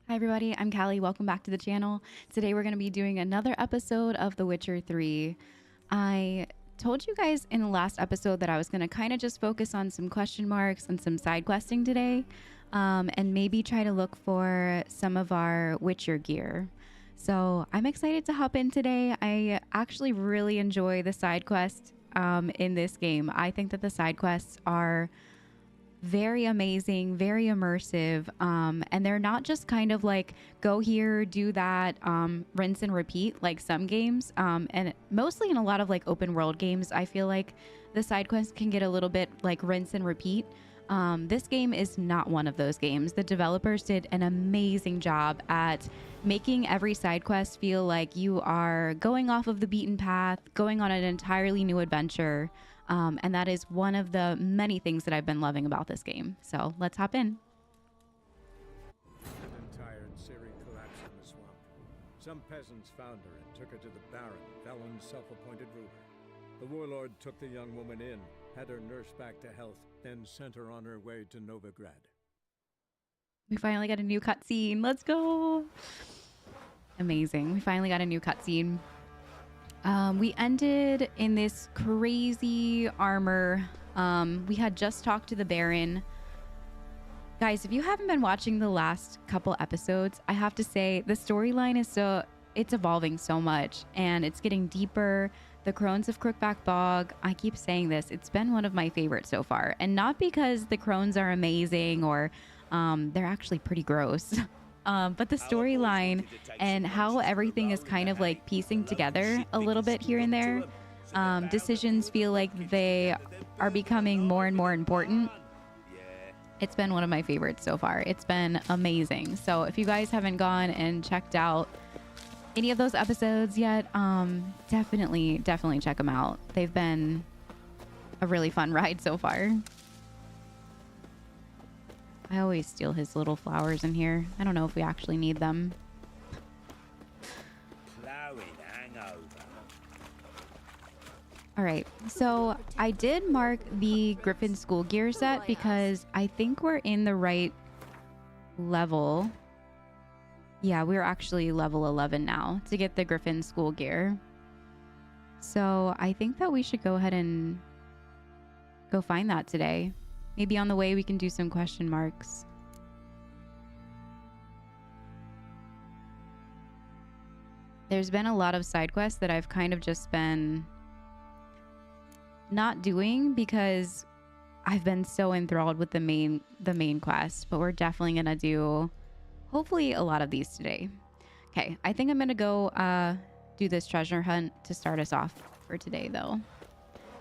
Hi everybody, I'm Callie. Welcome back to the channel. Today we're going to be doing another episode of The Witcher 3. I told you guys in the last episode that I was going to kind of just focus on some question marks and some side questing today, and maybe try to look for some of our Witcher gear. So I'm excited to hop in today. I actually really enjoy the side quest in this game. I think that the side quests are very amazing, very immersive, and they're not just kind of like go here, do that, rinse and repeat like some games, and mostly in a lot of like open world games I feel like the side quests can get a little bit like rinse and repeat. This game is not one of those games. The developers did an amazing job at making every side quest feel like you are going off of the beaten path, going on an entirely new adventure. And that is one of the many things that I've been loving about this game. So let's hop in. Tired, Ciri collapsed in the swamp. Some peasants found her and took her to the Baron, Valen's self-appointed ruler. The warlord took the young woman in, had her nursed back to health, then sent her on her way to Novigrad. We finally got a new cutscene. Let's go. Amazing. We finally got a new cutscene. We ended in this crazy armor. We had just talked to the Baron. Guys, if you haven't been watching the last couple episodes, I have to say the storyline is it's evolving so much and it's getting deeper. The Crones of Crookback Bog, I keep saying this, it's been one of my favorites so far. And not because the Crones are amazing or they're actually pretty gross. But the storyline and how everything is kind of like piecing together a little bit here and there. Decisions feel like they are becoming more and more important. It's been one of my favorites so far. It's been amazing. So if you guys haven't gone and checked out any of those episodes yet, definitely check them out. They've been a really fun ride so far. I always steal his little flowers in here. I don't know if we actually need them. All right, so I did mark the Griffin school gear set because I think we're in the right level. Yeah, we're actually level 11 now to get the Griffin school gear. So I think that we should go ahead and go find that today. Maybe on the way we can do some question marks. There's been a lot of side quests that I've kind of just been not doing because I've been so enthralled with the main quest, but we're definitely gonna do hopefully a lot of these today. Okay, I think I'm gonna go do this treasure hunt to start us off for today though.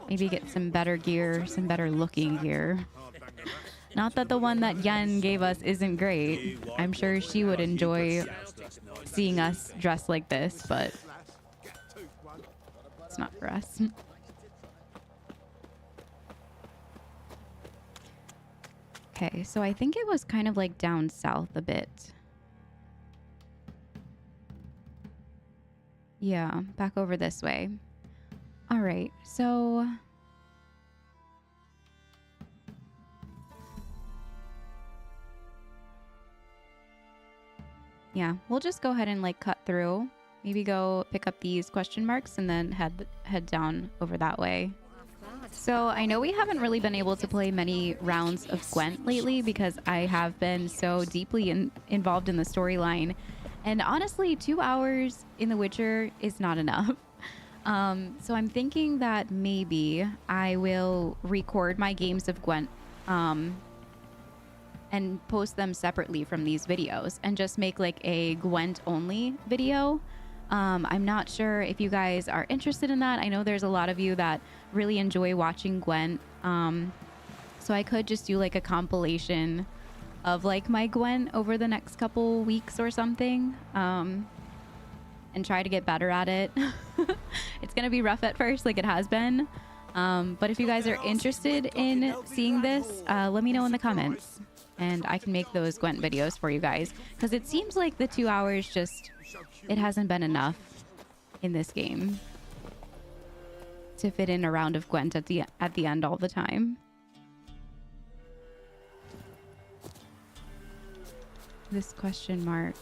Maybe get some better gear, some better looking gear. Not that the one that Yen gave us isn't great. I'm sure she would enjoy seeing us dressed like this, but it's not for us. Okay, so I think it was kind of like down south a bit. Yeah, back over this way. All right, so yeah, we'll just go ahead and like cut through. Maybe go pick up these question marks and then head down over that way. So I know we haven't really been able to play many rounds of Gwent lately because I have been so deeply involved in the storyline. And honestly, 2 hours in The Witcher is not enough. So I'm thinking that maybe I will record my games of Gwent and post them separately from these videos and just make like a Gwent only video. I'm not sure if you guys are interested in that. I know there's a lot of you that really enjoy watching Gwent. So I could just do like a compilation of like my Gwent over the next couple weeks or something. And try to get better at it. It's gonna be rough at first, like it has been. But if you guys are interested in seeing this, let me know in the comments. And I can make those Gwent videos for you guys. Because it seems like the 2 hours just, it hasn't been enough in this game to fit in a round of Gwent at the end all the time. This question mark.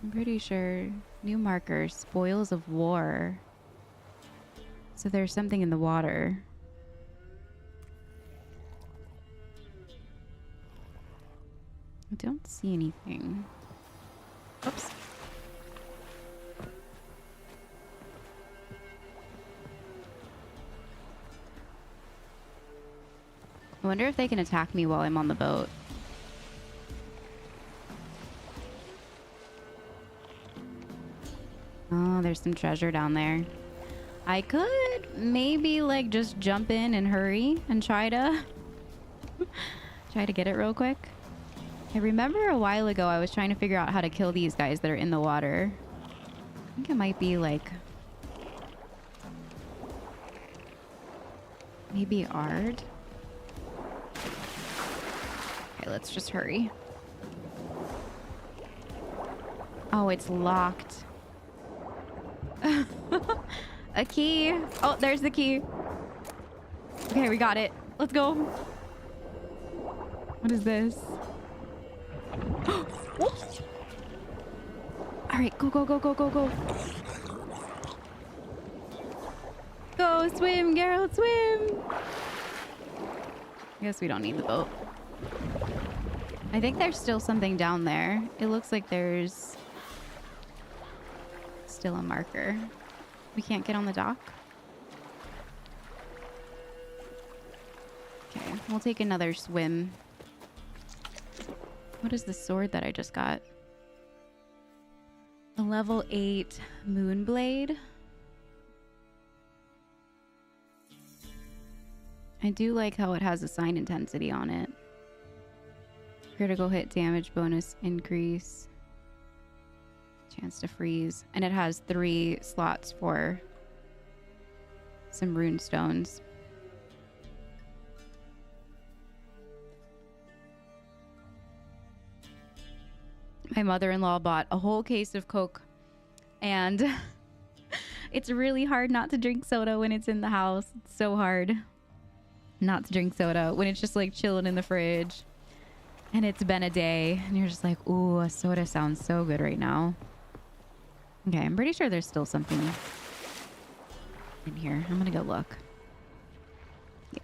I'm pretty sure. New marker. Spoils of war. So there's something in the water. I don't see anything. Oops. I wonder if they can attack me while I'm on the boat. Oh, there's some treasure down there. I could maybe like just jump in and hurry and try to get it real quick. I remember a while ago I was trying to figure out how to kill these guys that are in the water. I think it might be like maybe Ard. Okay, let's just hurry. Oh, it's locked. A key. Oh, there's the key. Okay, we got it. Let's go. What is this? Whoops. All right, go, go, go, go, go, go. Go, swim, Geralt, swim. I guess we don't need the boat. I think there's still something down there. It looks like there's still a marker. We can't get on the dock? Okay, we'll take another swim. What is the sword that I just got? A level 8 Moonblade. I do like how it has a sign intensity on it. Critical hit damage bonus increase. Chance to freeze. And it has 3 slots for some rune stones. My mother-in-law bought a whole case of Coke, and it's really hard not to drink soda when it's in the house. It's so hard not to drink soda when it's just like chilling in the fridge and it's been a day and you're just like, ooh, a soda sounds so good right now. Okay, I'm pretty sure there's still something in here. I'm gonna go look.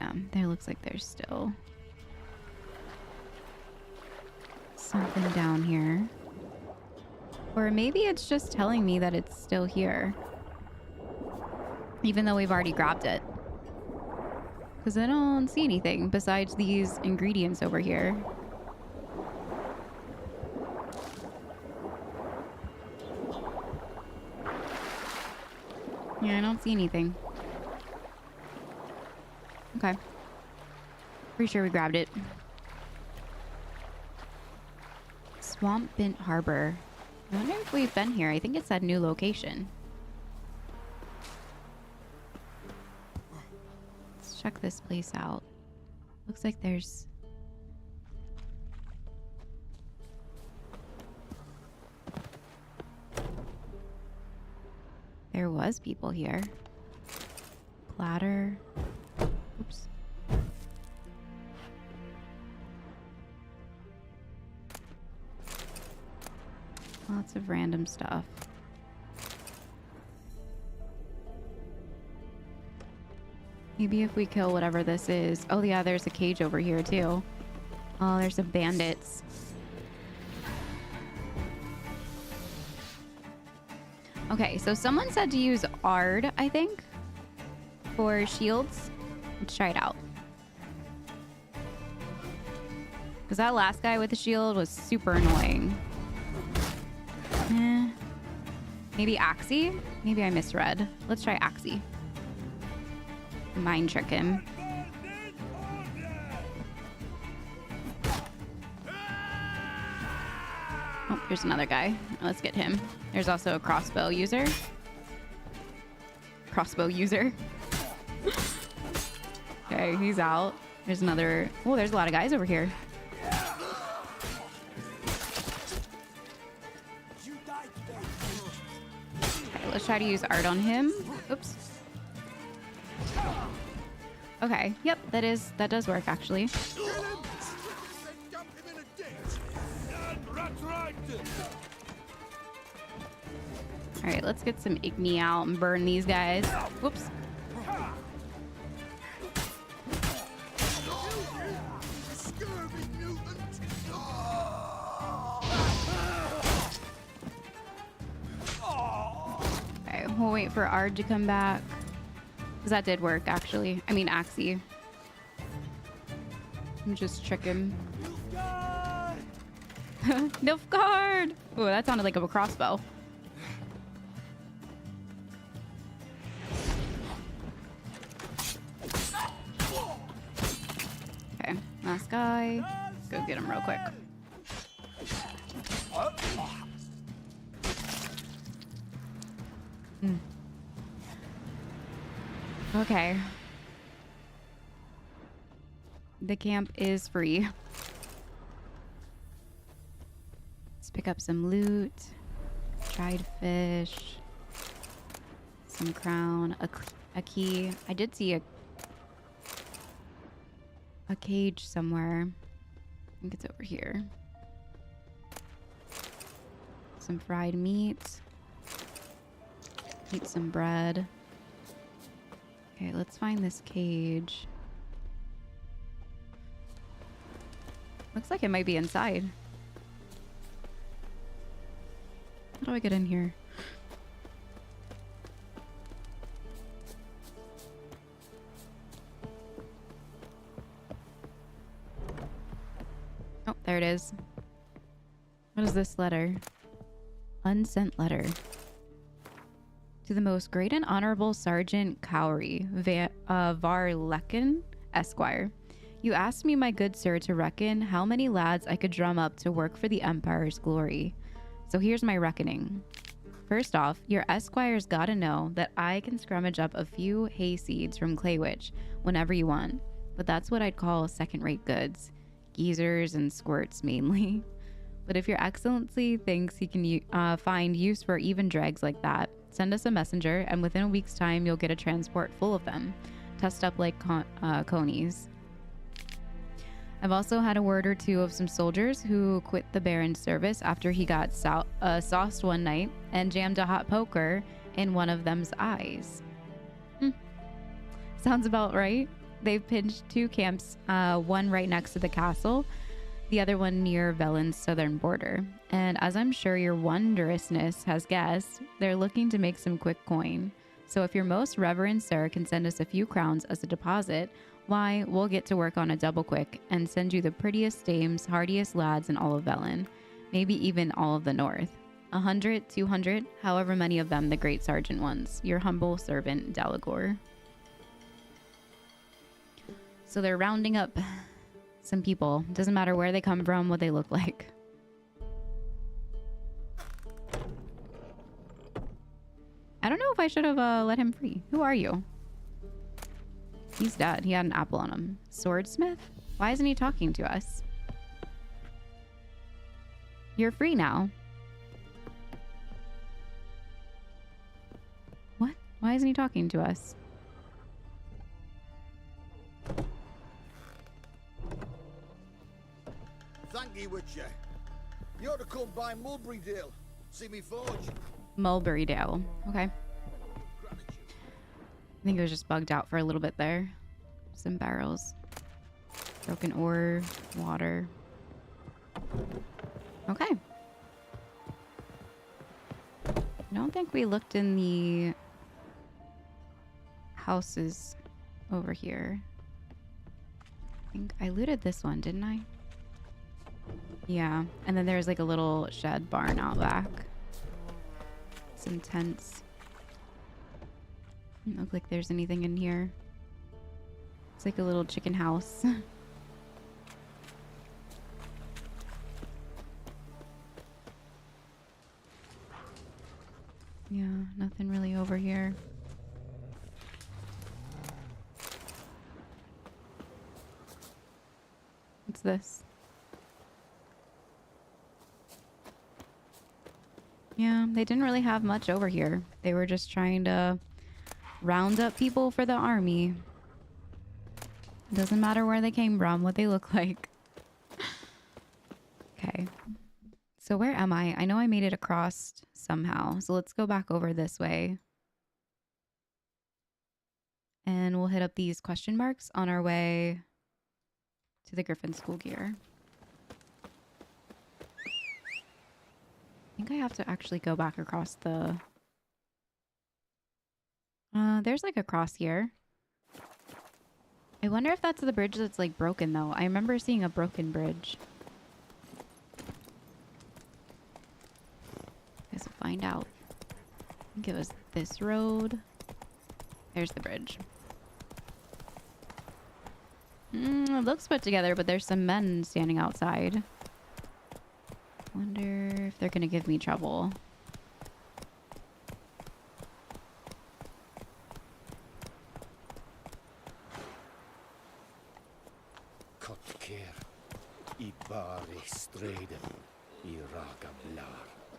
Yeah, there looks like there's still something down here. Or maybe it's just telling me that it's still here, even though we've already grabbed it. Because I don't see anything besides these ingredients over here. Yeah, I don't see anything. Okay. Pretty sure we grabbed it. Swamp Bent Harbor. I wonder if we've been here. I think it said new location. Let's check this place out. Looks like there's... There was people here. Platter. Oops. Lots of random stuff. Maybe if we kill whatever this is. Oh yeah, there's a cage over here too. Oh, there's some bandits. Okay, so someone said to use Ard, I think, for shields. Let's try it out. Because that last guy with the shield was super annoying. Maybe Axie? Maybe I misread. Let's try Axie. Mind trick him. Oh, there's another guy. Let's get him. There's also a crossbow user. Crossbow user. Okay, he's out. There's another... Oh, there's a lot of guys over here. Okay, let's try to use Art on him. Oops. Okay, yep, that does work actually. All right, let's get some Igni out and burn these guys. Whoops. Okay, we'll wait for Ard to come back. Because that did work, actually. I mean, Axie. I'm just tricking. Nilfgaard! Oh, that sounded like a crossbow. Okay, last guy. Let's go get him real quick. Okay. The camp is free. Let's pick up some loot. Dried fish. Some crown. A key. I did see a cage somewhere. I think it's over here. Some fried meat. Eat some bread. Okay, let's find this cage. Looks like it might be inside. How do I get in here? Oh, there it is. What is this letter? Unsent letter. To the most great and honorable Sergeant Cowrie, Varlecken, Esquire. You asked me, my good sir, to reckon how many lads I could drum up to work for the Empire's glory. So here's my reckoning. First off, your Esquire's gotta know that I can scrummage up a few hay seeds from Claywitch whenever you want, but that's what I'd call second-rate goods. Geezers and squirts, mainly. But if your excellency thinks he can find use for even dregs like that, send us a messenger, and within a week's time, you'll get a transport full of them, tussed up like conies. I've also had a word or two of some soldiers who quit the Baron's service after he got sauced one night and jammed a hot poker in one of them's eyes. Sounds about right. They've pinched two camps, one right next to the castle, the other one near Velen's southern border. And as I'm sure your wondrousness has guessed, they're looking to make some quick coin. So if your most reverend sir can send us a few crowns as a deposit, why, we'll get to work on a double quick and send you the prettiest dames, hardiest lads in all of Velen. Maybe even all of the north. 100, 200, however many of them the great sergeant wants. Your humble servant, Dalagor. So they're rounding up some people. Doesn't matter where they come from, what they look like. I don't know if I should have let him free. Who are you? He's dead. He had an apple on him. Swordsmith? Why isn't he talking to us? You're free now. What? Why isn't he talking to us? Thank you, Witcher. You ought to come by Mulberrydale. See me forge. Mulberrydale. Okay. I think it was just bugged out for a little bit there. Some barrels. Broken ore. Water. Okay. I don't think we looked in the houses over here. I think I looted this one, didn't I? Yeah. And then there's like a little shed barn out back. Some tents. Doesn't look like there's anything in here. It's like a little chicken house. Yeah, nothing really over here. What's this? Yeah, they didn't really have much over here. They were just trying to round up people for the army. Doesn't matter where they came from, what they look like. Okay. So where am I? I know I made it across somehow. So let's go back over this way. And we'll hit up these question marks on our way to the Griffin School Gear. I think I have to actually go back across the... there's like a cross here. I wonder if that's the bridge that's like broken though. I remember seeing a broken bridge. Guess we'll find out. I think it was this road. There's the bridge. It looks put together, but there's some men standing outside. Wonder if they're gonna give me trouble. Kotker, I bari striden, I raga blar.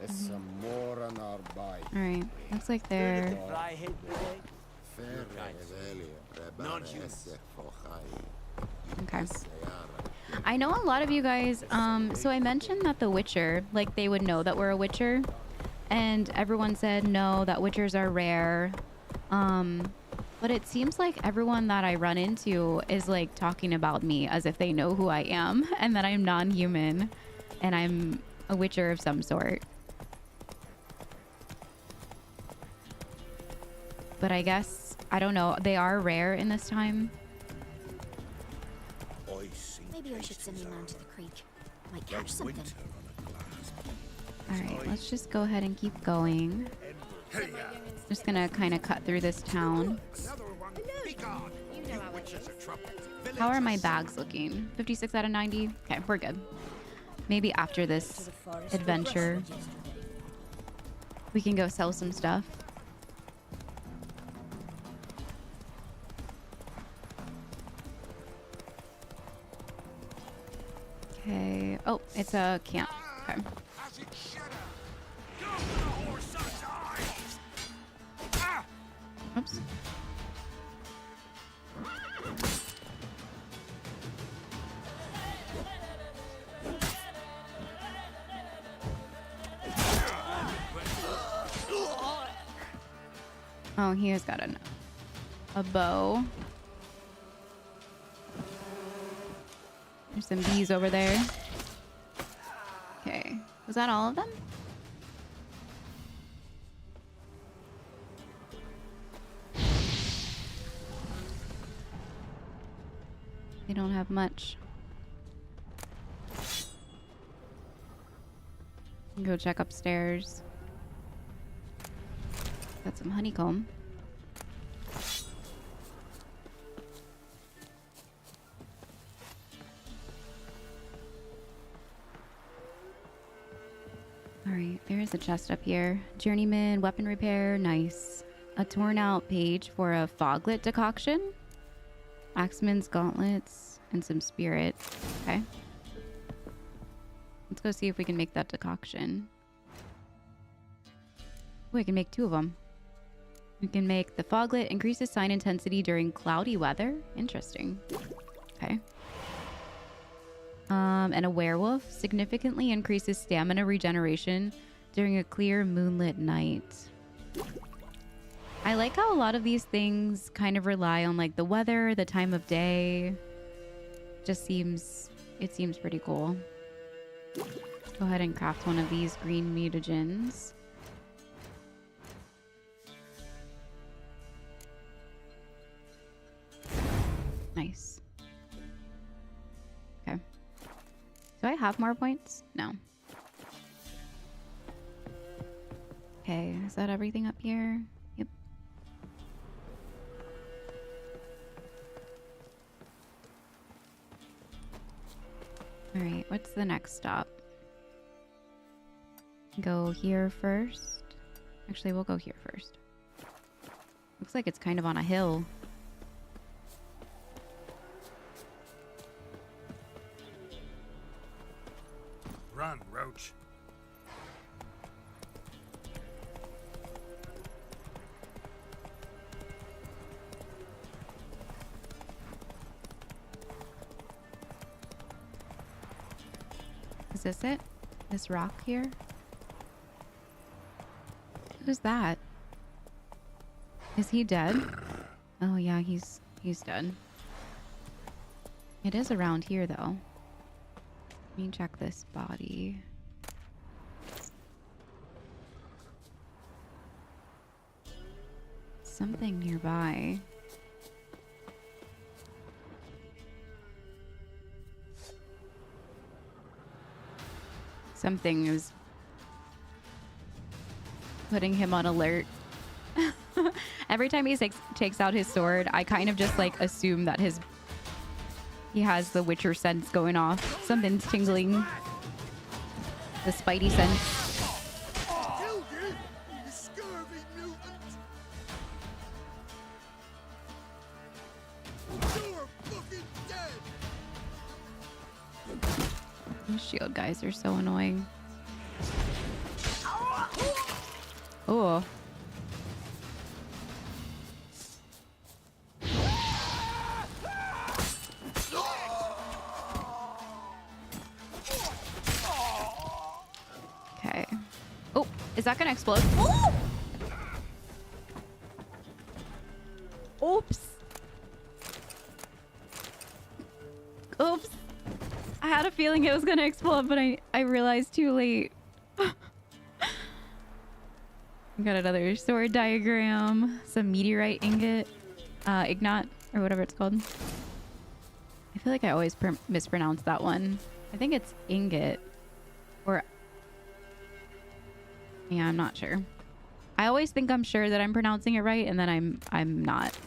Essa moran arbaj. Alright, looks like they're... Okay. I know a lot of you guys, so I mentioned that the Witcher, like they would know that we're a Witcher, and everyone said no, that Witchers are rare. But it seems like everyone that I run into is like talking about me as if they know who I am and that I'm non-human and I'm a Witcher of some sort. But I guess, I don't know, they are rare in this time. Maybe I should send me man to the creek. Might catch something. Alright, let's just go ahead and keep going. Just gonna kind of cut through this town. How are my bags looking? 56 out of 90? Okay, we're good. Maybe after this adventure, we can go sell some stuff. Okay. Oh, it's a camp. Okay. Oops. Oh, he has got a bow. There's some bees over there. Okay. Was that all of them? They don't have much. Go check upstairs. Got some honeycomb. Alright, there is a chest up here. Journeyman, weapon repair, nice. A torn out page for a foglet decoction. Axeman's gauntlets and some spirit. Okay. Let's go see if we can make that decoction. Oh, we can make 2 of them. We can make the foglet increases sign intensity during cloudy weather. Interesting. Okay. And a werewolf significantly increases stamina regeneration during a clear moonlit night. I like how a lot of these things kind of rely on like the weather, the time of day. It seems pretty cool. Go ahead and craft one of these green mutagens. Nice. Okay. Do I have more points? No. Okay, is that everything up here? Yep. Alright, what's the next stop? Go here first. Actually, we'll go here first. Looks like it's kind of on a hill. Run, Roach. Is this it? This rock here? Who's that? Is he dead? Oh yeah, he's dead. It is around here though. Let me check this body. Something nearby. Something is putting him on alert. Every time he takes out his sword, I kind of just like assume that he has the Witcher sense going off. Something's tingling. The Spidey sense. Killed you, you scurvy mutant! You're fucking dead! These shield guys are so annoying. Oh. Okay. Oh, is that gonna explode? Oh! Oops. Oops. I had a feeling it was gonna explode, but I realized too late. Got another sword diagram, some meteorite ingot, ignat, or whatever it's called. I feel like I always mispronounce that one. I think it's ingot, or yeah, I'm not sure. I always think I'm sure that I'm pronouncing it right, and then I'm not.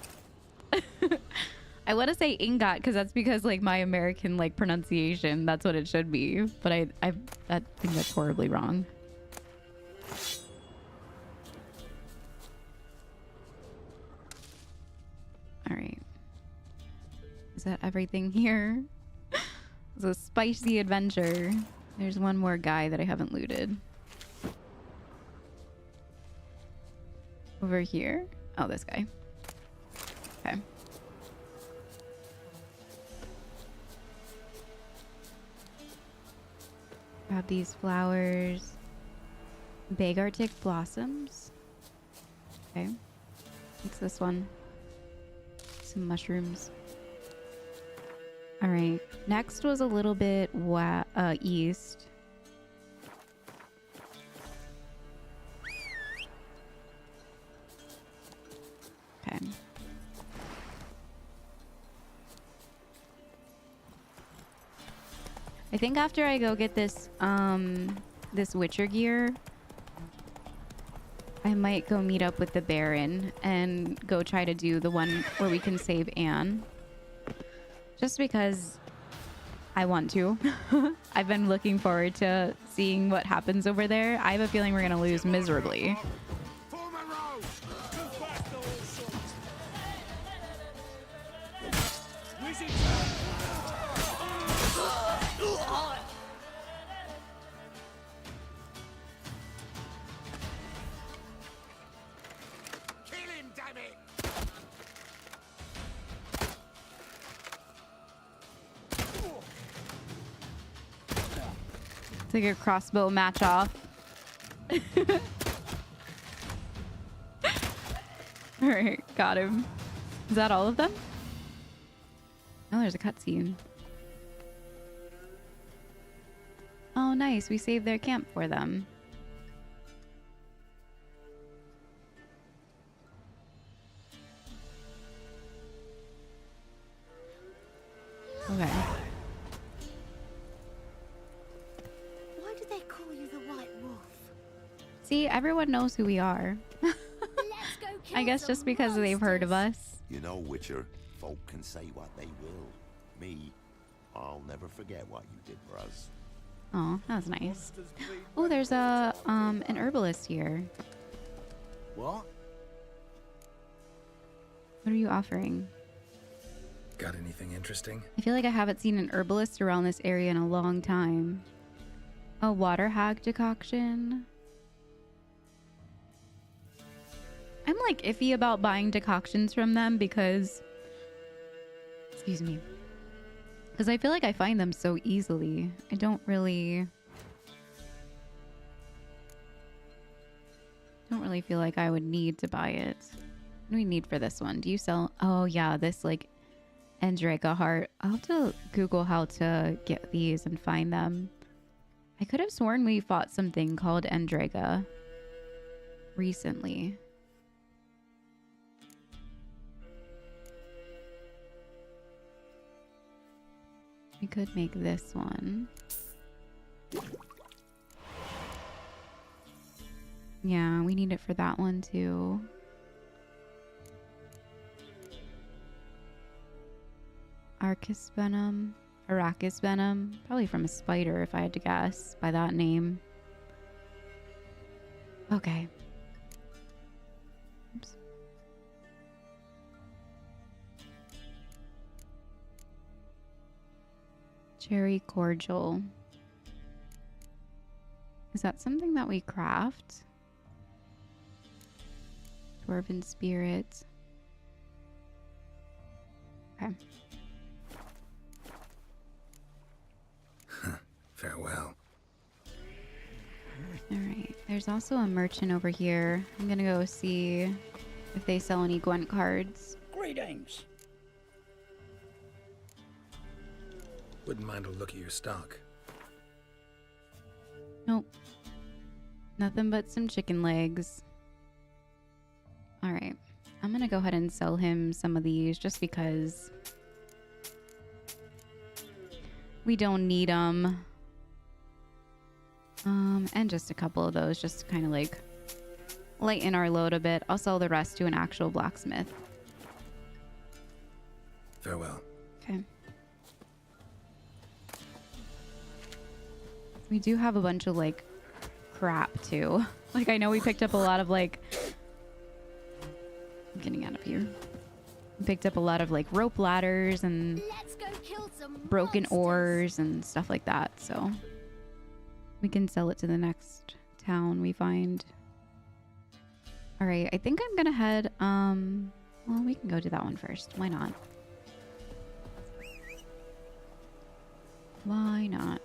I want to say ingot because that's because like my American like pronunciation, that's what it should be. But I think that's horribly wrong. All right. Is that everything here? It's a spicy adventure. There's one more guy that I haven't looted. Over here? Oh, this guy. Okay. Grab these flowers. Big Arctic blossoms. Okay. What's this one? Some mushrooms. All right. Next was a little bit east. Okay. I think after I go get this this Witcher gear, I might go meet up with the Baron and go try to do the one where we can save Anne. Just because I want to. I've been looking forward to seeing what happens over there. I have a feeling we're gonna lose miserably. Form a row! Kill him, damn it! It's like a crossbow match off. All right, got him. Is that all of them? Oh, there's a cutscene. Oh, nice. We saved their camp for them. Okay. Why do they call you the White Wolf? See, everyone knows who we are. Let's go kill I guess some just because they've heard of monsters. us. You know, Witcher, folk can say what they will. Me, I'll never forget what you did for us. Oh, that was nice. Oh, there's a an herbalist here. What? What are you offering? Got anything interesting? I feel like I haven't seen an herbalist around this area in a long time. A water hag decoction. I'm like iffy about buying decoctions from them because, excuse me, because I feel like I find them so easily. I don't really Don't really feel like I would need to buy it. What do we need for this one? Do you sell? Oh yeah, this like Endrega heart. I'll have to Google how to get these and find them. I could have sworn we fought something called Endrega recently. We could make this one. Yeah, we need it for that one too. Arcus venom, Arachis venom, probably from a spider if I had to guess by that name. Okay. Oops. Cherry cordial. Is that something that we craft? Dwarven spirit. Okay. Farewell. Alright. There's also a merchant over here. I'm gonna go see if they sell any Gwent cards. Greetings. Wouldn't mind a look at your stock. Nope. Nothing but some chicken legs. Alright. I'm gonna go ahead and sell him some of these just because we don't need them. And just a couple of those just to kind of like lighten our load a bit. I'll sell the rest to an actual blacksmith. Farewell. Okay. We do have a bunch of like crap too. Like I know we picked up a lot of like, I'm getting out of here. We picked up a lot of like rope ladders and Let's go kill some broken monsters. ores and stuff like that. So we can sell it to the next town we find. All right, I think I'm gonna head. Well, we can go to that one first. Why not? Why not?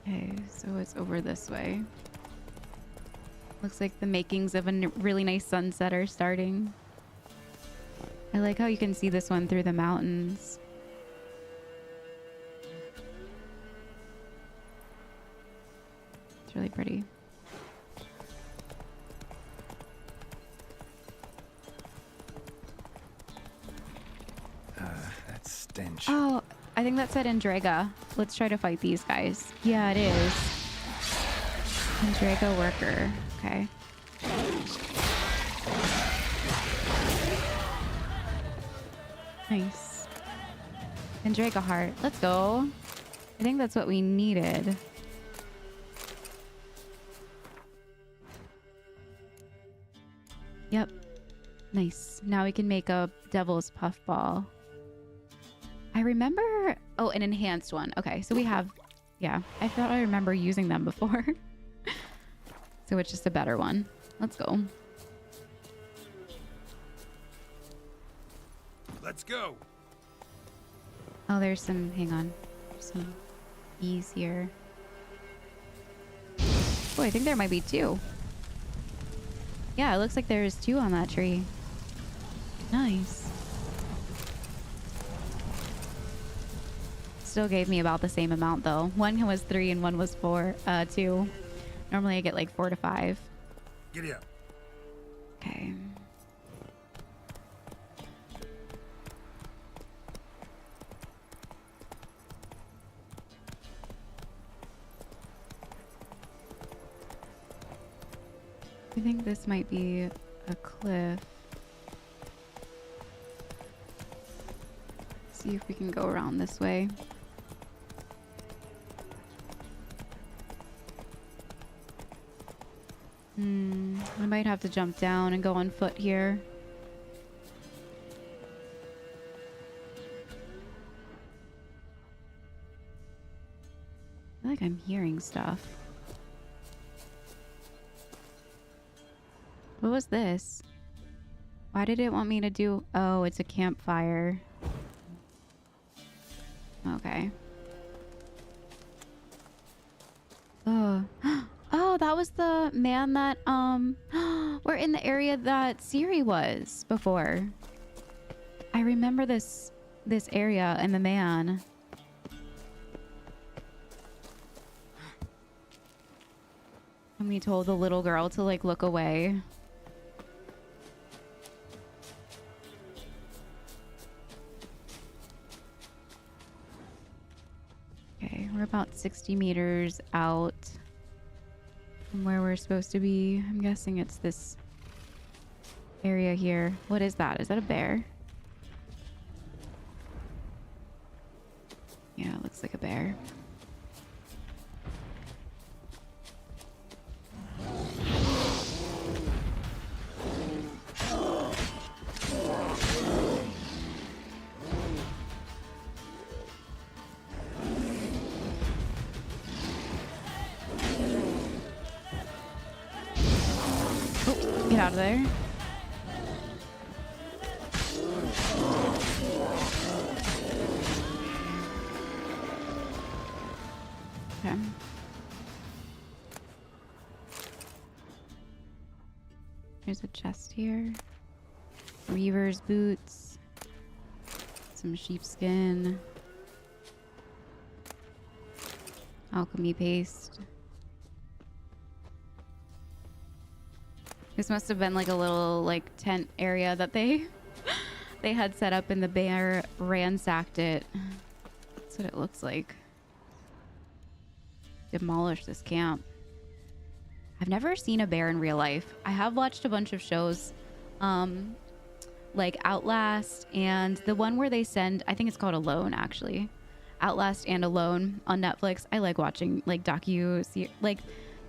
Okay, so it's over this way. Looks like the makings of a really nice sunset are starting. I like how you can see this one through the mountains. It's really pretty. That stench. Oh, I think that said Endrega. Let's try to fight these guys. Yeah, it is. Endrega worker. Okay. Nice. Endrega heart. Let's go. I think that's what we needed. Yep. Nice. Now we can make a devil's puffball. I remember... Oh, an enhanced one. Okay, so we have... Yeah, I thought I remember using them before. So it's just a better one. Let's go. Let's go. Oh, there's some... Hang on. There's some bees here. Oh, I think there might be two. Yeah, it looks like there's two on that tree. Nice. Still gave me about the same amount though. One was 3 and one was 2. Normally I get like 4 to 5. Giddy up. Okay. I think this might be a cliff. See if we can go around this way. I might have to jump down and go on foot here. I feel like I'm hearing stuff. What was this? Why did it want me to do... Oh, it's a campfire. Okay. Oh, was the man that we're in the area that Ciri was before. I remember this area and the man. And we told the little girl to like look away. Okay, we're about 60 meters out from where we're supposed to be. I'm guessing it's this area here. What is that? Is that a bear? Yeah, it looks like a bear. Oh, get out of there. Okay. There's a chest here. Reaver's boots. Some sheepskin. Alchemy paste. This must have been like a little like tent area that they had set up and the bear ransacked it. That's what it looks like. Demolish this camp. I've never seen a bear in real life. I have watched a bunch of shows like Outlast and the one where they send, I think it's called Alone actually. Outlast and Alone on Netflix. I like watching like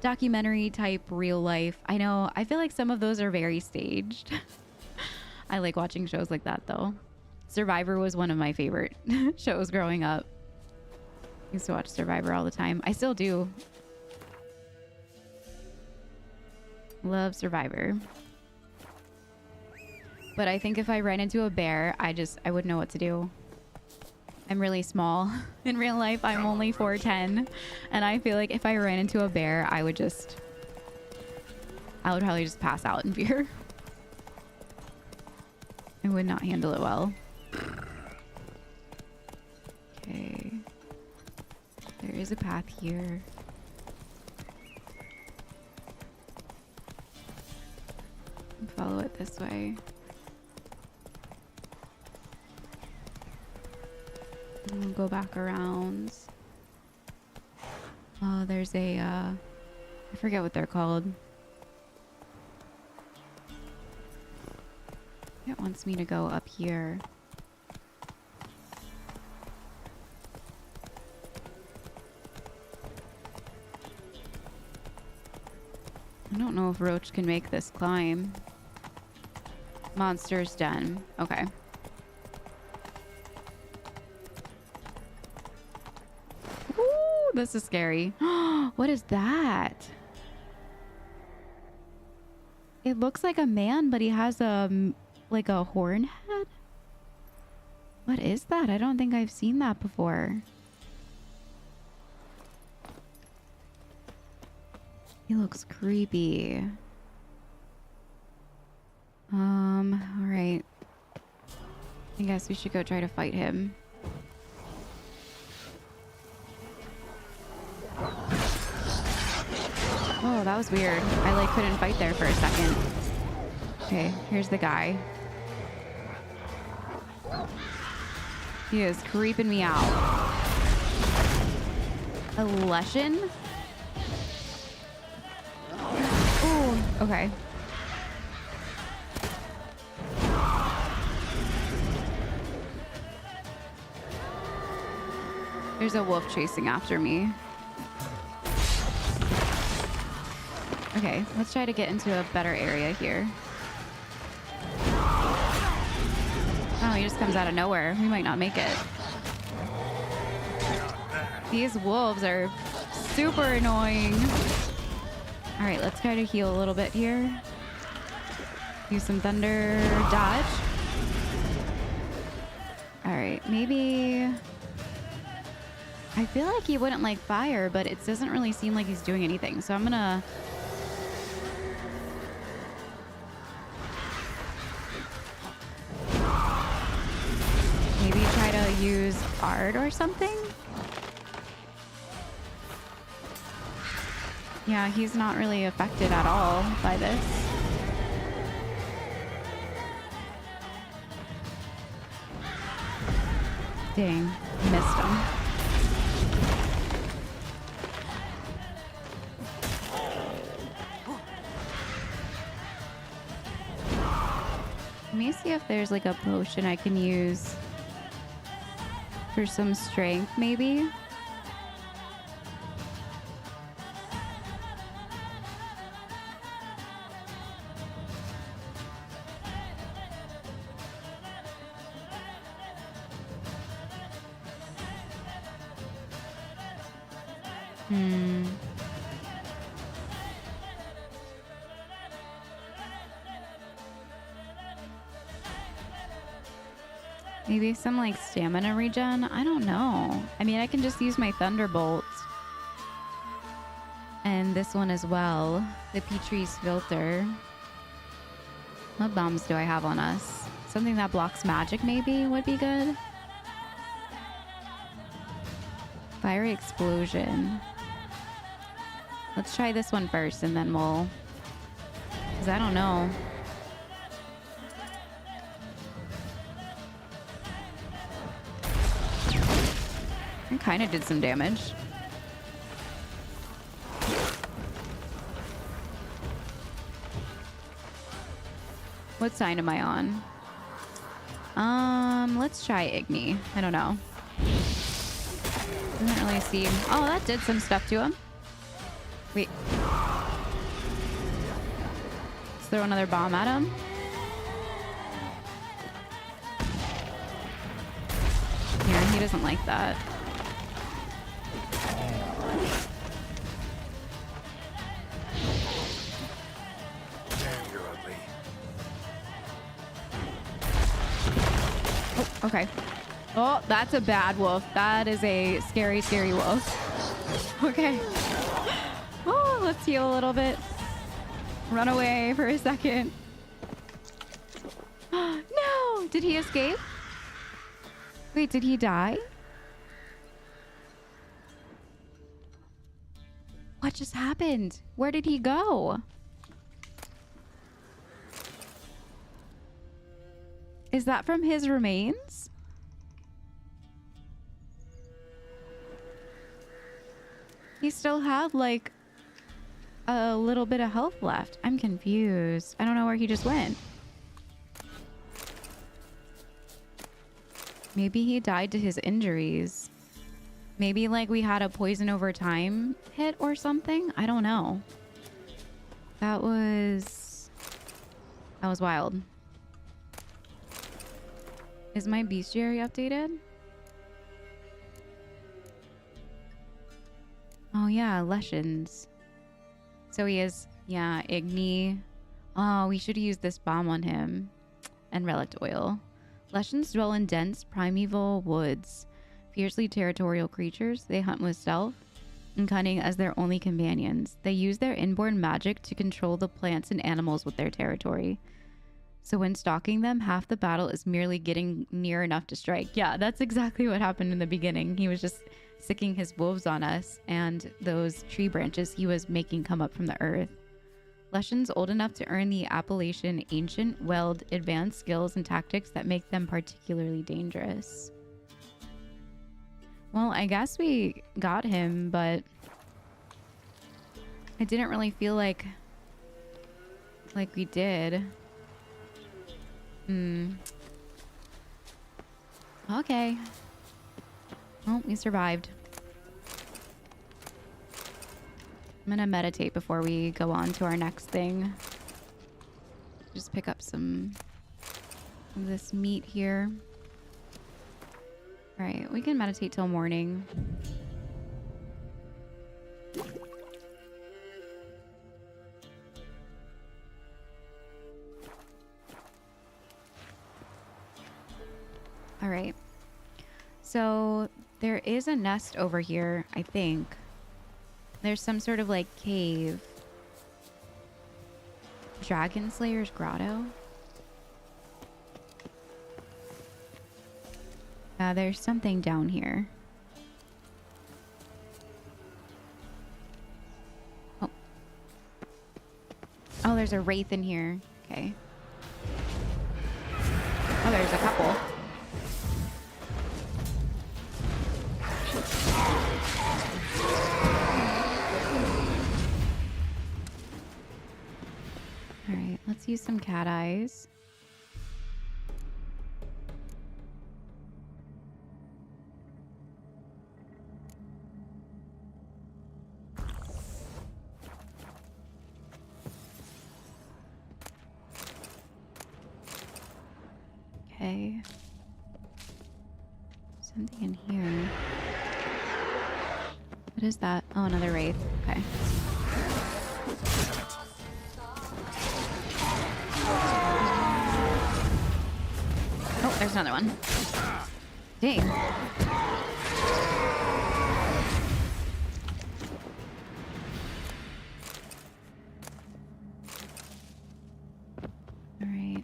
documentary type real life. I know, I feel like some of those are very staged. I like watching shows like that though. Survivor was one of my favorite shows growing up. Used to watch Survivor all the time. I still do. Love Survivor. But I think if I ran into a bear, I wouldn't know what to do. I'm really small. In real life, I'm only 4'10". And I feel like if I ran into a bear, I would probably just pass out in fear. I would not handle it well. Okay. There is a path here. Follow it this way. And we'll go back around. Oh, there's a, I forget what they're called. It wants me to go up here. I don't know if Roach can make this climb. Monster's Den. Okay. Ooh, this is scary. What is that? It looks like a man, but he has like a horn head. What is that? I don't think I've seen that before. He looks creepy. All right. I guess we should go try to fight him. Oh, that was weird. I like couldn't fight there for a second. Okay, here's the guy. He is creeping me out. A Leshen? Ooh, okay. There's a wolf chasing after me. Okay, let's try to get into a better area here. Oh, he just comes out of nowhere. We might not make it. These wolves are super annoying. All right, let's try to heal a little bit here. Use some thunder dodge. All right, maybe... I feel like he wouldn't like fire, but it doesn't really seem like he's doing anything. So I'm gonna use art or something. Yeah, he's not really affected at all by this. Dang, missed him. Let me see if there's like a potion I can use for some strength, maybe. Maybe some like stamina regen? I don't know. I mean, I can just use my Thunderbolt. And this one as well. The Petrie's filter. What bombs do I have on us? Something that blocks magic maybe would be good. Fiery explosion. Let's try this one first and then we'll... Because I don't know. I kind of did some damage. What sign am I on? Let's try Igni. I don't know. Doesn't really seem... Oh, that did some stuff to him. Wait. Let's throw another bomb at him. Yeah, he doesn't like that. Okay. Oh, that's a bad wolf. That is a scary, scary wolf. Okay. Oh, let's heal a little bit. Run away for a second. No! Did he escape? Wait, did he die? What just happened? Where did he go? Is that from his remains? He still had like a little bit of health left. I'm confused. I don't know where he just went. Maybe he died to his injuries. Maybe like we had a poison over time hit or something. I don't know. That was wild. Is my bestiary updated? Oh yeah, Leshens. So he is, yeah, Igni. Oh, we should use this bomb on him. And relict oil. Leshens dwell in dense, primeval woods. Fiercely territorial creatures, they hunt with stealth and cunning as their only companions. They use their inborn magic to control the plants and animals with their territory. So when stalking them, half the battle is merely getting near enough to strike. Yeah, that's exactly what happened in the beginning. He was just sicking his wolves on us, and those tree branches he was making come up from the earth. Leshens old enough to earn the appellation Ancient weld advanced skills and tactics that make them particularly dangerous. Well, I guess we got him, but I didn't really feel like we did. Okay. Well, we survived. I'm gonna meditate before we go on to our next thing. Just pick up some of this meat here. All right, we can meditate till morning. All right. So there is a nest over here, I think. There's some sort of like cave. Dragon Slayer's Grotto. There's something down here. Oh. Oh, there's a wraith in here. Okay. Oh, there's a couple. All right, let's use some cat eyes. Okay. Something in here. What is that? Oh, another wraith. Okay. Oh, there's another one. Dang. All right.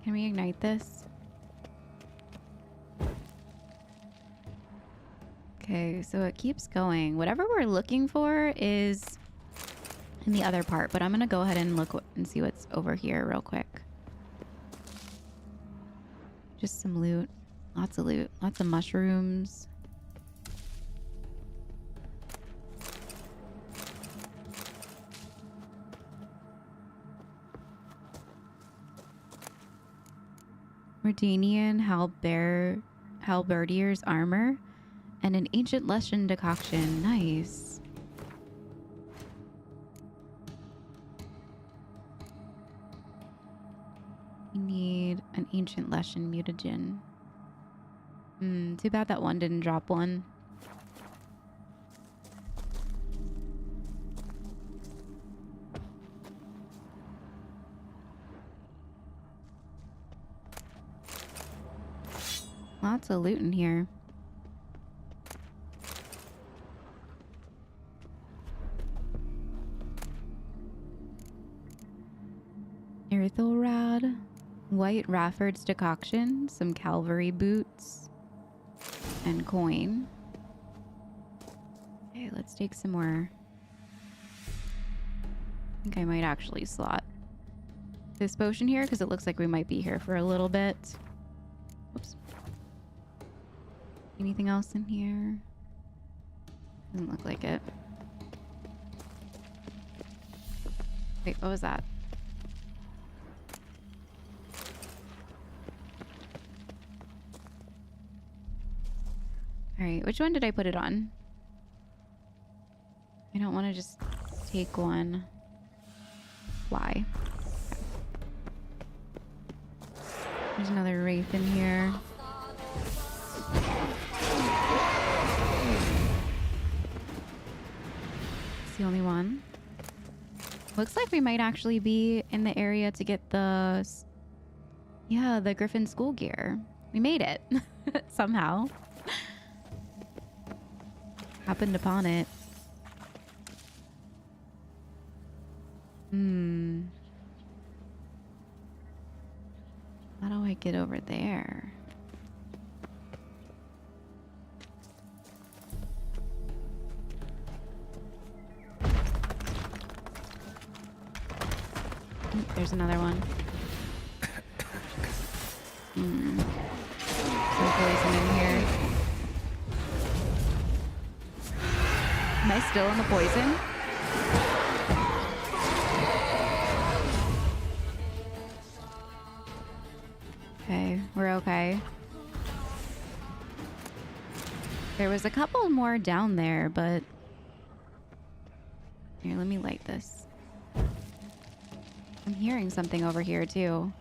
Can we ignite this? Okay, so it keeps going. Whatever we're looking for is in the other part, but I'm gonna go ahead and look and see what's over here real quick. Just some loot. Lots of loot. Lots of mushrooms. Mordanian halberdier's armor and an ancient lesson decoction. Nice. We need an ancient lesson mutagen. Too bad that one didn't drop one. Lots of loot in here. Erythelrad, White Rafford's decoction, some cavalry boots, and coin. Okay, let's take some more. I think I might actually slot this potion here because it looks like we might be here for a little bit. Whoops. Anything else in here? Doesn't look like it. Wait, what was that? All right, which one did I put it on? I don't want to just take one. Why? There's another wraith in here. It's the only one. Looks like we might actually be in the area to get the Griffin school gear. We made it somehow. Happened upon it. How do I get over there? There's another one. Some poison in here. Am I still in the poison? Okay, we're okay. There was a couple more down there, but... Here, let me light this. I'm hearing something over here, too.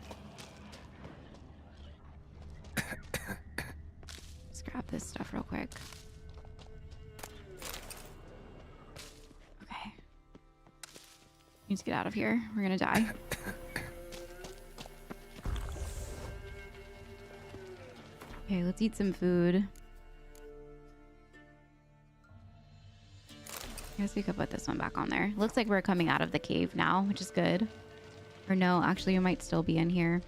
Let's grab this stuff real quick. Okay. Need to get out of here. We're gonna die. Okay, let's eat some food. I guess we could put this one back on there. Looks like we're coming out of the cave now, which is good. Or no, actually we might still be in here.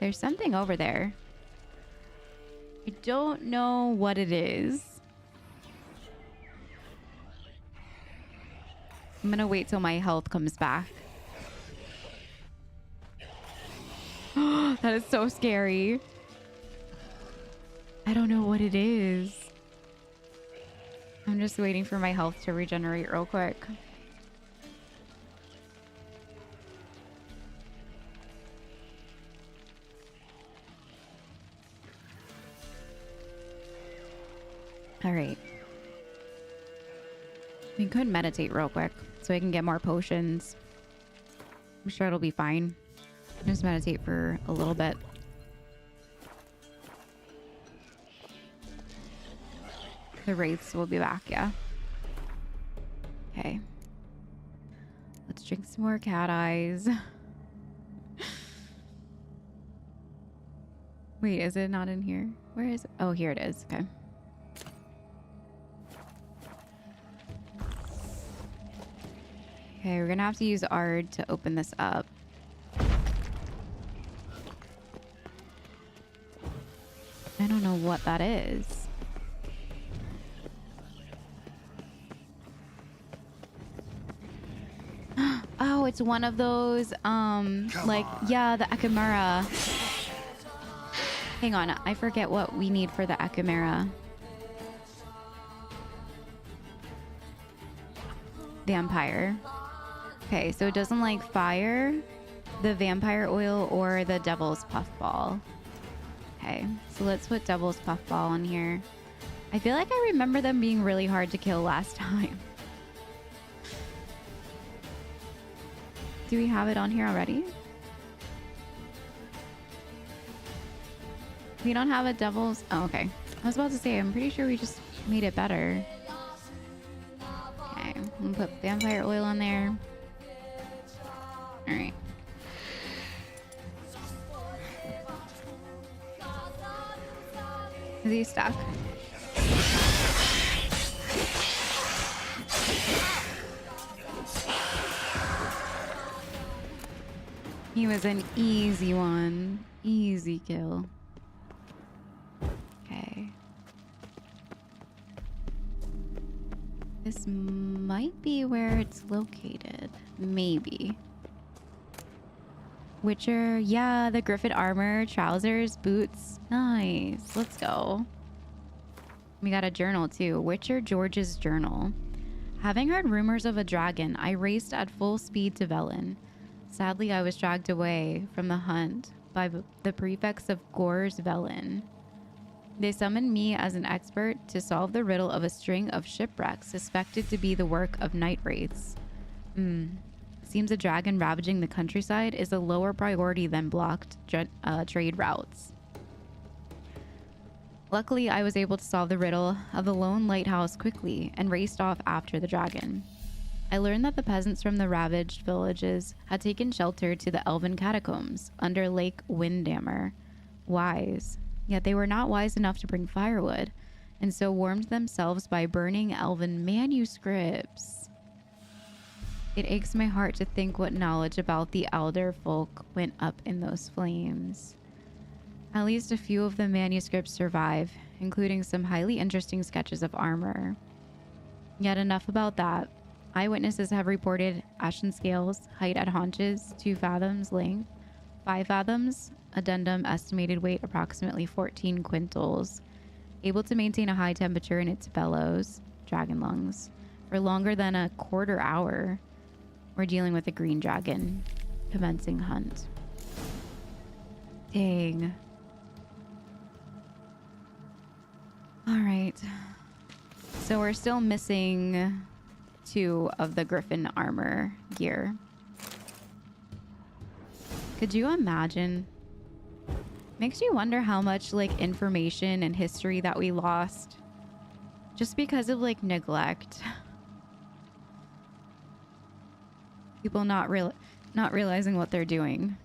There's something over there. I don't know what it is. I'm gonna wait till my health comes back. That is so scary. I don't know what it is. I'm just waiting for my health to regenerate real quick. All right. We could meditate real quick so I can get more potions. I'm sure it'll be fine. Just meditate for a little bit. The wraiths will be back, yeah. Okay. Let's drink some more cat eyes. Wait, is it not in here? Where is it? Oh, here it is. Okay. Okay, we're gonna have to use Ard to open this up. I don't know what that is. Oh, it's one of those, like, yeah, the Echimeera. Hang on, I forget what we need for the Echimeera. Vampire. Okay, so it doesn't like fire, the vampire oil, or the devil's puffball. Okay, so let's put devil's puffball on here. I feel like I remember them being really hard to kill last time. Do we have it on here already? We don't have a devil's... Oh, okay. I was about to say, I'm pretty sure we just made it better. Okay, I'm gonna put vampire oil on there. Alright. Is he stuck? He was an easy one. Easy kill. Okay. This might be where it's located. Maybe. Witcher. Yeah, the Griffin armor, trousers, boots. Nice. Let's go. We got a journal too. Witcher George's journal. Having heard rumors of a dragon, I raced at full speed to Velen. Sadly, I was dragged away from the hunt by the prefects of Gor's Velen. They summoned me as an expert to solve the riddle of a string of shipwrecks suspected to be the work of night wraiths. Seems a dragon ravaging the countryside is a lower priority than blocked trade routes. Luckily, I was able to solve the riddle of the lone lighthouse quickly and raced off after the dragon. I learned that the peasants from the ravaged villages had taken shelter to the elven catacombs under Lake Windammer. Wise. Yet they were not wise enough to bring firewood, and so warmed themselves by burning elven manuscripts. It aches my heart to think what knowledge about the elder folk went up in those flames. At least a few of the manuscripts survive, including some highly interesting sketches of armor. Yet enough about that. Eyewitnesses have reported ashen scales, height at haunches, 2 fathoms length, 5 fathoms, addendum estimated weight approximately 14 quintals, able to maintain a high temperature in its bellows, dragon lungs, for longer than a quarter hour. We're dealing with a green dragon. Commencing hunt. Dang. Alright. So we're still missing 2 of the Griffin armor gear. Could you imagine? Makes you wonder how much like information and history that we lost just because of like neglect. People not realizing what they're doing,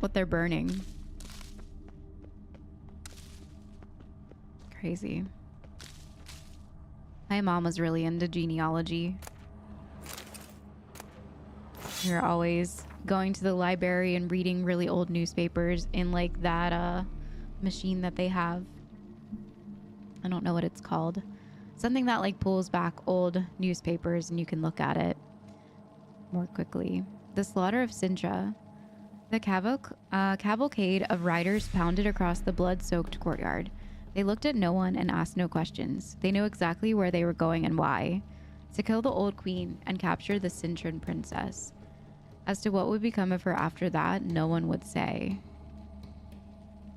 what they're burning. Crazy. My mom was really into genealogy. We were always going to the library and reading really old newspapers in like that machine that they have. I don't know what it's called. Something that like pulls back old newspapers and you can look at it more quickly. The slaughter of Sintra. The cavalcade of riders pounded across the blood-soaked courtyard. They looked at no one and asked no questions. They knew exactly where they were going and why. To kill the old queen and capture the Cintran princess. As to what would become of her after that, no one would say.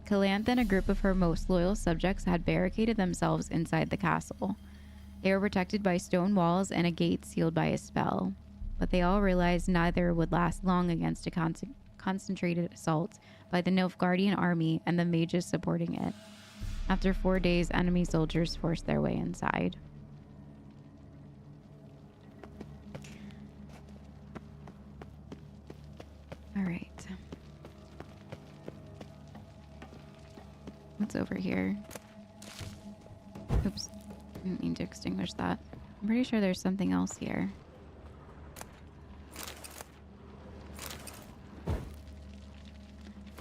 Calanthe and a group of her most loyal subjects had barricaded themselves inside the castle. They were protected by stone walls and a gate sealed by a spell. But they all realized neither would last long against a concentrated assault by the Nilfgaardian army and the mages supporting it. After 4 days, enemy soldiers forced their way inside. All right. What's over here? Oops. Didn't mean to extinguish that. I'm pretty sure there's something else here.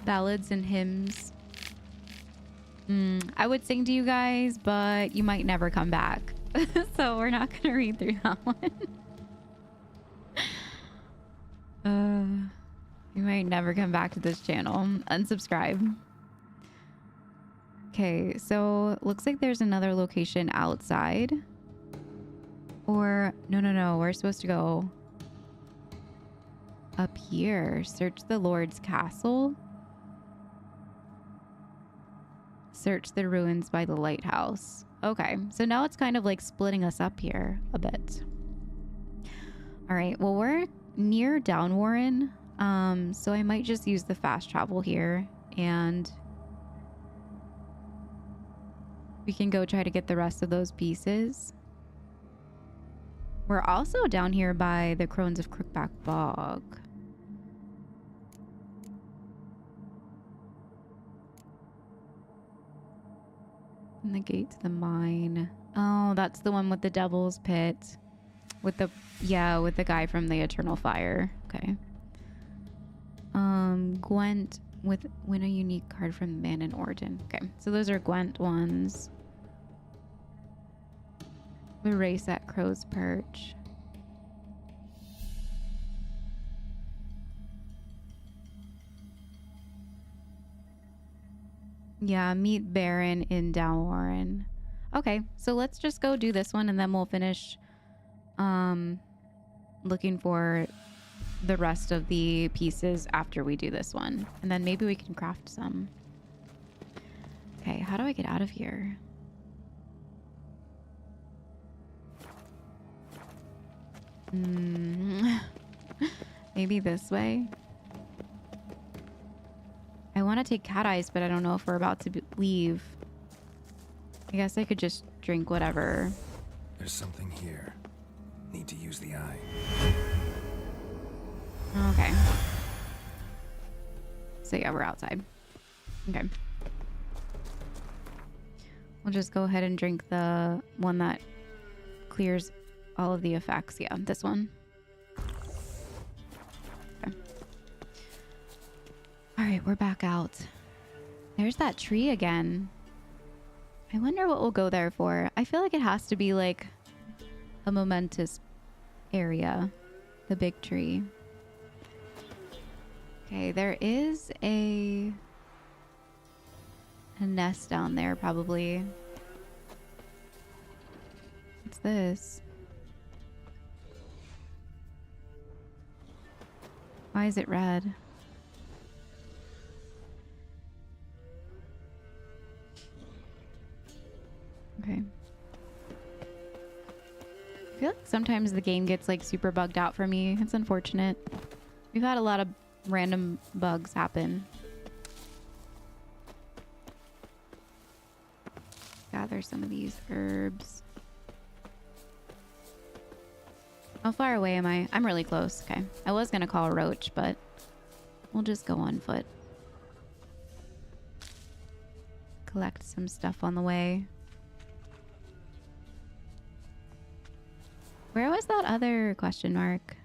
Ballads and hymns. I would sing to you guys, but you might never come back. So we're not going to read through that one. You might never come back to this channel. Unsubscribe. Okay, so looks like there's another location outside. Or, no. We're supposed to go up here. Search the Lord's castle. Search the ruins by the lighthouse. Okay, so now it's kind of like splitting us up here a bit. All right, well, we're near Downwarren, so I might just use the fast travel here, and we can go try to get the rest of those pieces. We're also down here by the Crones of Crookback Bog. And the gate to the mine. Oh, that's the one with the Devil's Pit. With the guy from the Eternal Fire. Okay. Gwent win a unique card from the man in Orden. Okay, so those are Gwent ones. The race at Crow's Perch. Yeah, meet Baron in Downwarren. Okay, so let's just go do this one and then we'll finish looking for the rest of the pieces after we do this one. And then maybe we can craft some. Okay, how do I get out of here? Maybe this way? I want to take cat eyes, but I don't know if we're about to leave. I guess I could just drink whatever. There's something here. Need to use the eye. Okay. So yeah, we're outside. Okay. We'll just go ahead and drink the one that clears all of the effects. Yeah, this one. Okay. All right, we're back out. There's that tree again. I wonder what we'll go there for. I feel like it has to be like a momentous area. The big tree. Okay, there is a nest down there probably. What's this? Why is it red? Okay. I feel like sometimes the game gets like super bugged out for me. It's unfortunate. We've had a lot of random bugs happen. Gather some of these herbs. How far away am I? I'm really close. Okay. I was going to call a roach, but we'll just go on foot. Collect some stuff on the way. Where was that other question mark?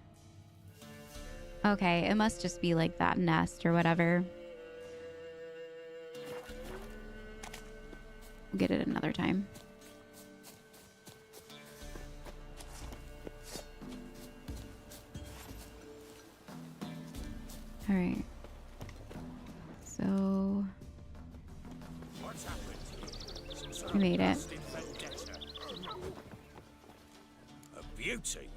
Okay, it must just be like that nest or whatever. We'll get it another time. All right. So What's happened? Some sort we made it. blasted vendetta. A beauty?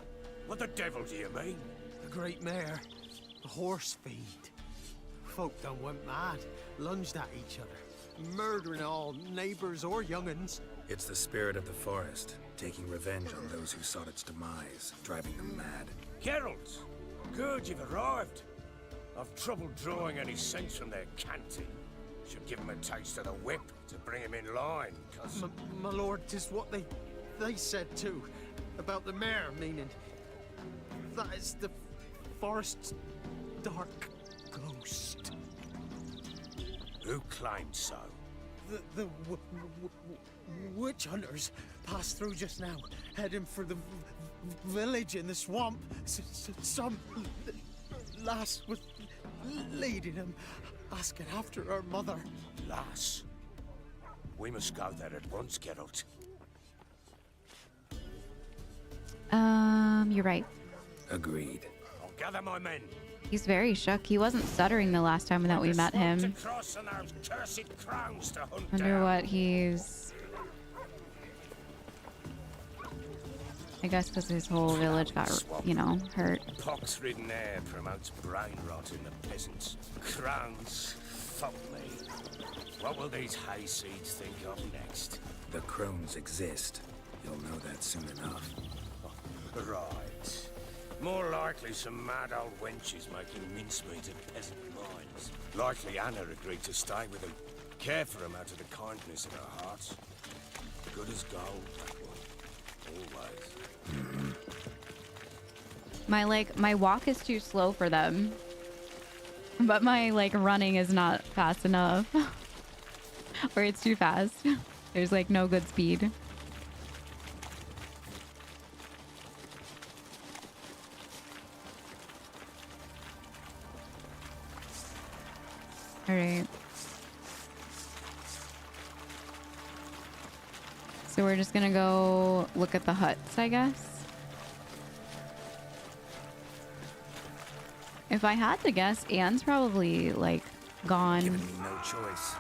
What the devil do you mean? A great mare. A horse feed. Folk done went mad. Lunged at each other. Murdering all neighbors or young'uns. It's the spirit of the forest, taking revenge on those who sought its demise, driving them mad. Geralt! Good, you've arrived. I've trouble drawing any sense from their canting. Should give him a taste of the whip to bring him in line, cause... My lord, 'tis what they said too. About the mare, meaning. That is the forest's dark ghost. Who claimed so? The witch hunters passed through just now, heading for the village in the swamp. Some lass was leading them, asking after her mother. Lass. We must go there at once, Geralt. You're right. Agreed. I'll gather my men. He's very shook. He wasn't stuttering the last time that we met him. To cross and those cursed crowns to hunt Wonder down. what he's... I guess because his whole village got, you know, hurt. Pox-ridden air promotes brain rot in the peasants. Crowns, fuck me. What will these hayseeds think of next? The crones exist. You'll know that soon enough. Right. More likely some mad old wenches making mincemeat of peasant minds. Likely Anna agreed to stay with them. Care for them out of the kindness of her heart. Good as gold, that one. Always. My walk is too slow for them. But my running is not fast enough. Or it's too fast. There's no good speed. All right. So we're just gonna go look at the huts, I guess. If I had to guess, Anne's probably gone. Giving me no choice.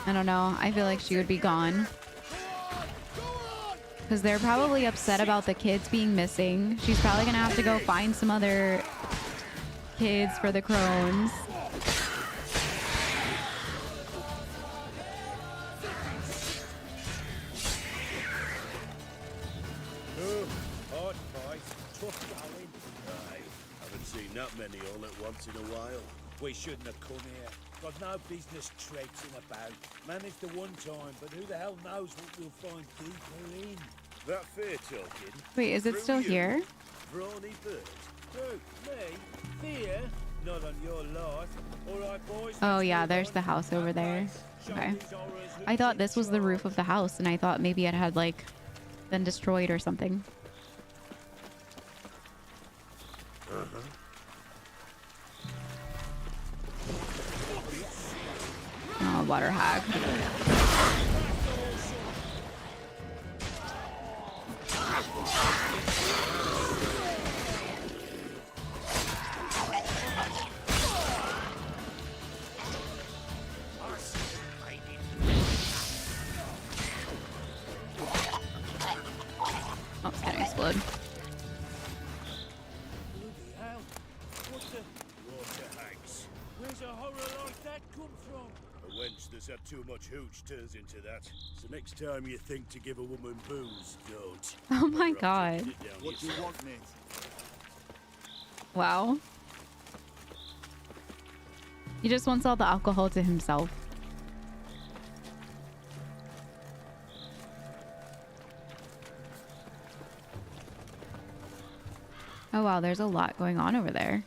I don't know. I feel like she would be gone. Because they're probably upset about the kids being missing. She's probably gonna have to go find some other kids for the crones. Hard fight, tough going. Aye, haven't seen that many all at once in a while. We shouldn't have come here. Got no business traipsing about. Managed the one time, but who the hell knows what we'll find deeper in. That fair talking. Wait, is it Through still you, here? Brawny bird. Who? Me? Fear? Not on your life. All right, boys. Oh let's yeah, move there's on. the house over there. Show Okay. these horrors who's I thought in this was the roof of the house, and I thought maybe it had been destroyed or something. Oh, water hag. Oh, it's gonna explode. Bloody hell. What the... Water hags. Where's a horror like that come from? A wench that's had too much hooch turns into that. So next time you think to give a woman booze, don't. Oh my Or I'll god. take it down What do you yourself. want, mate? Wow. He just wants all the alcohol to himself. Oh wow, there's a lot going on over there.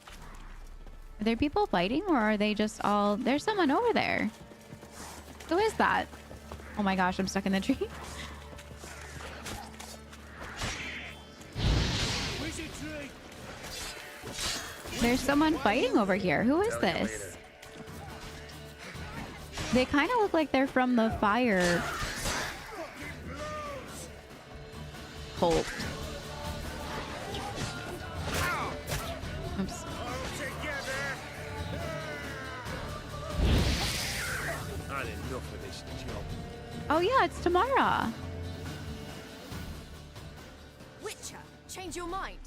Are there people fighting, or are they just all... There's someone over there. Who is that? Oh my gosh, I'm stuck in the tree. Wizardry! There's someone fighting over here. Who is this? They kind of look like they're from the fire cult. Oops. Not enough of this job. Oh yeah, it's Tamara. Witcher, change your mind.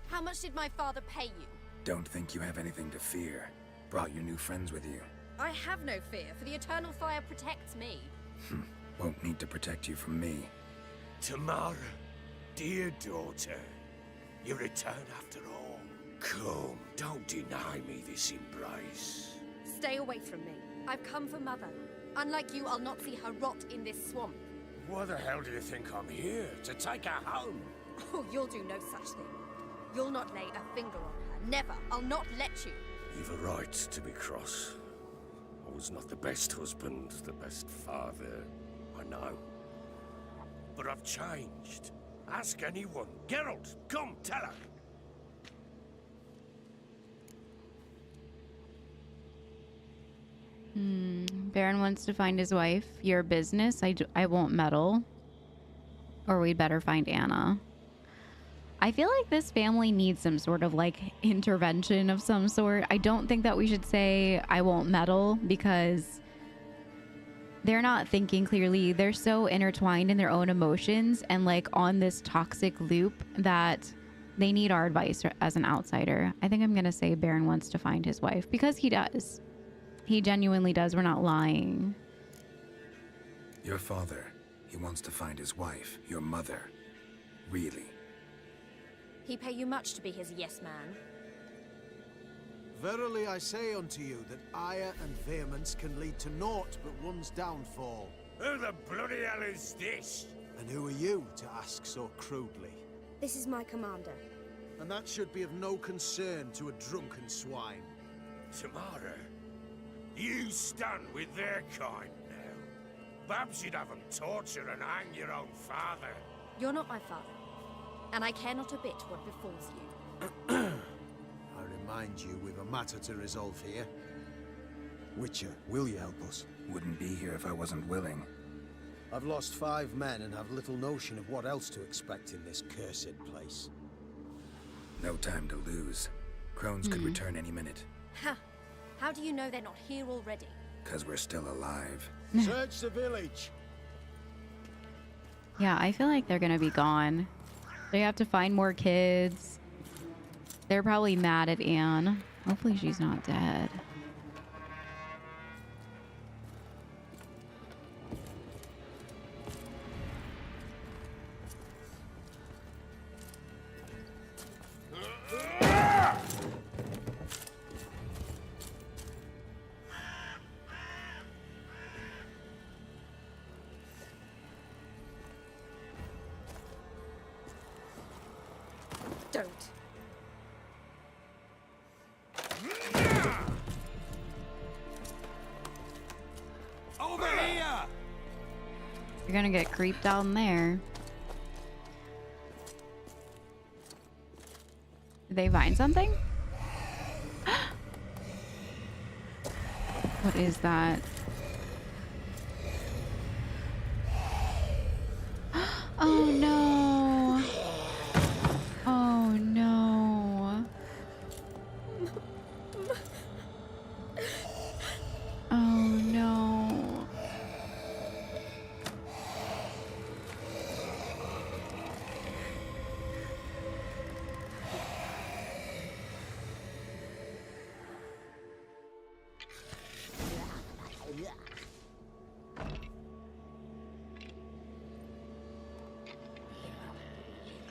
How much did my father pay you? Don't think you have anything to fear. Brought your new friends with you. I have no fear, for the eternal fire protects me. Won't need to protect you from me. Tamara, dear daughter, you return after all. Come, don't deny me this embrace. Stay away from me. I've come for Mother. Unlike you, I'll not see her rot in this swamp. Why the hell do you think I'm here? To take her home? Oh, you'll do no such thing. You'll not lay a finger on her. Never. I'll not let you. You've a right to be cross. I was not the best husband, the best father, I know. But I've changed. Ask anyone. Geralt, come, tell her. Baron wants to find his wife. Your business. I won't meddle. Or we'd better find Anna. I feel like this family needs some sort of like intervention of some sort. I don't think that we should say I won't meddle because they're not thinking clearly. They're so intertwined in their own emotions and like on this toxic loop that they need our advice as an outsider. I think I'm going to say Baron wants to find his wife because he does. He genuinely does. We're not lying. Your father, he wants to find his wife, your mother. Really? He pay you much to be his yes man. Verily I say unto you that ire and vehemence can lead to naught but one's downfall. Who the bloody hell is this? And who are you to ask so crudely? This is my commander. And that should be of no concern to a drunken swine. Tamara, you stand with their kind now. Perhaps you'd have them torture and hang your own father. You're not my father. And I care not a bit what befalls you. I remind you, we've a matter to resolve here. Witcher, will you help us? Wouldn't be here if I wasn't willing. I've lost 5 men and have little notion of what else to expect in this cursed place. No time to lose. Crones could return any minute. Ha! How do you know they're not here already? 'Cause we're still alive. Search the village! Yeah, I feel like they're going to be gone. They have to find more kids. They're probably mad at Anne. Hopefully she's not dead. Don't. Over here! You're gonna get creeped down there. Did they find something? What is that? Oh no. Oh no. Oh no.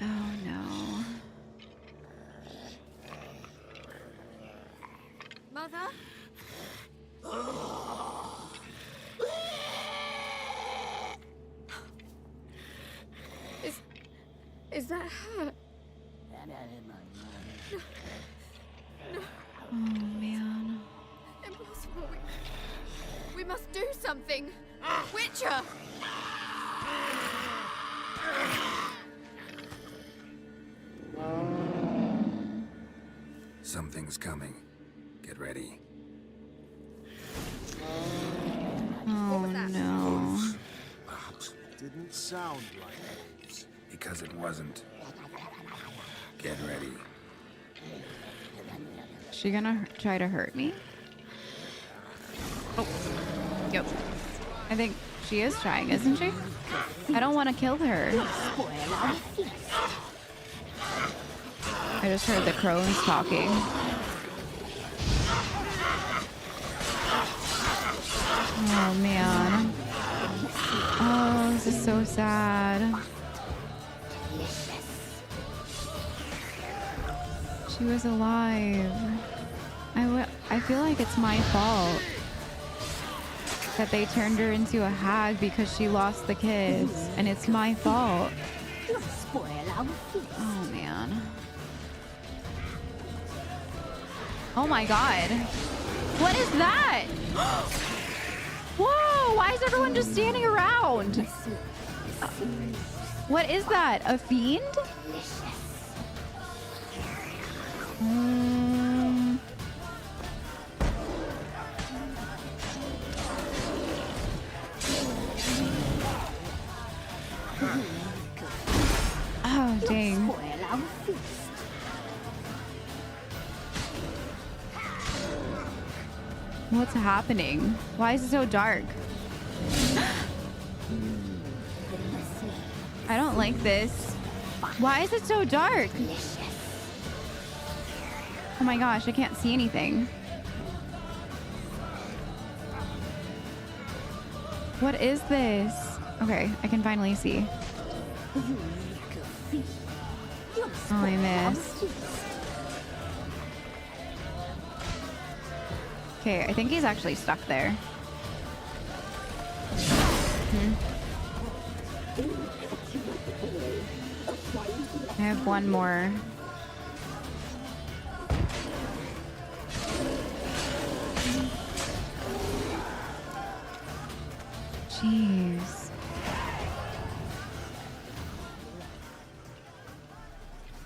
Oh no. Mother? Is that her? Oh man. Impossible. We must do something. Witcher! Some Something's coming. Get ready. Oh no. Didn't sound like wolves. Because it wasn't. Get ready. Is she gonna try to hurt me? Oh. Yep. I think she is trying, isn't she? I don't want to kill her. I just heard the crones talking. Oh man. Oh, this is so sad. She was alive. I feel like it's my fault that they turned her into a hag because she lost the kids, and it's my fault. Oh man. Oh my god. What is that? Whoa, why is everyone just standing around? What is that? A fiend? Oh, dang. What's happening? Why is it so dark? I don't like this. Why is it so dark? Oh my gosh, I can't see anything. What is this? Okay, I can finally see. Oh, I missed. Okay, I think he's actually stuck there. I have one more. Jeez.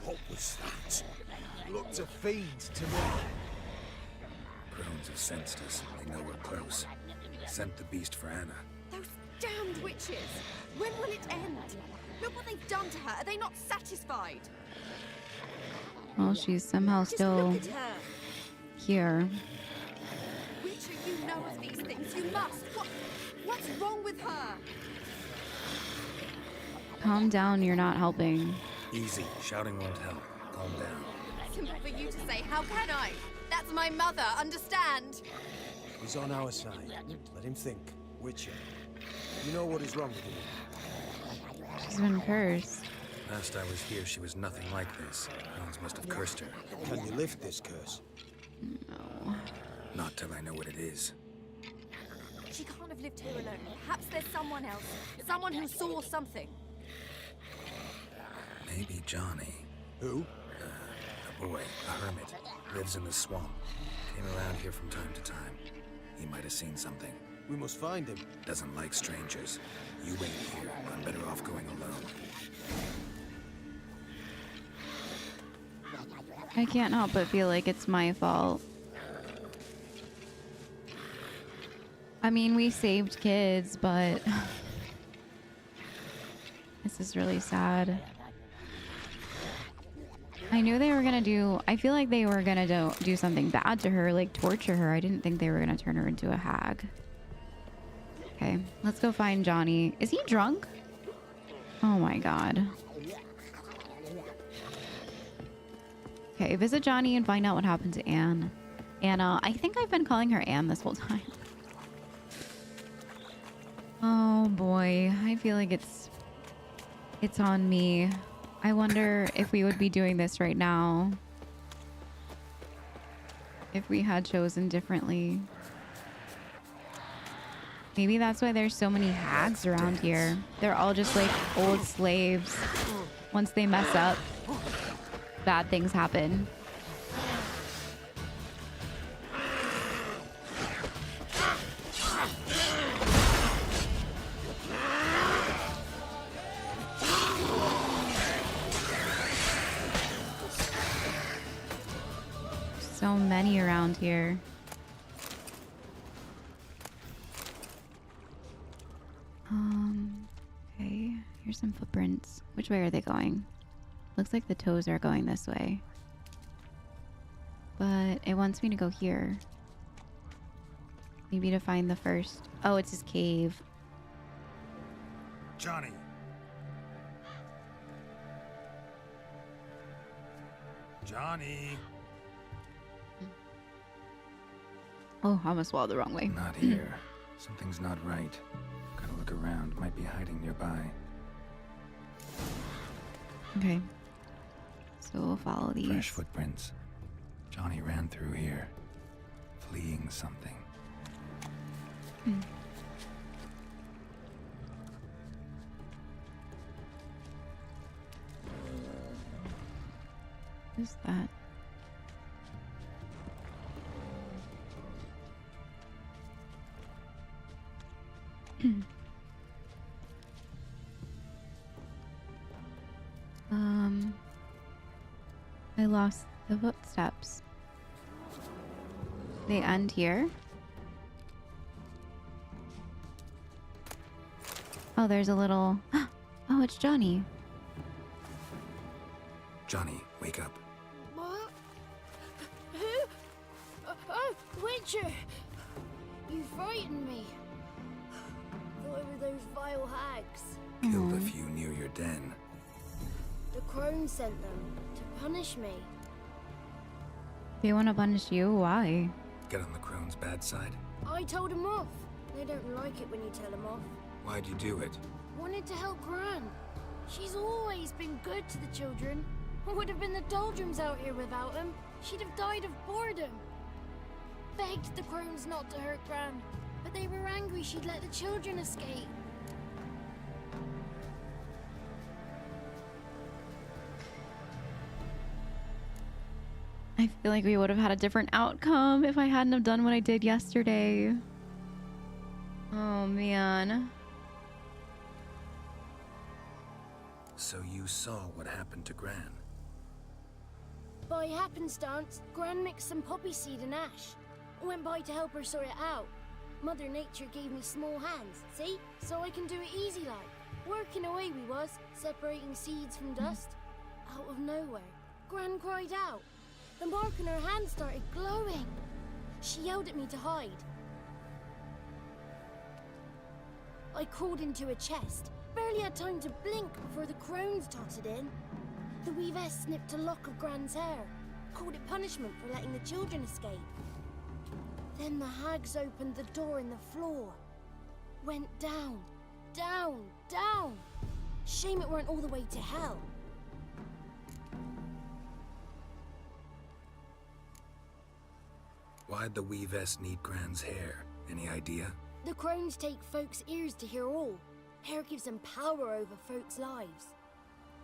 What was that? Looked a fiend to me. Crones have sensed us. They know we're close. Sent the beast for Anna. Those damned witches! When will it end? Look what they've done to her. Are they not satisfied? Well, she's somehow Just still look at her. here. Witcher, you know of these things. You must. What's wrong with her? Calm down, you're not helping. Easy. Shouting won't help. Calm down. Simple for you to say. How can I? That's my mother. Understand? He's on our side. Let him think. Witcher, you know what is wrong with him? She's been cursed. Last I was here, she was nothing like this. Crones must have cursed her. Can you lift this curse? No. Not till I know what it is. She can't have lived here alone. Perhaps there's someone else. Someone who saw something. Maybe Johnny. Who? A boy, a hermit. Lives in the swamp. Came around here from time to time. He might have seen something. We must find him. Doesn't like strangers. You wait here. I'm better off going alone. I can't help but feel like it's my fault. I mean, we saved kids, but this is really sad. I knew they were gonna do, I feel like they were gonna do something bad to her, like torture her. I didn't think they were gonna turn her into a hag. Okay, let's go find Johnny. Is he drunk? Oh my god. Okay, visit Johnny and find out what happened to Anne. Anna. I think I've been calling her Anne this whole time. Oh boy, I feel like it's on me. I wonder if we would be doing this right now if we had chosen differently. Maybe that's why there's so many hags around here. They're all just like old slaves. Once they mess up, bad things happen. so many around here. Okay, here's some footprints. Which way are they going? Looks like the toes are going this way. But it wants me to go here. Maybe to find the first. Oh, it's his cave. Johnny. Johnny. Oh, I almost swallowed the wrong way. Not here. Something's not right. Gotta look around. Might be hiding nearby. Okay. So we'll follow these. Fresh footprints. Johnny ran through here, fleeing something. Who's that? I lost the footsteps. They end here. Oh, there's a little... Oh, it's Johnny. Johnny, wake up. What? Who? Oh, Witcher! You frightened me. Thought it were those vile hags. Killed a few near your den. The crone sent them to punish me. They want to punish you? Why? Get on the crone's bad side? I told them off. They don't like it when you tell them off. Why'd you do it? Wanted to help Gran. She's always been good to the children. Would have been the doldrums out here without him. She'd have died of boredom. Begged the crones not to hurt Gran, but they were angry she'd let the children escape. I feel like we would have had a different outcome if I hadn't have done what I did yesterday. Oh, man. So you saw what happened to Gran? By happenstance, Gran mixed some poppy seed and ash. Went by to help her sort it out. Mother Nature gave me small hands, see? So I can do it easy like. Working away we was, separating seeds from dust. Out of nowhere, Gran cried out. The mark on her hand started glowing. She yelled at me to hide. I crawled into a chest. Barely had time to blink before the crones totted in. The weavess snipped a lock of Gran's hair. Called it punishment for letting the children escape. Then the hags opened the door in the floor. Went down, down, down. Shame it weren't all the way to hell. Why'd the weavess need Gran's hair? Any idea? The crones take folks' ears to hear all. Hair gives them power over folks' lives.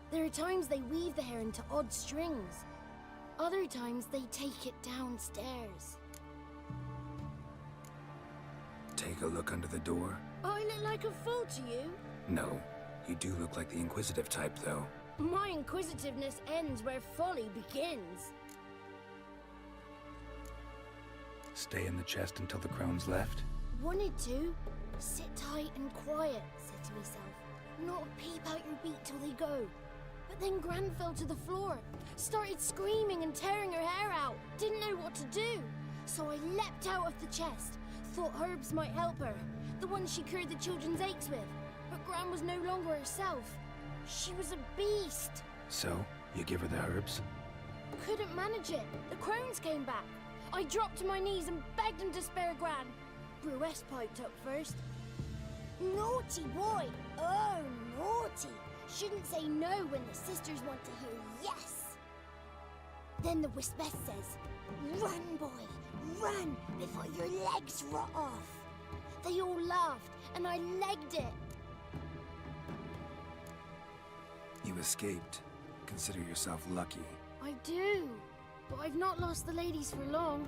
There are times they weave the hair into odd strings. Other times they take it downstairs. Take a look under the door? I look like a fool to you? No. You do look like the inquisitive type, though. My inquisitiveness ends where folly begins. Stay in the chest until the crones left? Wanted to. Sit tight and quiet, said to myself. Not peep out your beak till they go. But then Gran fell to the floor. Started screaming and tearing her hair out. Didn't know what to do. So I leapt out of the chest. Thought herbs might help her. The ones she cured the children's aches with. But Gran was no longer herself. She was a beast. So, you give her the herbs? Couldn't manage it. The crones came back. I dropped to my knees and begged them to spare Gran. Bruess piped up first. Naughty boy! Oh, naughty! Shouldn't say no when the sisters want to hear yes! Then the Wispess says, run, boy, run, before your legs rot off. They all laughed, and I legged it. You escaped. Consider yourself lucky. I do, but I've not lost the ladies for long.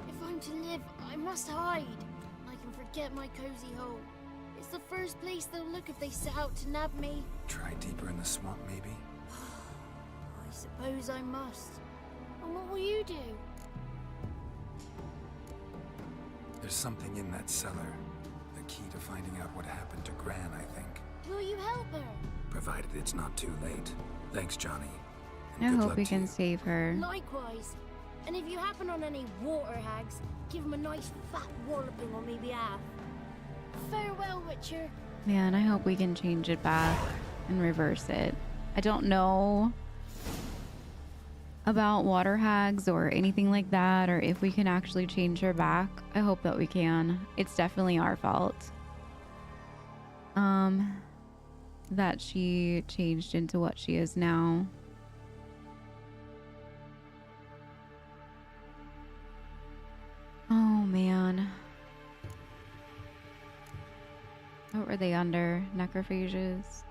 If I'm to live, I must hide. I can forget my cozy hole. It's the first place they'll look if they set out to nab me. Try deeper in the swamp, maybe? I suppose I must. And what will you do? There's something in that cellar. The key to finding out what happened to Gran, I think. Will you help her? Provided it's not too late. Thanks, Johnny. I hope we can save her. Likewise. And if you happen on any water hags, give them a nice fat walloping on me behalf. Farewell, Witcher. Man, I hope we can change it back and reverse it. I don't know about water hags or anything like that, or if we can actually change her back. I hope that we can. It's definitely our fault. That she changed into what she is now. Oh man. What were they under? Necrophages?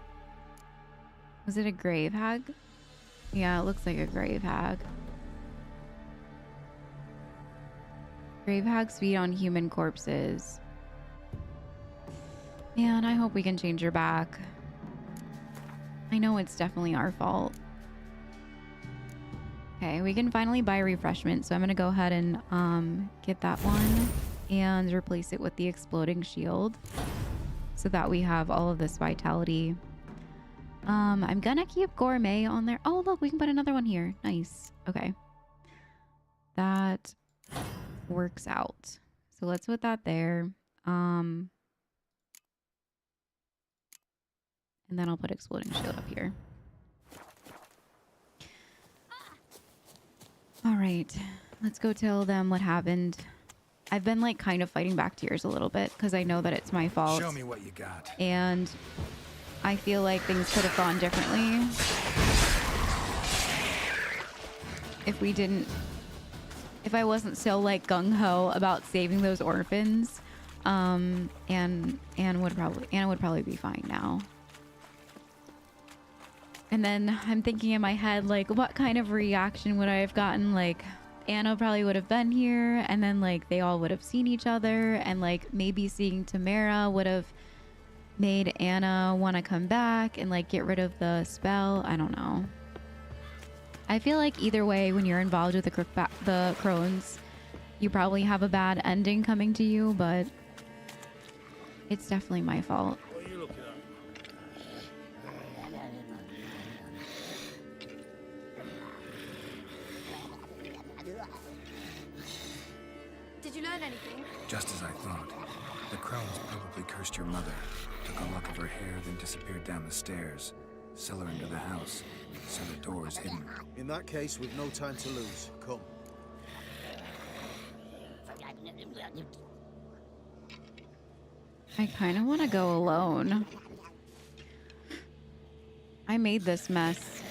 Was it a grave hag? Yeah, it looks like a grave hag. Grave hags feed on human corpses. Man, I hope we can change her back. I know it's definitely our fault. Okay, we can finally buy refreshment, so I'm gonna go ahead and get that one and replace it with the exploding shield so that we have all of this vitality. I'm gonna keep gourmet on there. Oh, look, we can put another one here. Nice. Okay. That works out. So let's put that there. And then I'll put exploding shield up here. All right, let's go tell them what happened. I've been like kind of fighting back tears a little bit because I know that it's my fault. Show me what you got. And I feel like things could have gone differently if I wasn't so like gung-ho about saving those orphans. And Anna would probably be fine now. And then I'm thinking in my head, like, what kind of reaction would I have gotten? Like, Anna probably would have been here, and then like they all would have seen each other, and like maybe seeing Tamara would have made Anna want to come back and like get rid of the spell. I don't know. I feel like either way, when you're involved with the crones, you probably have a bad ending coming to you, but it's definitely my fault. What are you looking at? Did you learn anything? Just as I thought. The crones probably cursed your mother, took a lock of her hair, then disappeared down the stairs, cellar into the house, so the door is hidden. In that case, we've no time to lose. Come. I kind of want to go alone. I made this mess.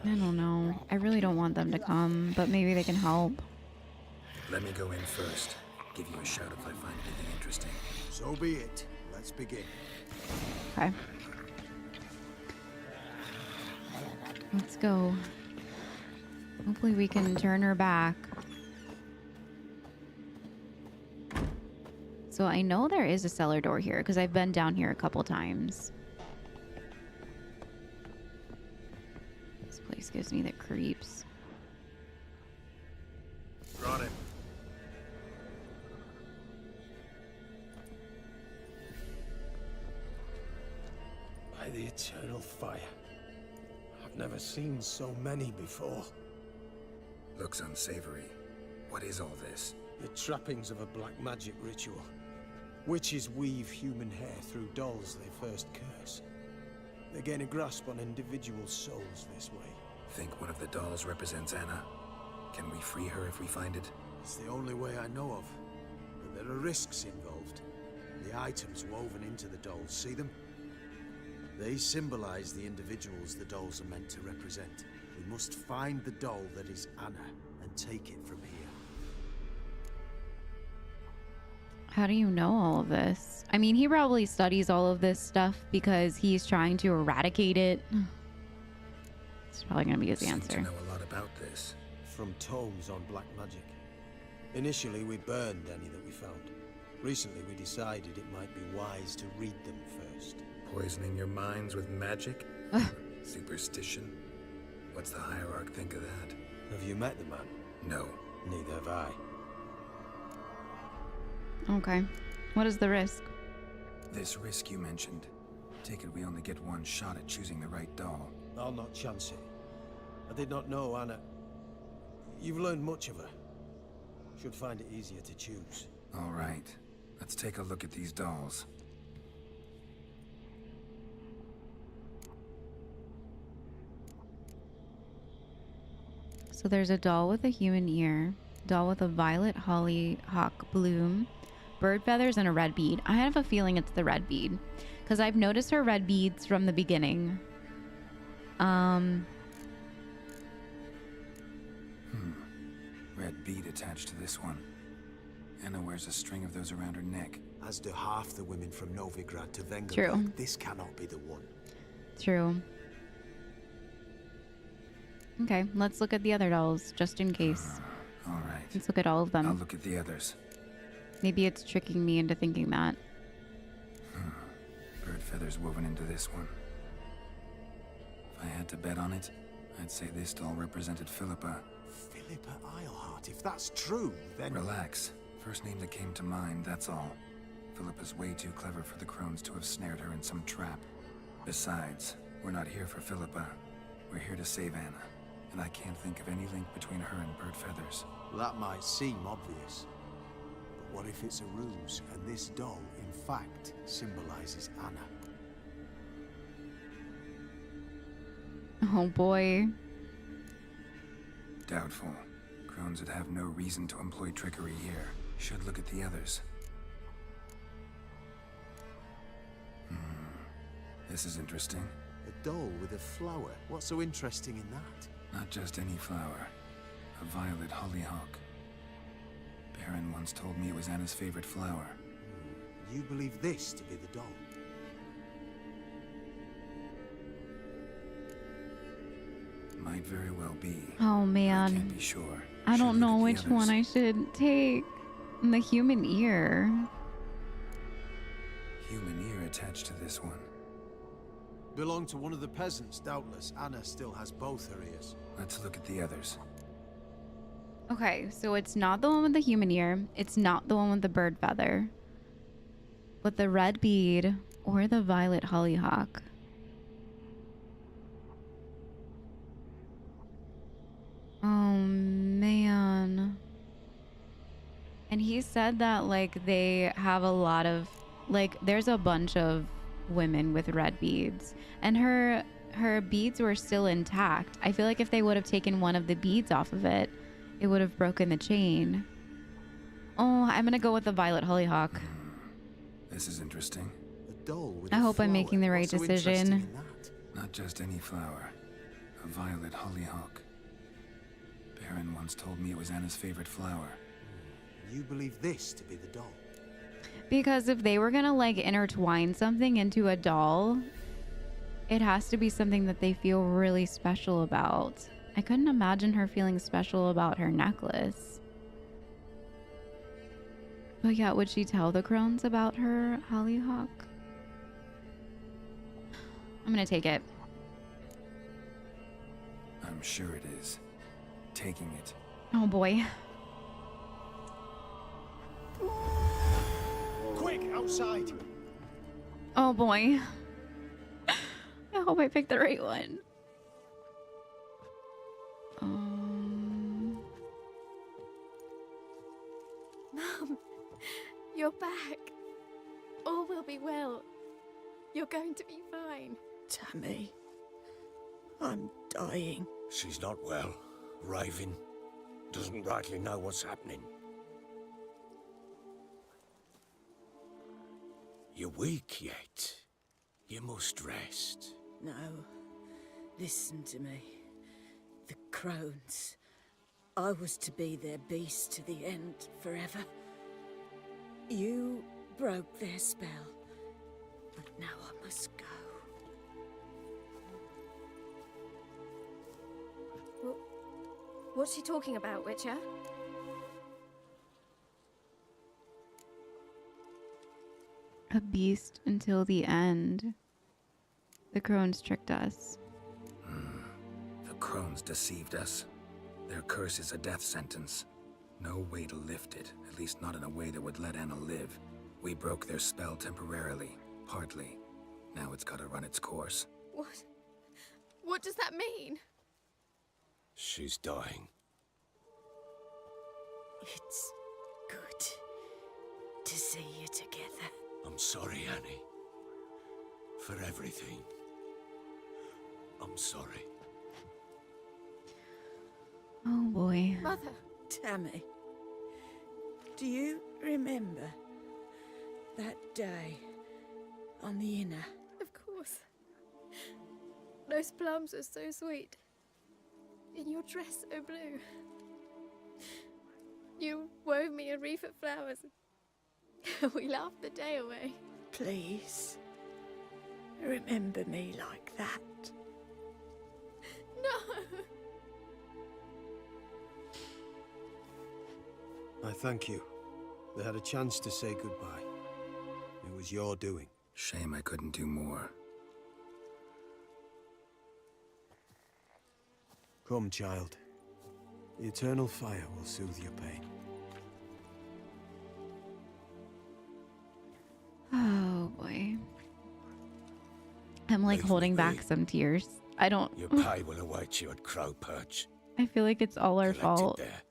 I don't know. I really don't want them to come, but maybe they can help. Let me go in first. Give you a shout if I find anything interesting. So be it. Let's begin. Okay. Let's go. Hopefully we can turn her back. So I know there is a cellar door here because I've been down here a couple times. This place gives me the creeps. Got it. By the eternal fire. I've never seen so many before. Looks unsavory. What is all this? The trappings of a black magic ritual. Witches weave human hair through dolls they first curse. They gain a grasp on individual souls this way. Think one of the dolls represents Anna? Can we free her if we find it? It's the only way I know of. But there are risks involved. The items woven into the dolls, see them? They symbolize the individuals the dolls are meant to represent. We must find the doll that is Anna and take it from here. How do you know all of this? I mean, he probably studies all of this stuff because he's trying to eradicate it. It's probably going to be his answer. Seem to know a lot about this. From tomes on black magic. Initially, we burned any that we found. Recently, we decided it might be wise to read them first. Poisoning your minds with magic? Superstition? What's the hierarch think of that? Have you met the man? No. Neither have I. Okay. What is the risk? This risk you mentioned. Take it we only get one shot at choosing the right doll. I'll not chance it. I did not know Anna. You've learned much of her. Should find it easier to choose. All right. Let's take a look at these dolls. So there's a doll with a human ear, doll with a violet hollyhock bloom, bird feathers, and a red bead. I have a feeling it's the red bead because I've noticed her red beads from the beginning. Red bead attached to this one. Anna wears a string of those around her neck. As do half the women from Novigrad to Vengerberg. True. This cannot be the one. True. Okay, let's look at the other dolls, just in case. All right. Let's look at all of them. I'll look at the others. Maybe it's tricking me into thinking that. Bird feathers woven into this one. If I had to bet on it, I'd say this doll represented Philippa. Philippa Eilhart, if that's true, then... Relax. First name that came to mind, that's all. Philippa's way too clever for the crones to have snared her in some trap. Besides, we're not here for Philippa. We're here to save Anna. And I can't think of any link between her and bird feathers. That might seem obvious. But what if it's a ruse, and this doll, in fact, symbolizes Anna? Oh boy. Doubtful. Crones would have no reason to employ trickery here. Should look at the others. This is interesting. A doll with a flower. What's so interesting in that? Not just any flower. A violet hollyhock. Baron once told me it was Anna's favorite flower. You believe this to be the doll? Might very well be. Oh man. I can't be sure. I don't Should know look at which the one others. I should take. The human ear. Human ear attached to this one. Belong to one of the peasants, doubtless. Anna still has both her ears. Let's look at the others. Okay, so it's not the one with the human ear. It's not the one with the bird feather. But the red bead or the violet hollyhock. Oh man. And he said that like they have a lot of like there's a bunch of women with red beads and her beads were still intact. I feel like if they would have taken one of the beads off of it, it would have broken the chain. Oh, I'm gonna go with the violet hollyhock. This is interesting. A doll with I a hope I'm flower. making the right What's so interesting decision. in that? Not just any flower. A violet hollyhock. Baron once told me it was Anna's favorite flower. You believe this to be the doll? Because if they were gonna like intertwine something into a doll, it has to be something that they feel really special about. I couldn't imagine her feeling special about her necklace. But yeah, would she tell the crones about her hollyhock? I'm gonna take it. I'm sure it is. Taking it. Oh boy. Quick, outside! Oh boy. I hope I picked the right one. Mum, you're back. All will be well. You're going to be fine. Tammy, I'm dying. She's not well. Raving. Doesn't rightly know what's happening. You're weak yet. You must rest. No. Listen to me. The crones. I was to be their beast to the end, forever. You broke their spell. But now I must go. What's she talking about, Witcher? A beast until the end. The crones tricked us. The crones deceived us. Their curse is a death sentence. No way to lift it, at least not in a way that would let Anna live. We broke their spell temporarily, partly. Now it's gotta run its course. What? What does that mean? She's dying. It's good to see you together. I'm sorry, Annie. For everything. I'm sorry. Oh boy. Mother. Tammy, do you remember that day on the Inner? Of course. Those plums are so sweet. In your dress so blue. You wove me a wreath of flowers. We laughed the day away. Please, remember me like that. No! I thank you. They had a chance to say goodbye. It was your doing. Shame I couldn't do more. Come, child. The eternal fire will soothe your pain. Oh boy. I'm like holding back some tears. I don't. Your pay will await you at Crow Perch. I feel like it's all our fault. There.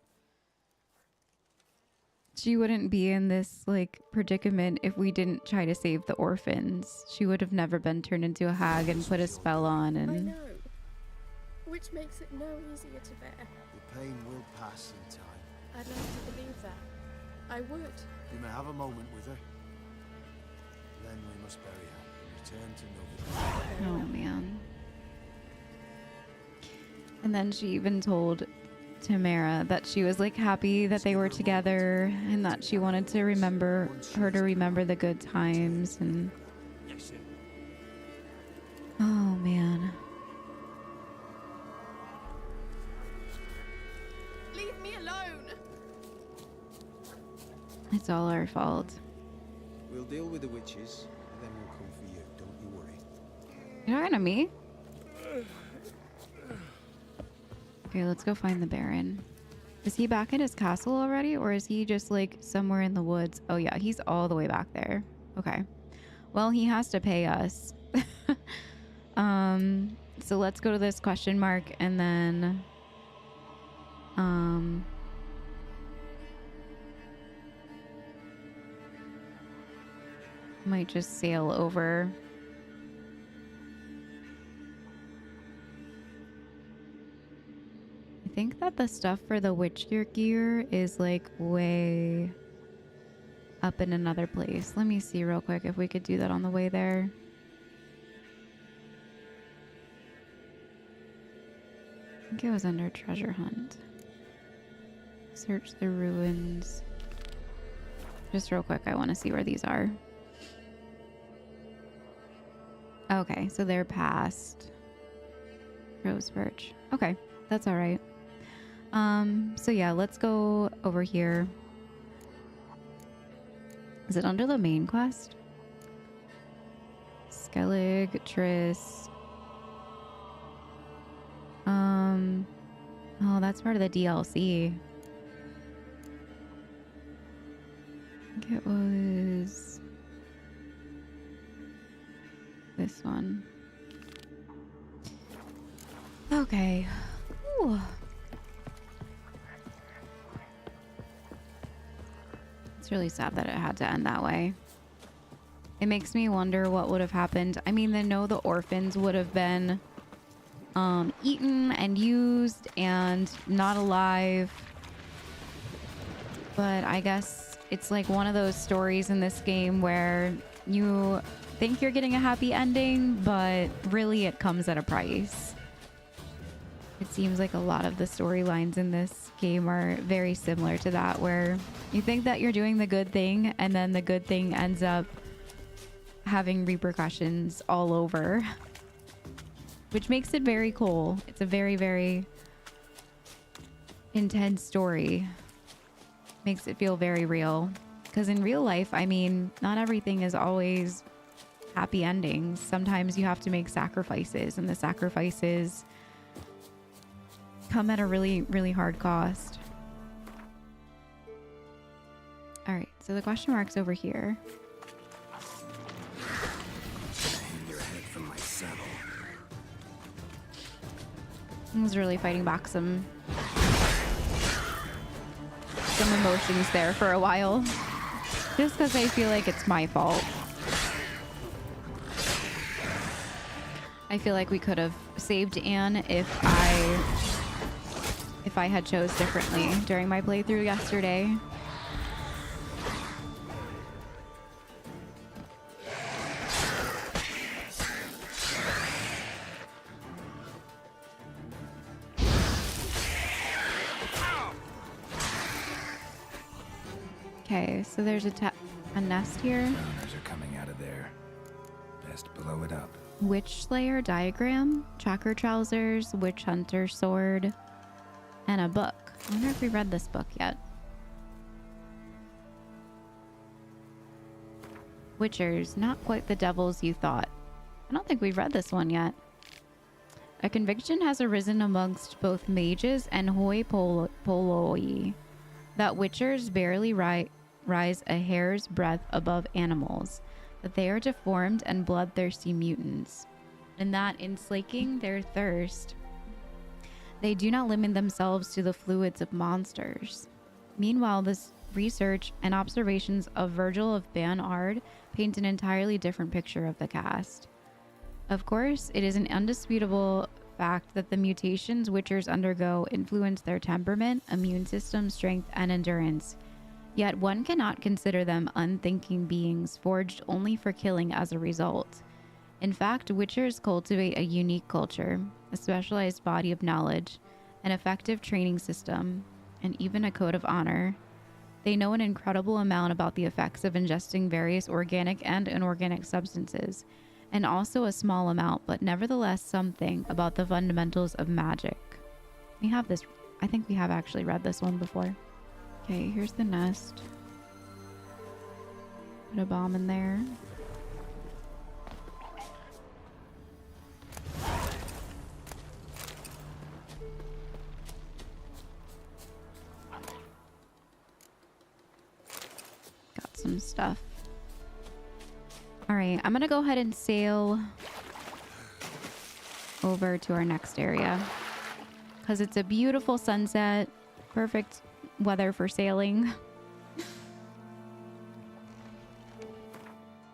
She wouldn't be in this like predicament if we didn't try to save the orphans. She would have never been turned into a hag and put a spell on I and know. Which makes it no easier to bear. The pain will pass in time. I'd like to believe that. I would. You may have a moment with her. Then we must bury her and return to Novigrad. oh man. And then she even told Tamara that she was like happy that they were together and that she wanted to remember the good times and oh man. Leave me alone. It's all our fault. We'll deal with the witches, and then we'll come for you. Don't you worry. You're talking to me? Okay, let's go find the Baron. Is he back at his castle already, or is he just like somewhere in the woods? Oh yeah, he's all the way back there. Okay. Well, he has to pay us. So let's go to this question mark and then might just sail over. I think that the stuff for the Witchgear gear is like way up in another place. Let me see real quick if we could do that on the way there. I think it was under treasure hunt. Search the ruins. Just real quick, I want to see where these are. Okay, so they're past Rose Birch. Okay, that's all right. So yeah, let's go over here. Is it under the main quest? Skellig, Triss. Oh, that's part of the DLC. I think it was this one. Okay. Ooh. It's really sad that it had to end that way. It makes me wonder what would have happened. I mean, I know the orphans would have been eaten and used and not alive. But I guess it's like one of those stories in this game where you think you're getting a happy ending, but really it comes at a price. It seems like a lot of the storylines in this game are very similar to that, where you think that you're doing the good thing and then the good thing ends up having repercussions all over, which makes it very cool. It's a very, very intense story. Makes it feel very real. Because in real life, I mean, not everything is always happy endings. Sometimes you have to make sacrifices, and the sacrifices come at a really, really hard cost. All right, so the question mark's over here. Hang your head from my saddle. I was really fighting back some emotions there for a while. Just because I feel like it's my fault. I feel like we could have saved Anne if I had chose differently during my playthrough yesterday. Okay, so there's a nest here. Runners are coming out of there. Best blow it up. Witch Slayer diagram, tracker trousers, witch hunter sword, and a book. I wonder if we read this book yet. Witchers, not quite the devils you thought. I don't think we've read this one yet. A conviction has arisen amongst both mages and hoi polloi that witchers barely rise a hair's breadth above animals, that they are deformed and bloodthirsty mutants, and that in slaking their thirst, they do not limit themselves to the fluids of monsters. Meanwhile, this research and observations of Virgil of Banard paint an entirely different picture of the cast. Of course, it is an undisputable fact that the mutations witchers undergo influence their temperament, immune system, strength, and endurance. Yet one cannot consider them unthinking beings forged only for killing as a result. In fact, witchers cultivate a unique culture, a specialized body of knowledge, an effective training system, and even a code of honor. They know an incredible amount about the effects of ingesting various organic and inorganic substances, and also a small amount, but nevertheless something, about the fundamentals of magic. We have this, I think we have actually read this one before. Okay, here's the nest. Put a bomb in there. Got some stuff. All right, I'm gonna go ahead and sail over to our next area because it's a beautiful sunset, perfect weather for sailing.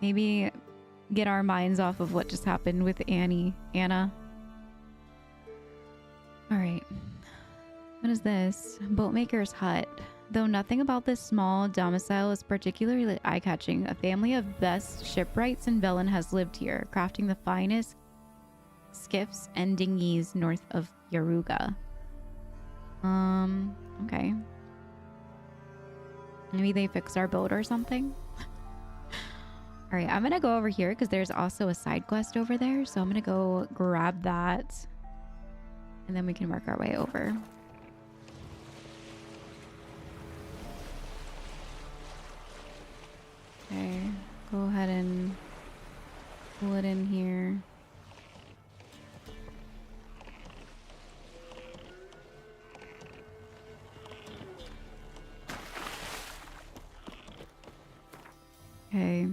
Maybe get our minds off of what just happened with Anna. All right. What is this? Boatmaker's hut. Though nothing about this small domicile is particularly eye-catching, a family of best shipwrights in Velen has lived here, crafting the finest skiffs and dinghies north of Yaruga. Okay. Maybe they fixed our boat or something. All right, I'm gonna go over here because there's also a side quest over there. So I'm gonna go grab that and then we can work our way over. Okay, go ahead and pull it in here. Okay.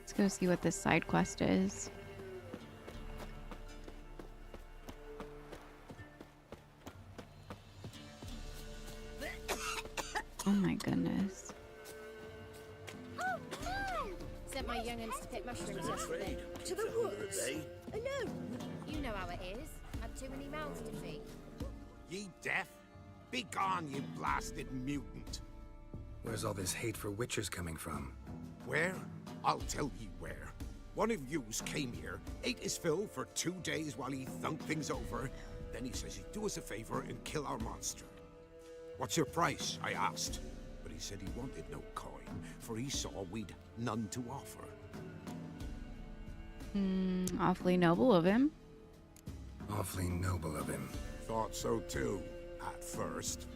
Let's go see what this side quest is. Oh my goodness. Oh, no! Sent my young'uns to pick mushrooms yesterday. To the woods? Alone. You know how it is. I've too many mouths to feed. Ye deaf? Be gone, you blasted mutant. Where's all this hate for witchers coming from? Where? I'll tell ye where. One of yous came here, ate his fill for 2 days while he thunked things over. Then he says he'd do us a favor and kill our monster. What's your price? I asked. But he said he wanted no coin, for he saw we'd none to offer. Awfully noble of him. Awfully noble of him. Thought so too, at first.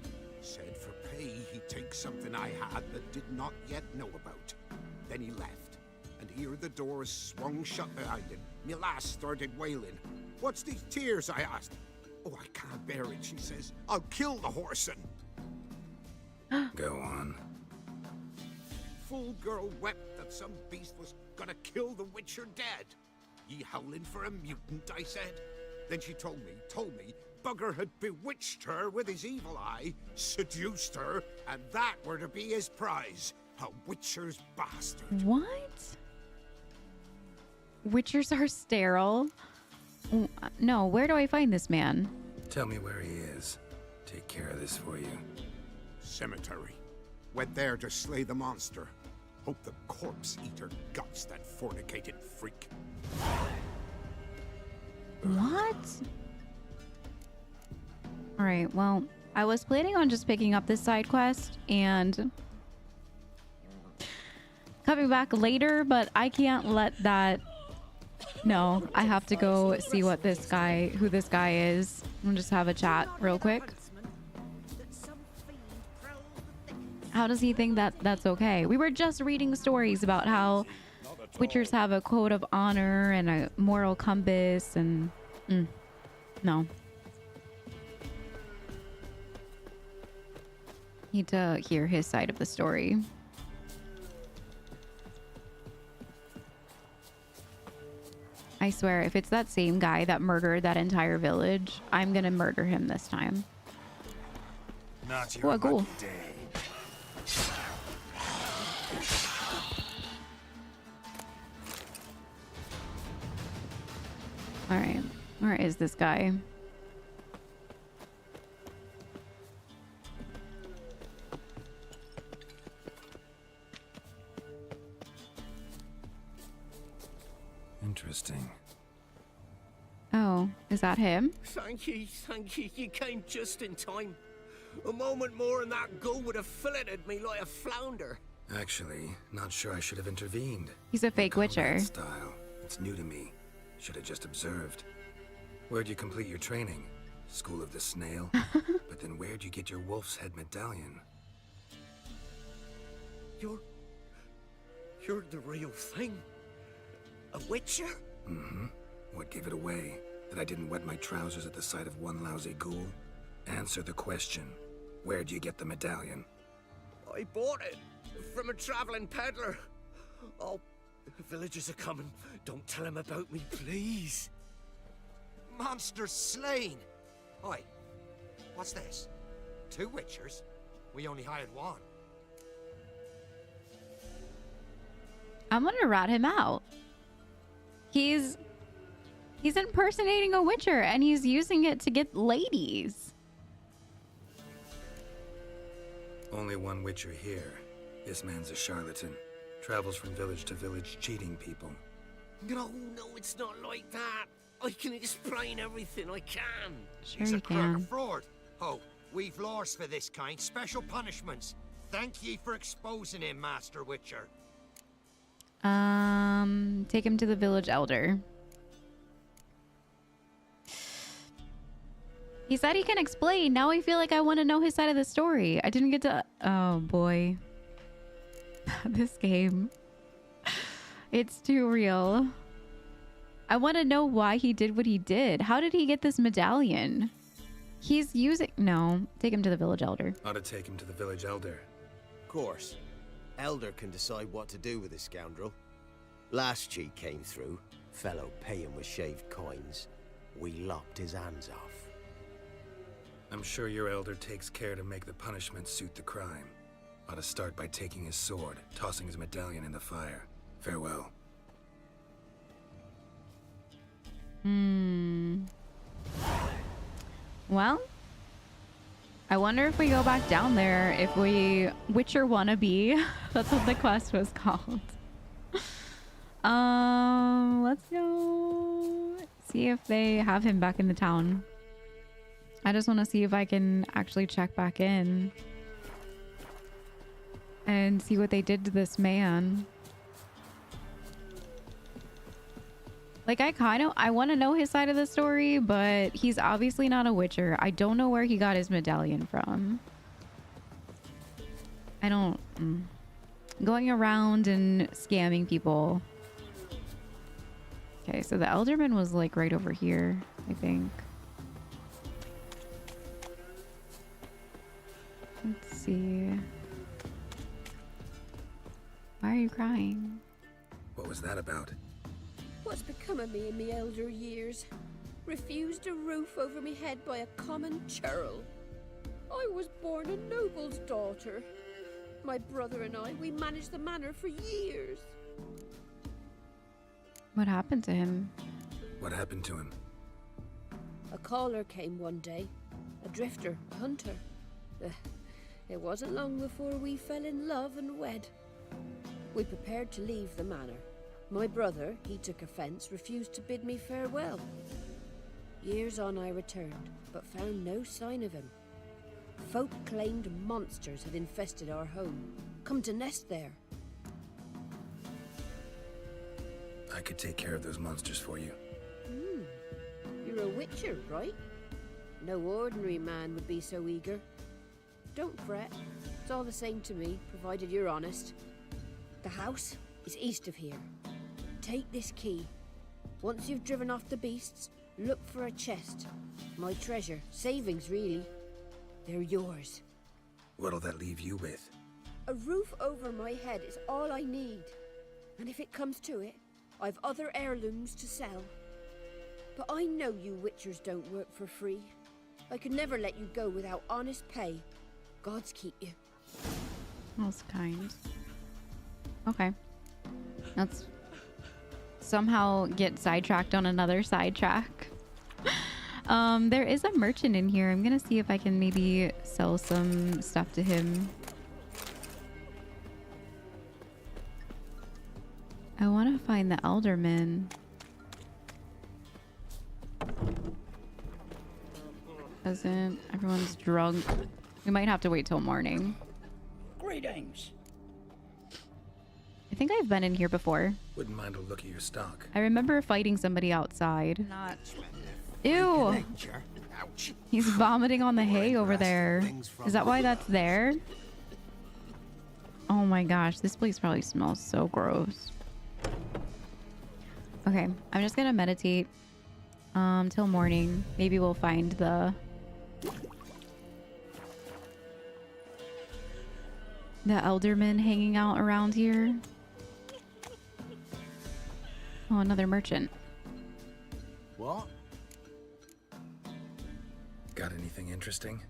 Said for pay he'd take something I had that did not yet know about. Then he left, and here the doors swung shut behind him. Me lass started wailing. What's these tears, I asked. Oh, I can't bear it, she says. I'll kill the whoreson. Go on. Full girl wept that some beast was gonna kill the Witcher dead. Ye howling for a mutant, I said. Then she told me, Bugger had bewitched her with his evil eye, seduced her, and that were to be his prize. A Witcher's bastard. What? Witchers are sterile? No, where do I find this man? Tell me where he is. Take care of this for you. Cemetery. Went there to slay the monster. Hope the corpse eater guts that fornicated freak. What? Alright, well, I was planning on just picking up this side quest and coming back later, but I can't let that... No, I have to go see what this guy, who this guy is. We'll just have a chat real quick. How does he think that that's okay? We were just reading stories about how Witchers have a code of honor and a moral compass and... no. Need to hear his side of the story. I swear, if it's that same guy that murdered that entire village, I'm gonna murder him this time. Not your cool. lucky day. Alright, where is this guy? Interesting. Oh, is that him? Thank you. You came just in time. A moment more and that gull would have filleted me like a flounder. Actually, not sure I should have intervened. He's a fake Witcher. Style. It's new to me. Should have just observed. Where'd you complete your training? School of the Snail? But then where'd you get your wolf's head medallion? You're the real thing. A Witcher? Mm-hmm. What gave it away? That I didn't wet my trousers at the sight of one lousy ghoul? Answer the question. Where'd you get the medallion? I bought it from a traveling peddler. Oh, the villagers are coming. Don't tell them about me, please. Monster slain! Oi, what's this? 2 Witchers? We only hired one. I'm gonna rat him out. He's impersonating a Witcher and he's using it to get ladies. Only one Witcher here. This man's a charlatan. Travels from village to village cheating people. No, it's not like that. I can explain everything, I can. Sure you can. Fraud. Oh, we've laws for this kind. Special punishments. Thank ye for exposing him, Master Witcher. Take him to the village elder. He said he can explain. Now I feel like I want to know his side of the story. I didn't get to... Oh, boy. This game. It's too real. I want to know why he did what he did. How did he get this medallion? He's using... No. Take him to the village elder. Ought to take him to the village elder. Of course. Elder can decide what to do with this scoundrel. Last cheat came through. Fellow paying with shaved coins. We lopped his hands off. I'm sure your elder takes care to make the punishment suit the crime. Ought to start by taking his sword, tossing his medallion in the fire. Farewell. Well, I wonder if we go back down there, if we Witcher wannabe. That's what the quest was called. Let's go see if they have him back in the town. I just want to see if I can actually check back in and see what they did to this man. Like, I want to know his side of the story, but he's obviously not a Witcher. I don't know where he got his medallion from. I don't... Going around and scamming people. Okay, so the Elderman was, like, right over here. I think. Let's see. Why are you crying? What was that about? What's become of me in me elder years? Refused a roof over me head by a common churl. I was born a noble's daughter. My brother and I, we managed the manor for years. What happened to him? What happened to him? A caller came one day. A drifter, a hunter. It wasn't long before we fell in love and wed. We prepared to leave the manor. My brother, he took offence, refused to bid me farewell. Years on I returned, but found no sign of him. Folk claimed monsters had infested our home, come to nest there. I could take care of those monsters for you. You're a witcher, right? No ordinary man would be so eager. Don't fret. It's all the same to me, provided you're honest. The house is east of here. Take this key. Once you've driven off the beasts, look for a chest. My treasure. Savings, really. They're yours. What'll that leave you with? A roof over my head is all I need. And if it comes to it, I've other heirlooms to sell. But I know you witchers don't work for free. I could never let you go without honest pay. Gods keep you. That's kind. Okay. Let's somehow get sidetracked on another sidetrack. There is a merchant in here. I'm gonna see if I can maybe sell some stuff to him. I want to find the Elderman. Doesn't everyone's drunk? We might have to wait till morning. Greetings. I think I've been in here before. Wouldn't mind a look at your stock. I remember fighting somebody outside. Not. Ew! He's vomiting on the hay over there. Is that why that's there? Oh my gosh, this place probably smells so gross. Okay, I'm just gonna meditate till morning. Maybe we'll find the Elderman hanging out around here. Oh, another merchant. What? Got anything interesting?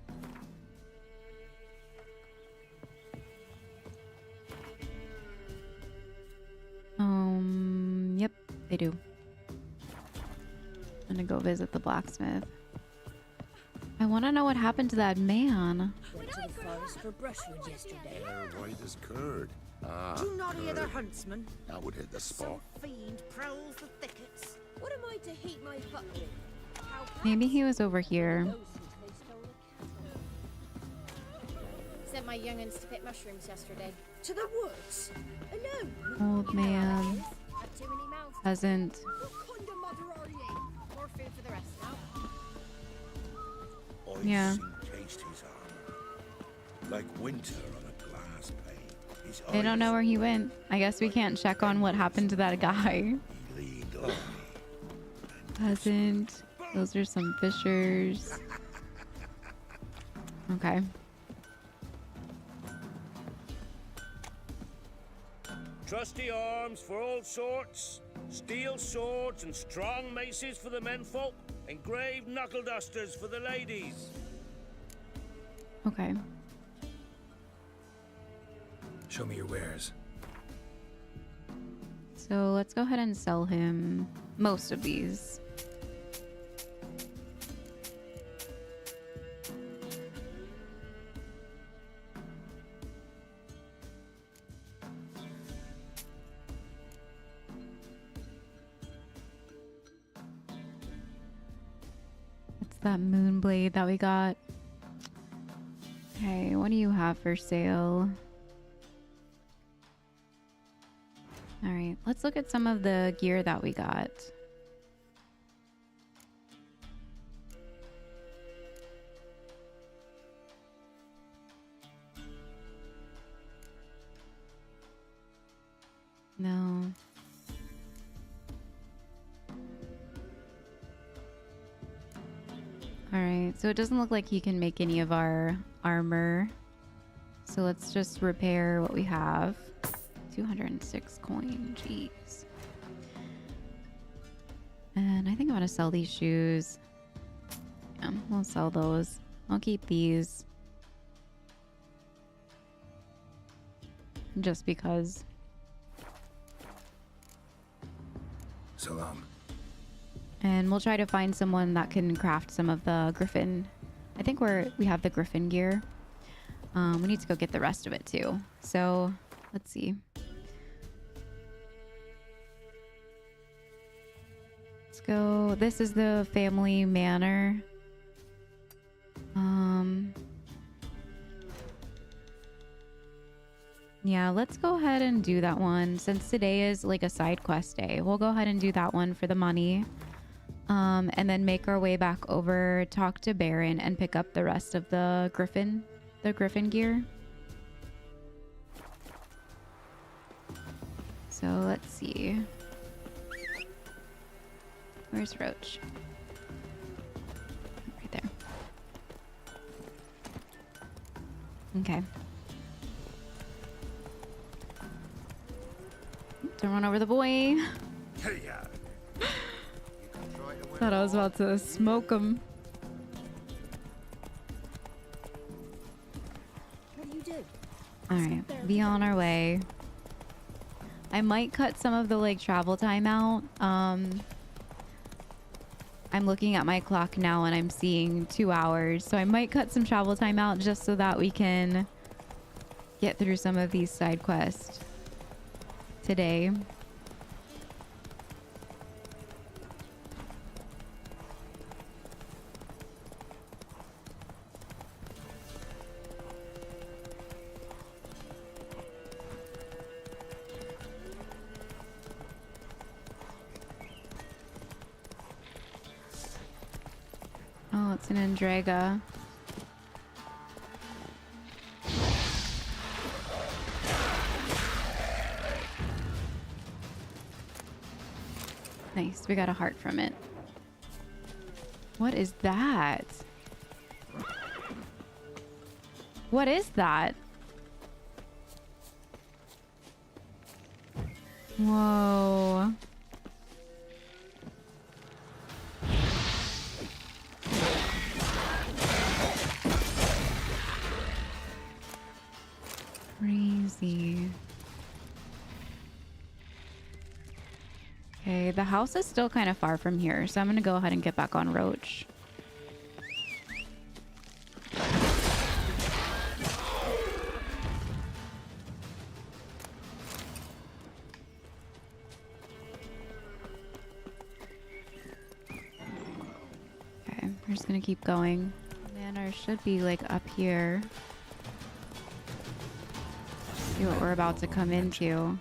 Yep, they do. I'm gonna go visit the blacksmith. I want to know what happened to that man. Went to the forest for brushwood yesterday. They're white as curd. Ah, Do not hear the curd. huntsman. That would hit the spot. Fiend prowls the thickets. What am I to heat my hut with? How Maybe he was over here. Sent my young'uns to pick mushrooms yesterday. To the woods? Alone? Old man. Had too many mouths. Peasant. What kind of mother are you? More food for the rest now. I've Yeah. seen taste his armor. Like winter on a glass pane. His I don't know where he went. I guess we can't check on what happened to that guy. leaned on me. Peasant. Those are some fishers. Okay. Trusty arms for all sorts, steel swords and strong maces for the menfolk, engraved knuckle dusters for the ladies. Okay. Show me your wares. So let's go ahead and sell him most of these. It's that moon blade that we got. Okay, what do you have for sale? All right, let's look at some of the gear that we got. No. Alright, so it doesn't look like he can make any of our armor. So let's just repair what we have. 206 coin, jeez. And I think I'm gonna sell these shoes. Yeah, we'll sell those. I'll keep these. Just because. So long. And we'll try to find someone that can craft some of the griffin. I think we have the griffin gear. We need to go get the rest of it too. So let's see. Let's go. This is the family manor. Yeah, let's go ahead and do that one. Since today is like a side quest day, we'll go ahead and do that one for the money. And then make our way back over, talk to Baron, and pick up the rest of the griffin gear. So let's see. Where's Roach? Right there. Okay. Don't run over the boy. Thought I was about to smoke him. What do you do? Alright, be on our way. I might cut some of the like travel time out. I'm looking at my clock now and I'm seeing 2 hours. So I might cut some travel time out just so that we can get through some of these side quests today. Oh, it's an Andrega. Nice, we got a heart from it. What is that? What is that? Whoa. Crazy. Okay, the house is still kind of far from here, so I'm gonna go ahead and get back on Roach. Okay, we're just gonna keep going. Manor should be like up here. See what we're about to come into.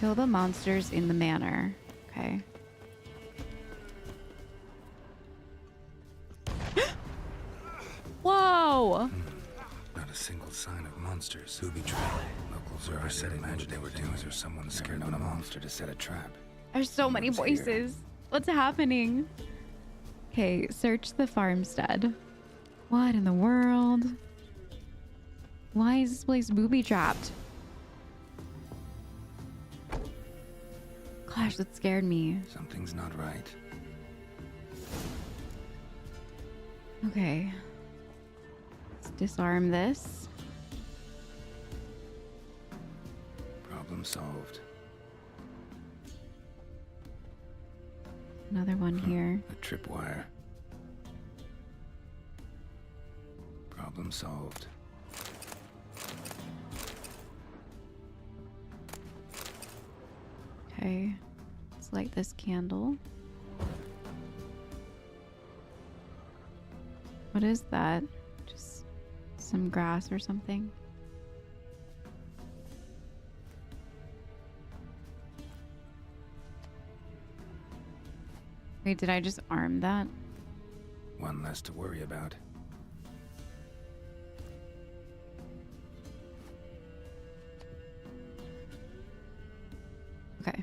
Kill the monsters in the manor. Okay. Whoa! Not a single sign of monsters. Booby trap. Locals whoever said imagined they were doing or someone scared of a monster to set a trap. There's so many voices. What's happening? Okay, search the farmstead. What in the world? Why is this place booby trapped? Gosh, that scared me. Something's not right. Okay. Let's disarm this. Problem solved. Another one here. A tripwire. Problem solved. Okay. Let's light this candle. What is that? Just some grass or something? Wait, did I just arm that? One less to worry about. Okay.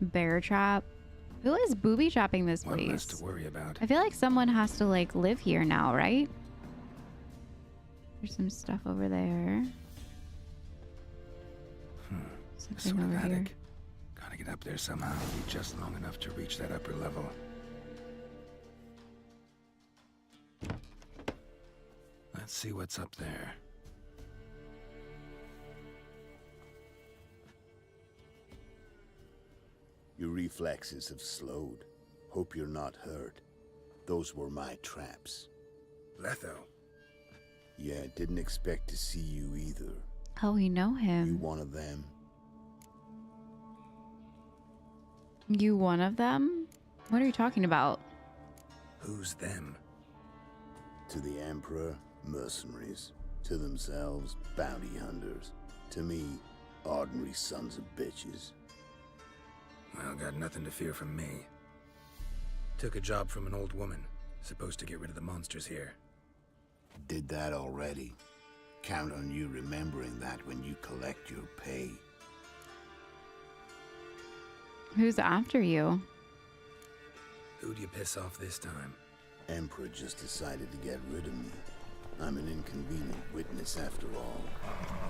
Bear trap. Who is booby trapping this One less place? to worry about. I feel like someone has to like live here now, right? There's some stuff over there. This Something sort of over here. attic. Gotta get up there somehow. Be just long enough to reach that upper level. Let's see what's up there. Your reflexes have slowed. Hope you're not hurt. Those were my traps. Letho. Yeah, didn't expect to see you either. Oh, we know You him. one of them? You one of them? What are you talking about? Who's them? To the Emperor, mercenaries. To themselves, bounty hunters. To me, ordinary sons of bitches. Well, got nothing to fear from me. Took a job from an old woman. Supposed to get rid of the monsters here. Did that already. Count on you remembering that when you collect your pay. Who's after you? Who'd you piss off this time? Emperor just decided to get rid of me. I'm an inconvenient witness after all.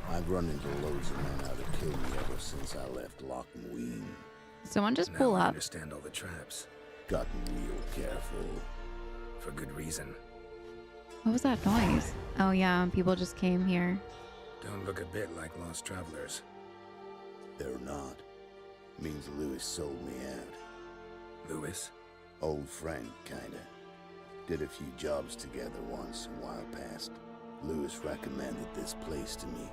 I've run into loads of men out to kill me ever since I left Loch Muin. Someone just Now pull I up. understand all the traps. Gotten real careful. For good reason. What was that noise? Oh yeah, people just came here. Don't look a bit like lost travelers. They're not. Means Lewis sold me out. Lewis? Old friend, kinda. Did a few jobs together once a while past. Lewis recommended this place to me.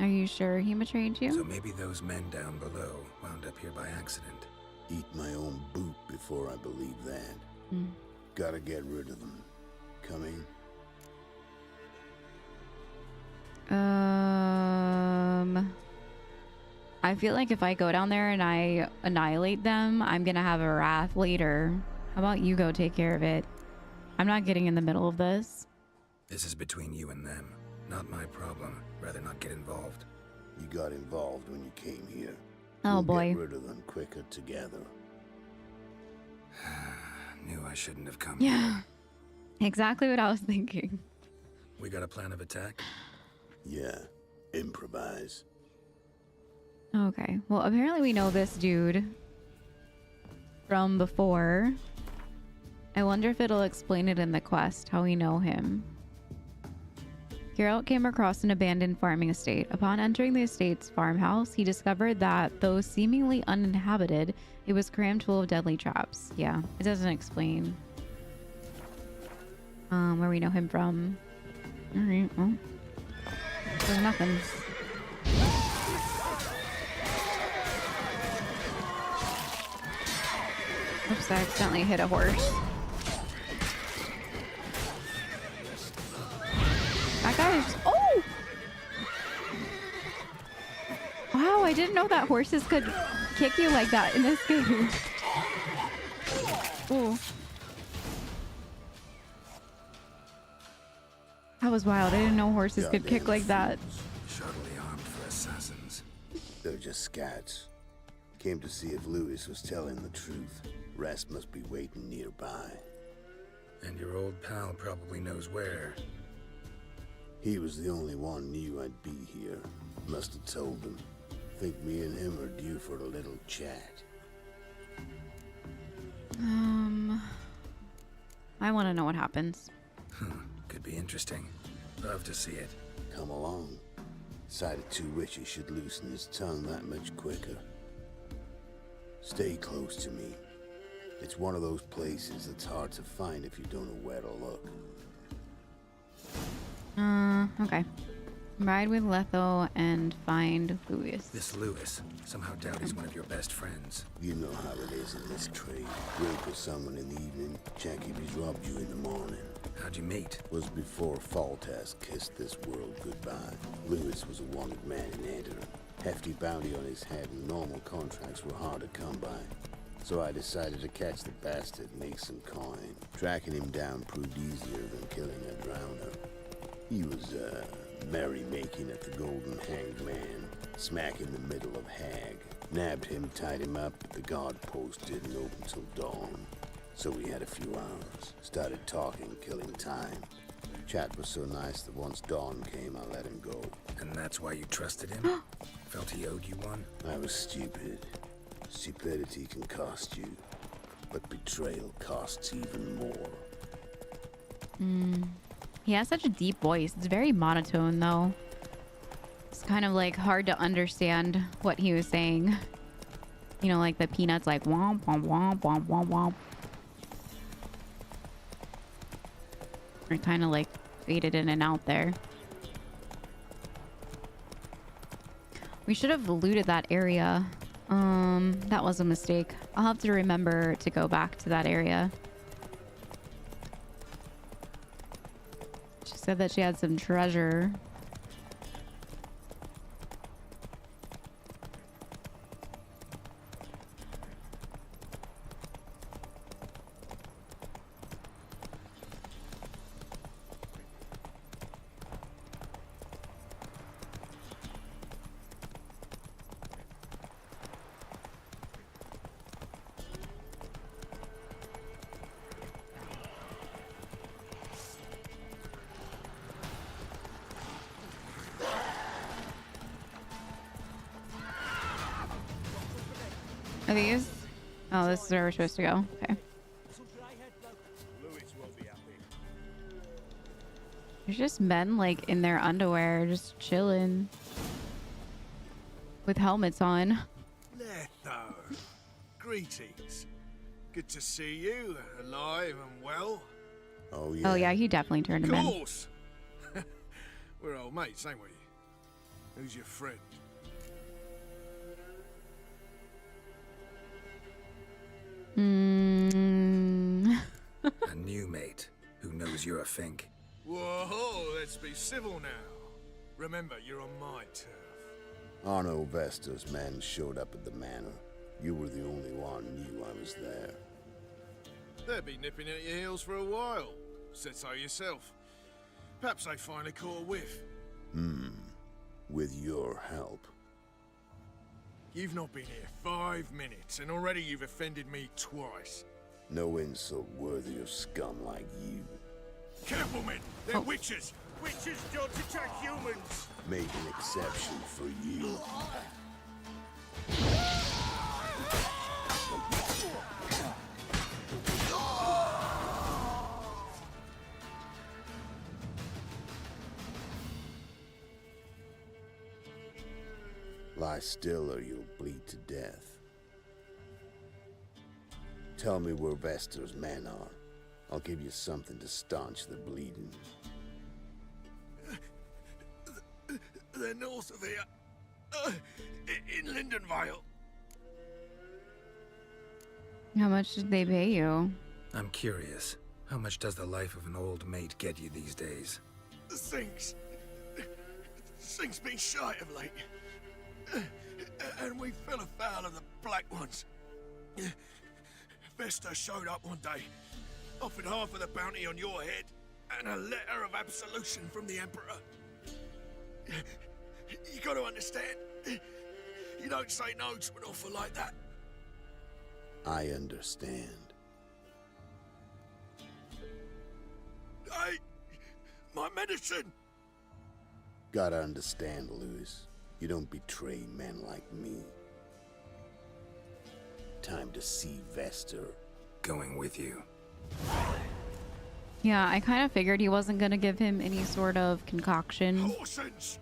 Are you sure he betrayed you? So maybe those men down below wound up here by accident. Eat my own boot before I believe that. Gotta get rid of them. Coming? I feel like if I go down there and I annihilate them, I'm gonna have a wrath later. How about you go take care of it? I'm not getting in the middle of this. This is between you and them. Not my problem. Rather not get involved. You got involved when you came here. Oh We'll boy. Get rid of them quicker together. Knew I shouldn't have come. Yeah. Exactly what I was thinking. We got a plan of attack? Yeah. Improvise. Okay. Well, apparently we know this dude from before. I wonder if it'll explain it in the quest, how we know him. Geralt came across an abandoned farming estate. Upon entering the estate's farmhouse, he discovered that, though seemingly uninhabited, it was crammed full of deadly traps. Yeah, it doesn't explain where we know him from. Alright, well. There's nothing. Oops, I accidentally hit a horse. That guy is... Oh! Wow, I didn't know that horses could kick you like that in this game. Ooh. That was wild. I didn't know horses could kick like that. Shoddily armed for assassins. They're just scouts. Came to see if Lewis was telling the truth. Rest must be waiting nearby. And your old pal probably knows where. He was the only one knew I'd be here. Must have told them. Think me and him are due for a little chat. I want to know what happens. Could be interesting. Love to see it. Come along. Sight of two witches should loosen his tongue that much quicker. Stay close to me. It's one of those places that's hard to find if you don't know where to look. Okay. Ride with Letho and find Lewis. This Lewis. Somehow doubt he's one of your best friends. You know how it is in this trade. Wait for someone in the evening, check if he's robbed you in the morning. How'd you meet? Was before Foltest kissed this world goodbye. Lewis was a wanted man in Aedirn. Hefty bounty on his head and normal contracts were hard to come by. So I decided to catch the bastard and make some coin. Tracking him down proved easier than killing a drowner. He was, Merrymaking at the Golden Hanged Man, smack in the middle of Hag. Nabbed him, tied him up, but the guard post didn't open till dawn. So we had a few hours. Started talking, killing time. Chat was so nice that once dawn came, I let him go. And that's why you trusted him? Felt he owed you one? I was stupid. Stupidity can cost you, but betrayal costs even more. He has such a deep voice. It's very monotone, though. It's kind of like hard to understand what he was saying. You know, like the Peanuts, like womp womp womp womp womp womp. Or kind of like faded in and out there. We should have looted that area. That was a mistake. I'll have to remember to go back to that area. She said that she had some treasure. Are these? Oh, this is where we're supposed to go. Okay. There's just men like in their underwear, just chilling with helmets on. Letho, greetings. Good to see you, alive and well. Oh yeah. Oh yeah, he definitely turned him Of in. course. We're old mates, ain't we? Who's your friend? A new mate who knows you're a Fink. Whoa, let's be civil now. Remember, you're on my turf. Arno Vestor's men showed up at the manor. You were the only one who knew I was there. They'll be nipping at your heels for a while. Said so yourself. Perhaps they finally caught a whiff. With your help. You've not been here 5 minutes, and already you've offended me twice. No insult worthy of scum like you. Careful, men! They're witches! Witches don't attack humans! Make an exception for you. Lie still or you'll bleed to death. Tell me where Vestor's men are. I'll give you something to staunch the bleeding. They're north of here. In Lindenvale. How much did they pay you? I'm curious. How much does the life of an old mate get you these days? Things been shy of late. And we fell afoul of the Black Ones. Vestor showed up one day, offered half of the bounty on your head, and a letter of absolution from the Emperor. You gotta understand, you don't say no to an offer like that. I understand. Hey, my medicine! Gotta understand, Lewis. You don't betray men like me. Time to see Vestor. Going with you. Yeah, I kind of figured he wasn't going to give him any sort of concoction. Horses!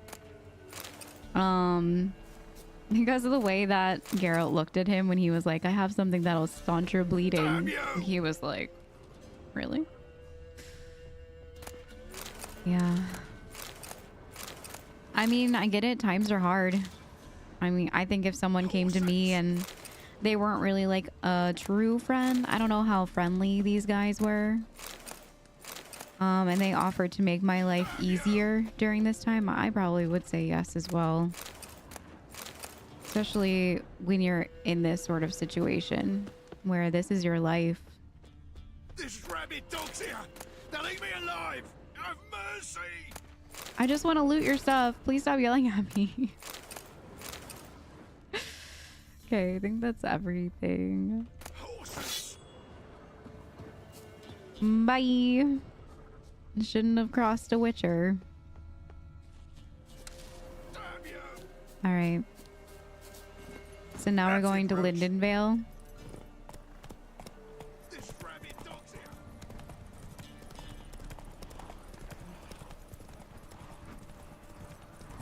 Because of the way that Geralt looked at him when he was like, I have something that'll staunch your bleeding. He was like, really? Yeah. I mean, I get it. Times are hard. I mean, I think if someone came to me and they weren't really like a true friend, I don't know how friendly these guys were. And they offered to make my life easier during this time, I probably would say yes as well. Especially when you're in this sort of situation where this is your life. This rabid dog's here! Now leave me alive! Have mercy! I just want to loot your stuff. Please stop yelling at me. Okay, I think that's everything. Bye. Shouldn't have crossed a Witcher. Alright. So now we're going to Lindenvale.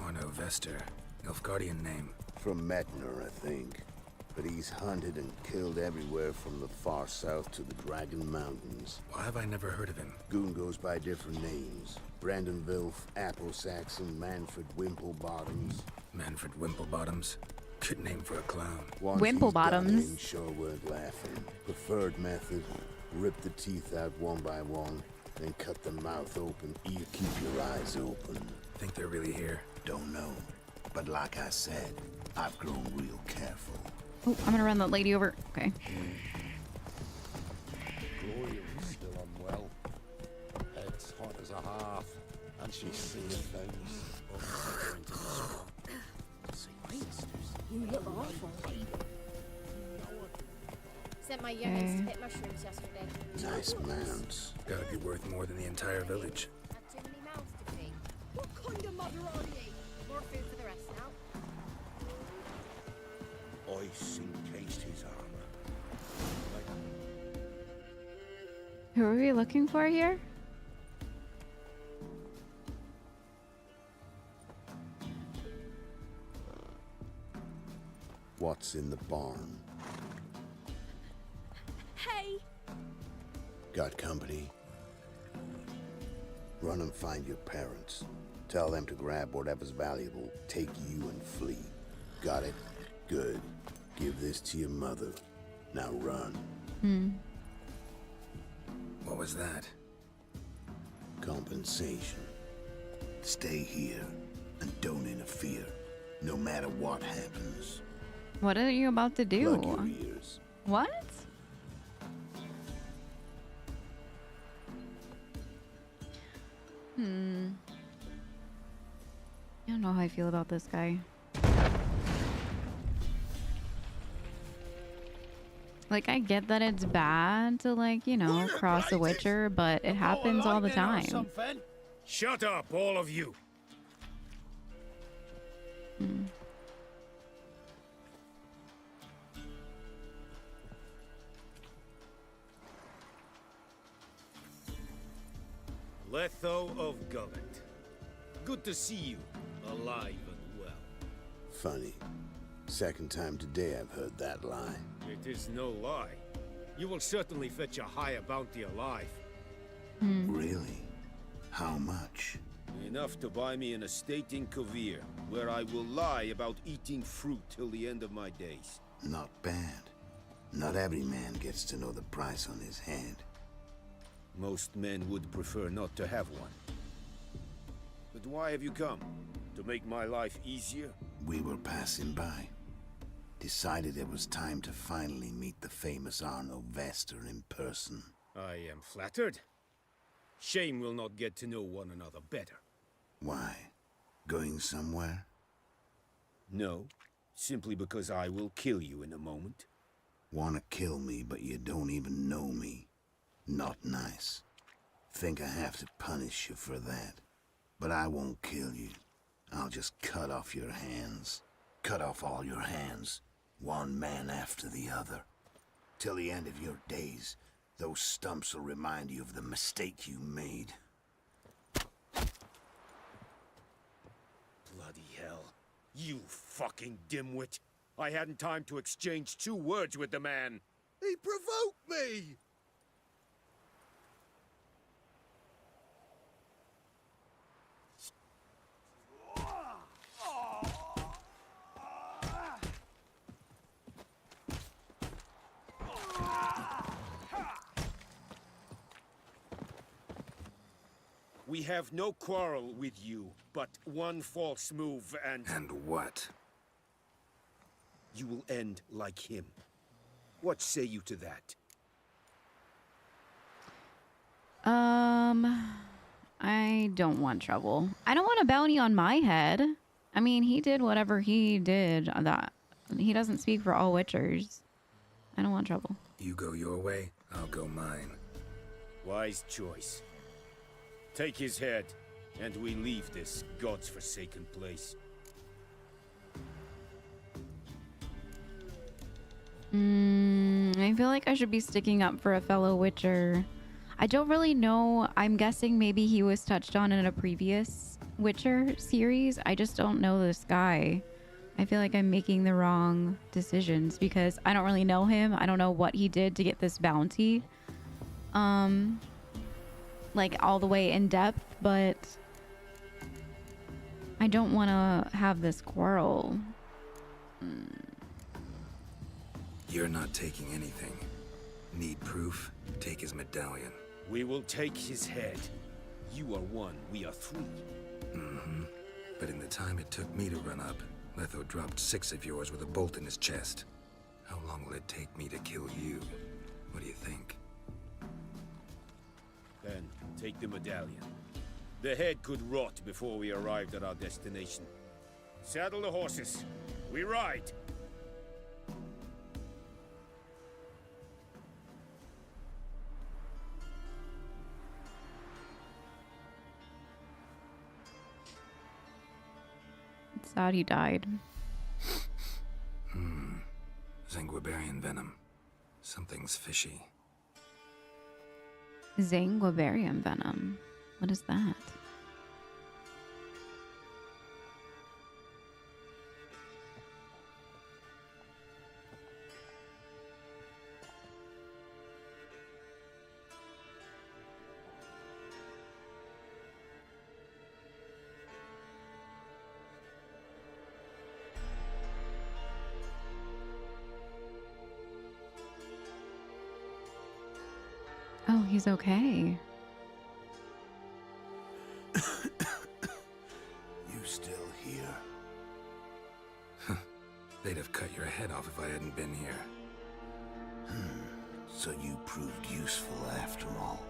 Orno Vester. Nilfgaardian name. From Metner, I think. But he's hunted and killed everywhere from the far south to the Dragon Mountains. Why have I never heard of him? Goon goes by different names. Brandon Vilf, Apple Saxon, Manfred Wimplebottoms. Manfred Wimplebottoms? Good name for a clown. Once Wimplebottoms. he's done in, sure weren't laughing. Preferred method, rip the teeth out one by one, then cut the mouth open. You keep your eyes open. Think they're really here? Don't know. But like I said, I've grown real careful. Oh, I'm gonna run that lady over. Okay. Gloria is still unwell. Head's hot as a half, and she's seeing things. You look awful. Sent my youngins to pick mushrooms yesterday. Nice mounts. Gotta be worth more than the entire village. Had too many mouths to feed. What kind of mother are you? More food for the rest now. Ice encased his armor. Who are we looking for here? What's in the barn? Hey! Got company? Run and find your parents. Tell them to grab whatever's valuable, take you and flee. Got it? Good. Give this to your mother. Now run. What was that? Compensation. Stay here and don't interfere, no matter what happens. What are you about to do? Plug your ears. What? I don't know how I feel about this guy. Like, I get that it's bad to, like, you know, cross a Witcher, but it happens all the time. Shut up, all of you. Letho of Gullet. Good to see you, alive and well. Funny. Second time today I've heard that lie. It is no lie. You will certainly fetch a higher bounty alive. Really? How much? Enough to buy me an estate in Kovir, where I will lie about eating fruit till the end of my days. Not bad. Not every man gets to know the price on his head. Most men would prefer not to have one. But why have you come? To make my life easier? We were passing by. Decided it was time to finally meet the famous Arno Vester in person. I am flattered. Shame we'll not get to know one another better. Why? Going somewhere? No, simply because I will kill you in a moment. Wanna kill me, but you don't even know me. Not nice. Think I have to punish you for that. But I won't kill you. I'll just cut off your hands. Cut off all your hands. One man after the other. Till the end of your days, those stumps will remind you of the mistake you made. Bloody hell. You fucking dimwit. I hadn't time to exchange 2 words with the man. He provoked me! We have no quarrel with you, but one false move and... And what? You will end like him. What say you to that? I I don't want trouble. I don't want a bounty on my head. I mean, he did whatever he did. That he doesn't speak for all Witchers. I don't want trouble. You go your way, I'll go mine. Wise choice. Take his head, and we leave this God's forsaken place. I feel like I should be sticking up for a fellow Witcher. I don't really know. I'm guessing maybe he was touched on in a previous Witcher series. I just don't know this guy. I feel like I'm making the wrong decisions because I don't really know him. I don't know what he did to get this bounty. Like all the way in depth, but I don't want to have this quarrel. You're not taking anything. Need proof? Take his medallion. We will take his head. You are one, we are three. Mm-hmm. But in the time it took me to run up, Letho dropped 6 of yours with a bolt in his chest. How long will it take me to kill you? What do you think? Then, take the medallion. The head could rot before we arrived at our destination. Saddle the horses. We ride! It's sad he died. Zanguibarian venom. Something's fishy. Zanguibarian venom. What is that? Oh, he's okay. You still here? They'd have cut your head off if I hadn't been here. So you proved useful after all.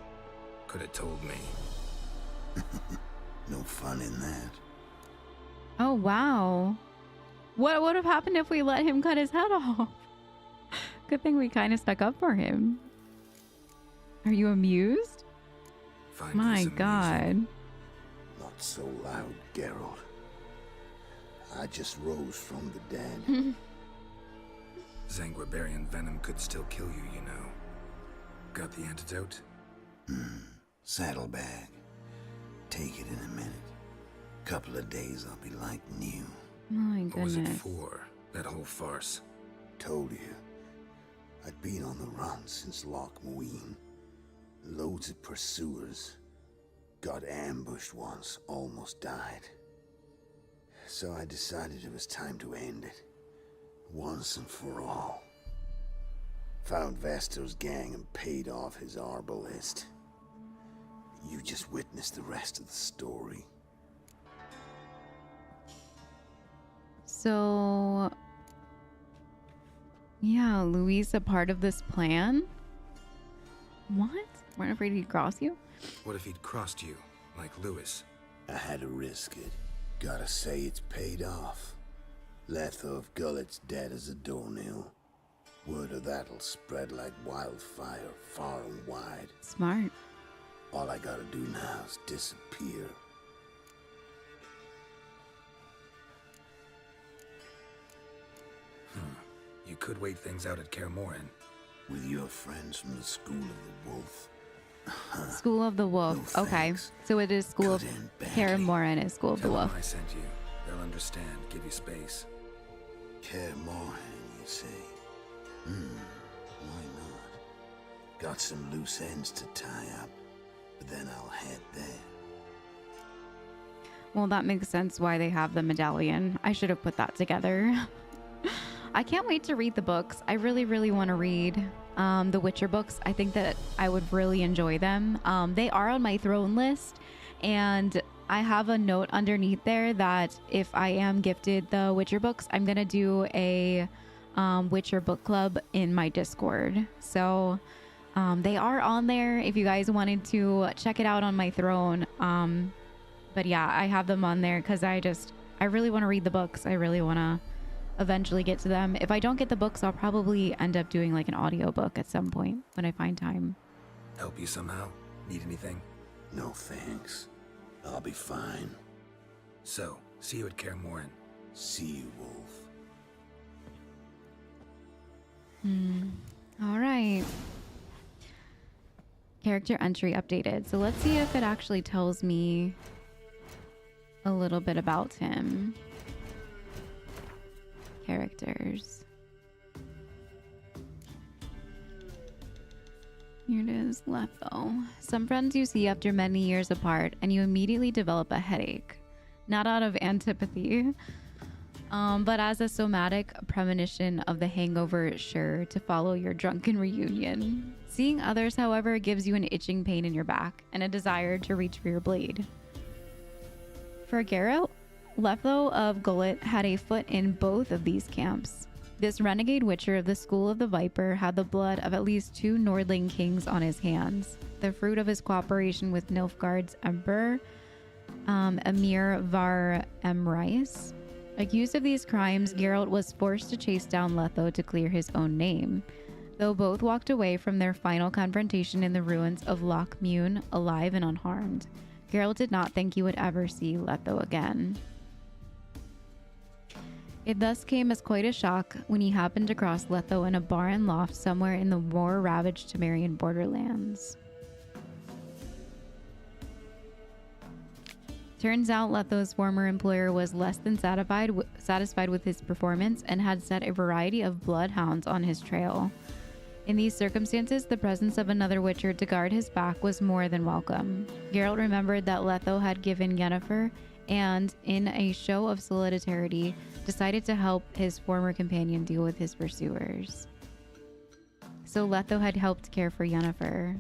Could have told me. No fun in that. Oh, wow. What would have happened if we let him cut his head off? Good thing we kind of stuck up for him. Are you amused? My God. Not so loud, Geralt. I just rose from the dead. Zanguibarian venom could still kill you, you know. Got the antidote? Saddlebag. Take it in a minute. Couple of days I'll be like new. My What was it goodness. for? That whole farce? Told you. I'd been on the run since Loch Muin. Loads of pursuers. Got ambushed once, almost died. So I decided it was time to end it. Once and for all. Found Vasto's gang and paid off his arbalist. You just witnessed the rest of the story. So, yeah, Luis a part of this plan? What? Weren't afraid he'd cross you? What if he'd crossed you, like Lewis? I had to risk it. Gotta say it's paid off. Letho of Gullet's dead as a doornail. Word of that'll spread like wildfire far and wide. Smart. All I gotta do now is disappear. You could wait things out at Kaer Morhen. With your friends from the School of the Wolf. School of the Wolf. Okay. So it is School of Kaer Morhen is School of the Tell them Wolf. I sent you. They'll understand. Give you space. Kaer Morhen, you say? Why not? Got some loose ends to tie up, but then I'll head there. Well, that makes sense why they have the medallion. I should have put that together. I can't wait to read the books. I really, really want to read the Witcher books. I think that I would really enjoy them. They are on my throne list, and I have a note underneath there that if I am gifted the Witcher books, I'm going to do a Witcher book club in my Discord. So they are on there if you guys wanted to check it out on my throne. But yeah, I have them on there because I really want to read the books. I really want to eventually get to them. If I don't get the books, I'll probably end up doing like an audiobook at some point when I find time. Help you somehow? Need anything? No thanks. I'll be fine. So, see you at Kaer Morhen. See you, Wolf. All right. Character entry updated. So let's see if it actually tells me a little bit about him. Characters. Here it is, Letho. Some friends you see after many years apart, and you immediately develop a headache. Not out of antipathy, but as a somatic premonition of the hangover sure to follow your drunken reunion. Seeing others, however, gives you an itching pain in your back and a desire to reach for your blade. For Geralt, Letho of Gulet had a foot in both of these camps. This renegade witcher of the School of the Viper had the blood of at least 2 Nordling kings on his hands, the fruit of his cooperation with Nilfgaard's emperor, Emir Var Emreis. Accused of these crimes, Geralt was forced to chase down Letho to clear his own name. Though both walked away from their final confrontation in the ruins of Loch Muin alive and unharmed, Geralt did not think he would ever see Letho again. It thus came as quite a shock when he happened across Letho in a barren loft somewhere in the war-ravaged Temerian borderlands. Turns out Letho's former employer was less than satisfied with his performance and had set a variety of bloodhounds on his trail. In these circumstances, the presence of another Witcher to guard his back was more than welcome. Geralt remembered that Letho had given Yennefer, and, in a show of solidarity, decided to help his former companion deal with his pursuers. So Letho had helped care for Yennefer.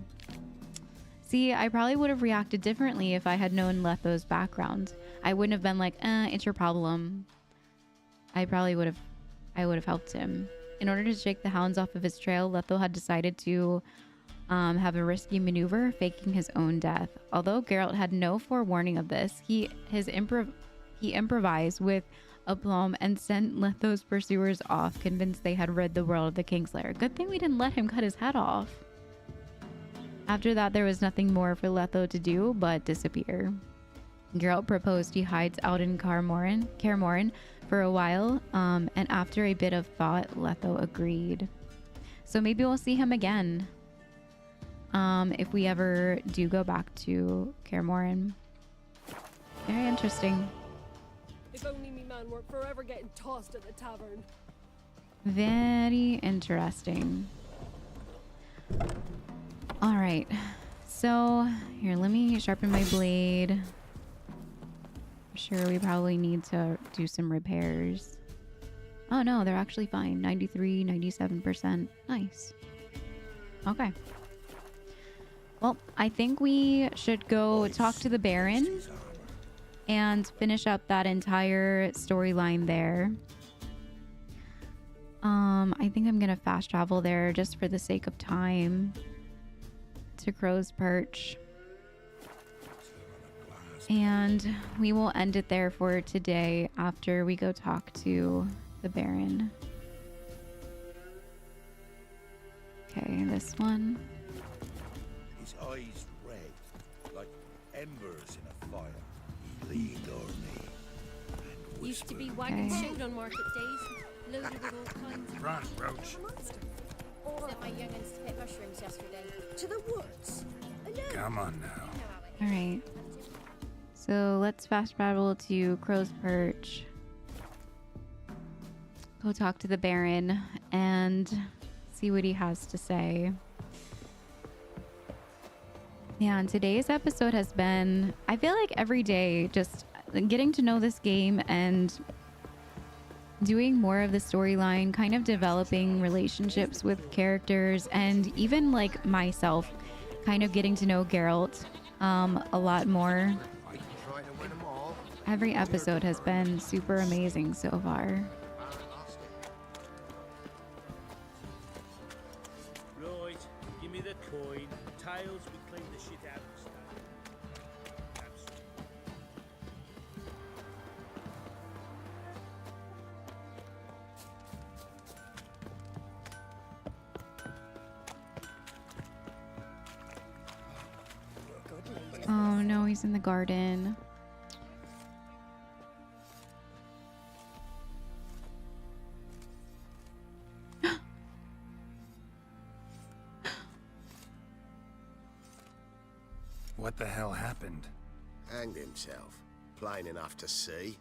See, I probably would have reacted differently if I had known Letho's background. I wouldn't have been like, it's your problem. I would have helped him. In order to shake the hounds off of his trail, Letho had decided to have a risky maneuver, faking his own death. Although Geralt had no forewarning of this, he improvised with aplomb and sent Letho's pursuers off, convinced they had rid the world of the Kingslayer. Good thing we didn't let him cut his head off. After that, there was nothing more for Letho to do but disappear. Geralt proposed he hides out in Kaer Morhen for a while, and after a bit of thought, Letho agreed. So maybe we'll see him again, if we ever do go back to Kaer Morhen. Very interesting. If only me man weren't forever getting tossed at the tavern. Very interesting. All right, so here, let me sharpen my blade. I'm sure we probably need to do some repairs. Oh no, they're actually fine. 93, 97%. Nice. Okay. Well, I think we should go talk to the Baron and finish up that entire storyline there. I think I'm gonna fast travel there just for the sake of time to Crow's Perch. And we will end it there for today after we go talk to the Baron. Okay, this one. His eyes red, like embers in a fire. He leaned over me and Used to be wagon Okay. shooting on market days, loaded with all kinds of... Run, Roach. Sent my young'uns to pick mushrooms yesterday. To the woods. Come on now. All right. So let's fast travel to Crow's Perch. Go talk to the Baron and see what he has to say. Yeah, and today's episode has been, I feel like every day, just getting to know this game and doing more of the storyline, kind of developing relationships with characters, and even like myself, kind of getting to know Geralt a lot more. Every episode has been super amazing so far. Right, give me the coin. Tails, we clean the shit out of the stand. he's in the garden. What the hell happened? Hanged himself. Plain enough to see.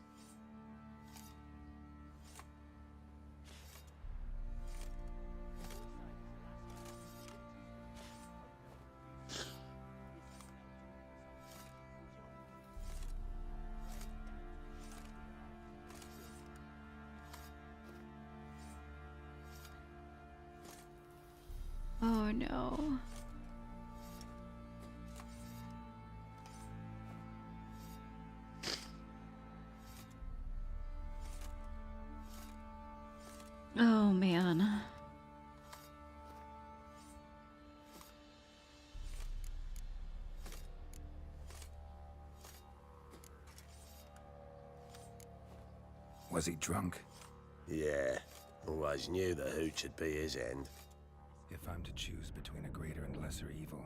Oh no. Oh man. Was he drunk? Yeah. Always knew the hooch would be his end. If I'm to choose between a greater and lesser evil,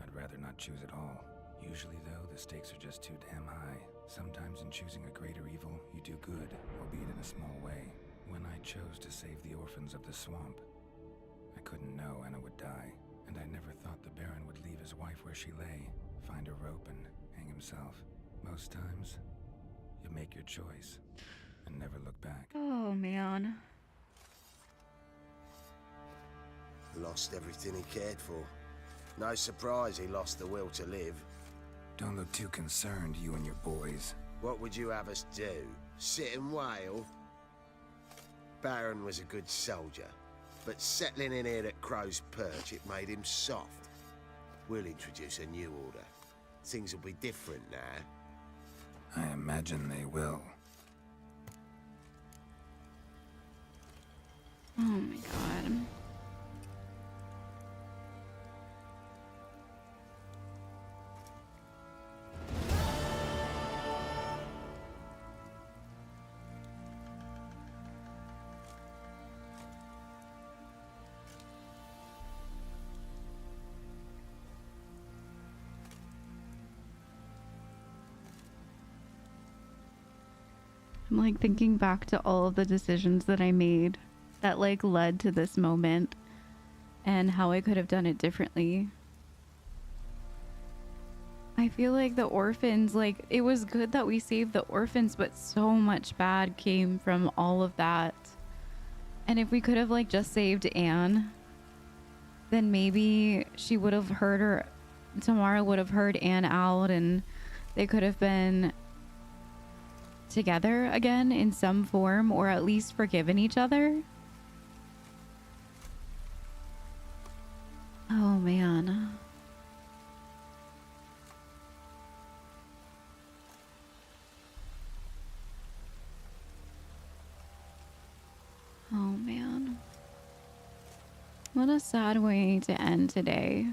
I'd rather not choose at all. Usually, though, the stakes are just too damn high. Sometimes in choosing a greater evil, you do good, albeit in a small way. When I chose to save the orphans of the swamp, I couldn't know Anna would die, and I never thought the Baron would leave his wife where she lay, find a rope and hang himself. Most times, you make your choice and never look back. Oh man. Lost everything he cared for. No surprise he lost the will to live. Don't look too concerned, you and your boys. What would you have us do? Sit and wail? Baron was a good soldier, but settling in here at Crow's Perch, it made him soft. We'll introduce a new order. Things will be different now. I imagine they will. Oh my god. I'm like thinking back to all of the decisions that I made that like led to this moment and how I could have done it differently. I feel like the orphans, like it was good that we saved the orphans, but so much bad came from all of that. And if we could have like just saved Anne, then maybe she would have heard her, Tamara would have heard Anne out and they could have been together again in some form, or at least forgiven each other. Oh man. Oh man. What a sad way to end today.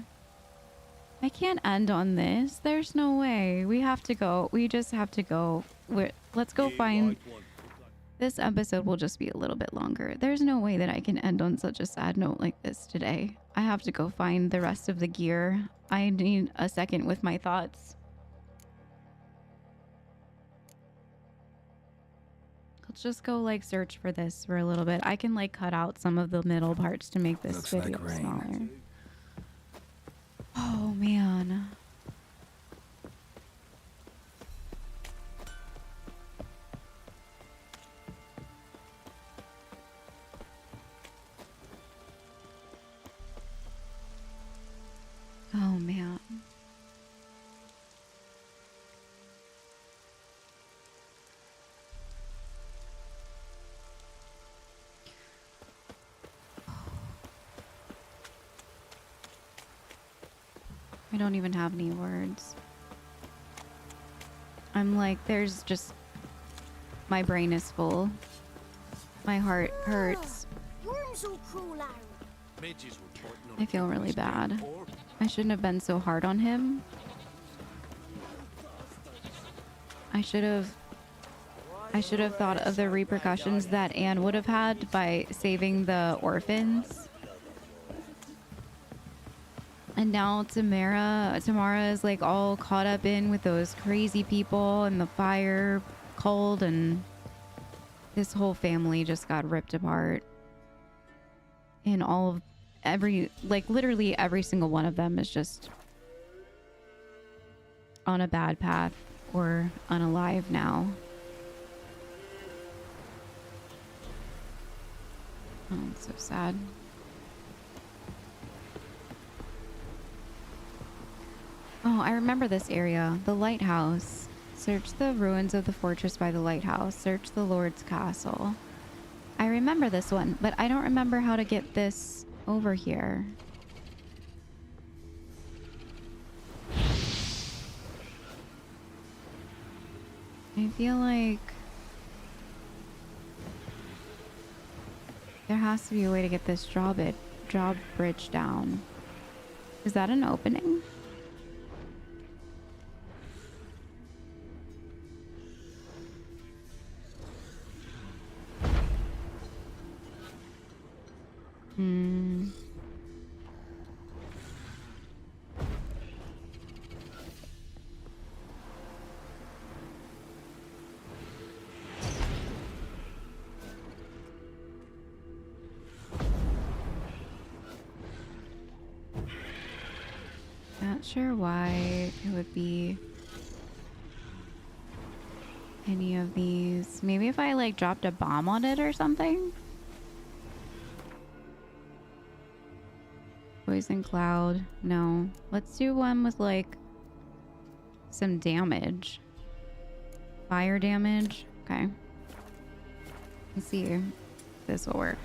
I can't end on this. There's no way. We have to go. We just have to go. Let's go find... This episode will just be a little bit longer. There's no way that I can end on such a sad note like this today. I have to go find the rest of the gear. I need a second with my thoughts. Let's just go like search for this for a little bit. I can like cut out some of the middle parts to make this video smaller. Oh man. Oh man. I don't even have any words. I'm like, there's just... My brain is full. My heart hurts. Worms will crawl out. I feel really bad. I shouldn't have been so hard on him. I should have thought of the repercussions that Anne would have had by saving the orphans. And now Tamara is like all caught up in with those crazy people and the fire cult, and this whole family just got ripped apart. And literally every single one of them is just on a bad path or unalive now. Oh, it's so sad. Oh, I remember this area. The lighthouse. Search the ruins of the fortress by the lighthouse. Search the Lord's castle. I remember this one, but I don't remember how to get this over here. I feel like there has to be a way to get this drawbridge down. Is that an opening? Not sure why it would be any of these. Maybe if I like dropped a bomb on it or something. Poison cloud. No. Let's do one with like some damage. Fire damage. Okay. Let's see if this will work.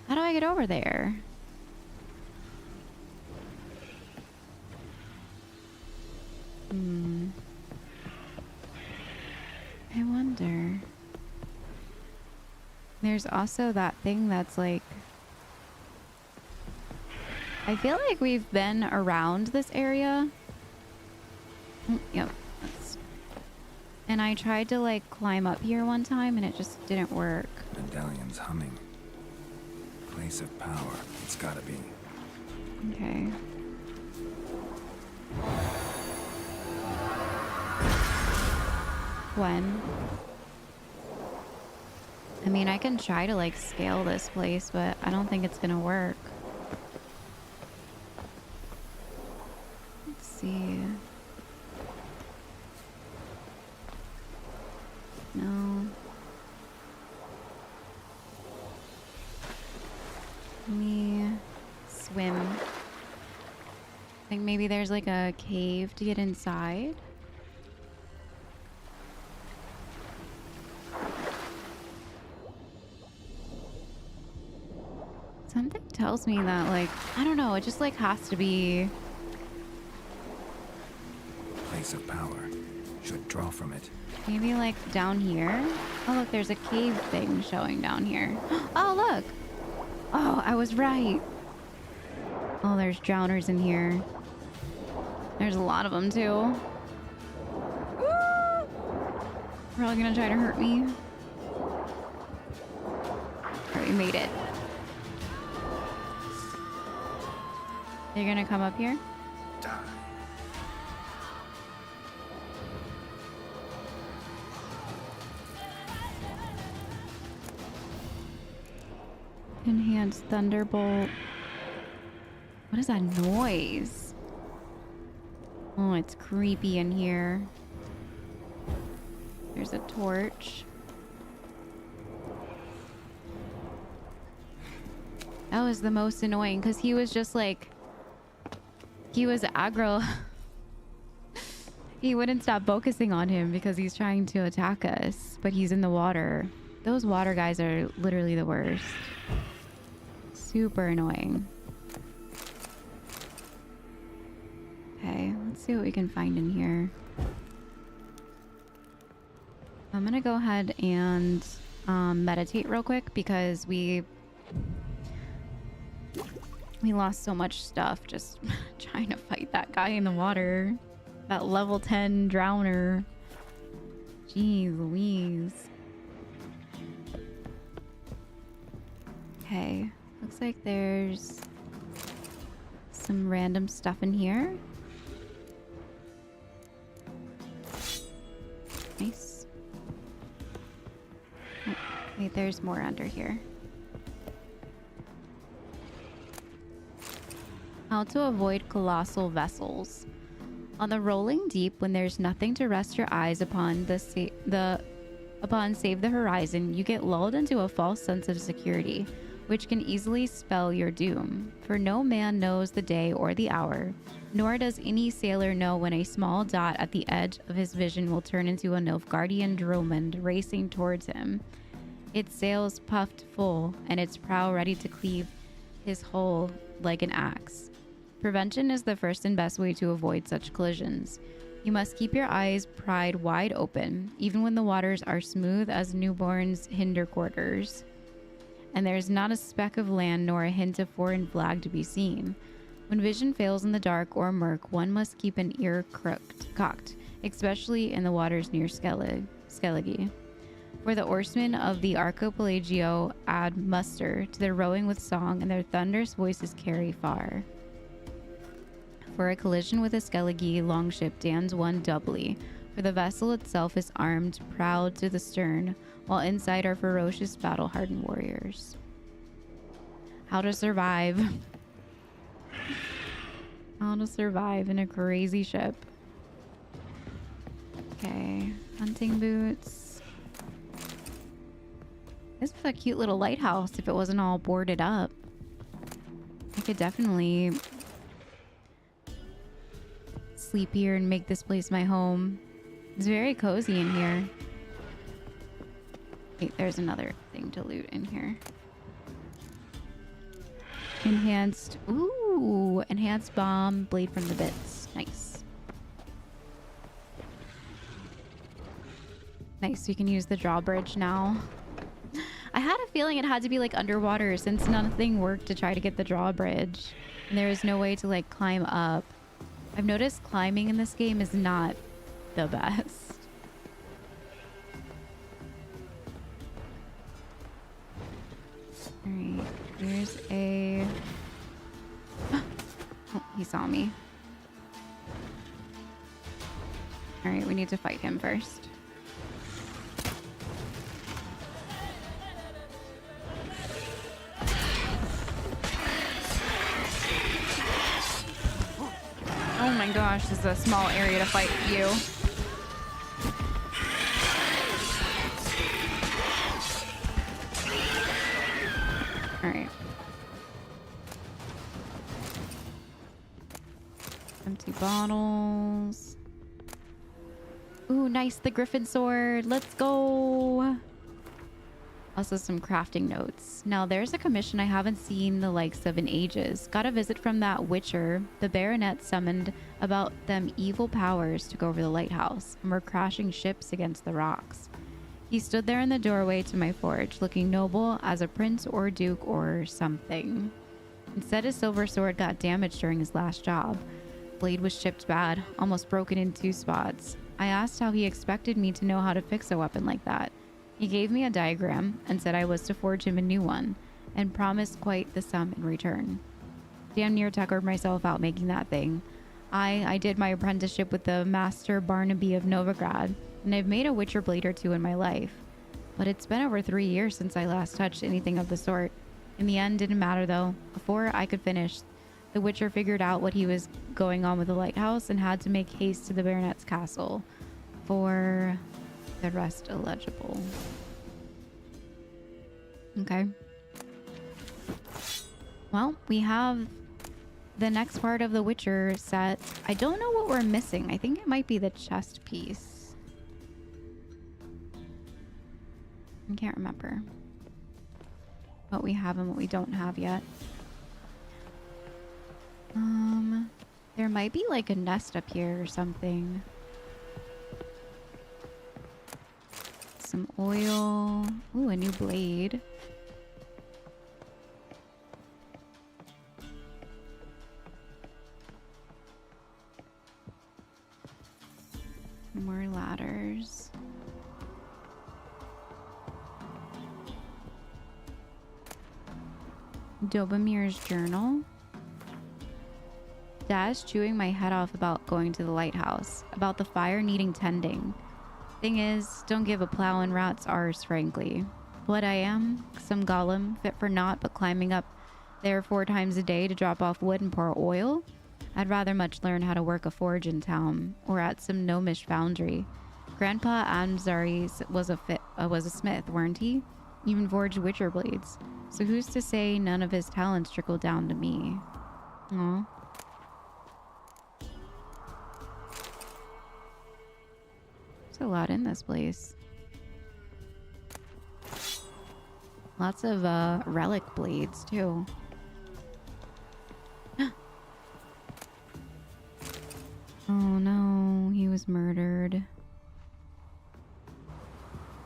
How do I get over there? I wonder. There's also that thing that's like... I feel like we've been around this area. Yep. And I tried to like climb up here one time and it just didn't work. Medallion's humming. Place of power. It's gotta be. Okay. When? I mean, I can try to like scale this place, but I don't think it's gonna work. Let's see. No. Let me swim. I think maybe there's like a cave to get inside. Something tells me that, like, I don't know, it just like has to be... Place of power. Should draw from it. Maybe like down here. Oh look, there's a cave thing showing down here. Oh look! Oh, I was right. Oh, there's drowners in here. There's a lot of them too. Woo! Probably gonna try to hurt me. Alright, we made it. They're gonna come up here? Die. Enhanced Thunderbolt. What is that noise? Oh, it's creepy in here. There's a torch. That was the most annoying because he was just like... He was aggro. He wouldn't stop focusing on him because he's trying to attack us, but he's in the water. Those water guys are literally the worst. Super annoying. Okay, let's see what we can find in here. I'm gonna go ahead and meditate real quick because we lost so much stuff just trying to fight that guy in the water. That level 10 drowner. Jeez Louise. Okay. Looks like there's some random stuff in here. Nice. Oh, wait, there's more under here. How to avoid colossal vessels. On the rolling deep, when there's nothing to rest your eyes upon save the horizon, you get lulled into a false sense of security, which can easily spell your doom. For no man knows the day or the hour, nor does any sailor know when a small dot at the edge of his vision will turn into a Nilfgaardian dromund racing towards him, its sails puffed full and its prow ready to cleave his hull like an axe. Prevention is the first and best way to avoid such collisions. You must keep your eyes pried wide open, even when the waters are smooth as newborn's hindquarters, and there's not a speck of land nor a hint of foreign flag to be seen. When vision fails in the dark or murk, one must keep an ear cocked, especially in the waters near Skellige. For the oarsmen of the Archipelago add muster to their rowing with song, and their thunderous voices carry far. For a collision with a Skellige longship stands one doubly, for the vessel itself is armed proud to the stern, while inside are ferocious battle-hardened warriors. How to survive. How to survive in a crazy ship. Okay, hunting boots. This is a cute little lighthouse if it wasn't all boarded up. I could definitely sleep here and make this place my home. It's very cozy in here. Wait, there's another thing to loot in here. Enhanced, ooh, enhanced bomb, blade from the bits. Nice. Nice, we can use the drawbridge now. I had a feeling it had to be like underwater since nothing worked to try to get the drawbridge. And there was no way to like climb up. I've noticed climbing in this game is not the best. Alright, here's a... Oh, he saw me. Alright, we need to fight him first. Oh my gosh, this is a small area to fight you. Alright. Empty bottles. Ooh, nice, the Griffin sword. Let's go. Also some crafting notes. Now there's a commission I haven't seen the likes of in ages. Got a visit from that witcher the baronet summoned about them evil powers took over the lighthouse and were crashing ships against the rocks. He stood there in the doorway to my forge, looking noble as a prince or duke or something. Instead, his silver sword got damaged during his last job. Blade was chipped bad, almost broken in 2 spots. I asked how he expected me to know how to fix a weapon like that. He gave me a diagram and said I was to forge him a new one, and promised quite the sum in return. Damn near tuckered myself out making that thing. I did my apprenticeship with the Master Barnaby of Novigrad, and I've made a Witcher blade or 2 in my life. But it's been over 3 years since I last touched anything of the sort. In the end, didn't matter though. Before I could finish, the Witcher figured out what he was going on with the lighthouse and had to make haste to the Baronet's castle. For the rest illegible. Okay. Well, we have the next part of the Witcher set. I don't know what we're missing. I think it might be the chest piece. I can't remember what we have and what we don't have yet. There might be like a nest up here or something. Some oil. Ooh, a new blade. More ladders. Dobamir's journal. Dad's chewing my head off about going to the lighthouse, about the fire needing tending. Thing is, don't give a plow and rats ours, frankly. What I am, some golem, fit for naught but climbing up there 4 times a day to drop off wood and pour oil? I'd rather much learn how to work a forge in town, or at some gnomish foundry. Grandpa Amzari was a smith, weren't he? Even forged witcher blades. So who's to say none of his talents trickled down to me? Aw. There's a lot in this place. Lots of relic blades too. Oh no, he was murdered.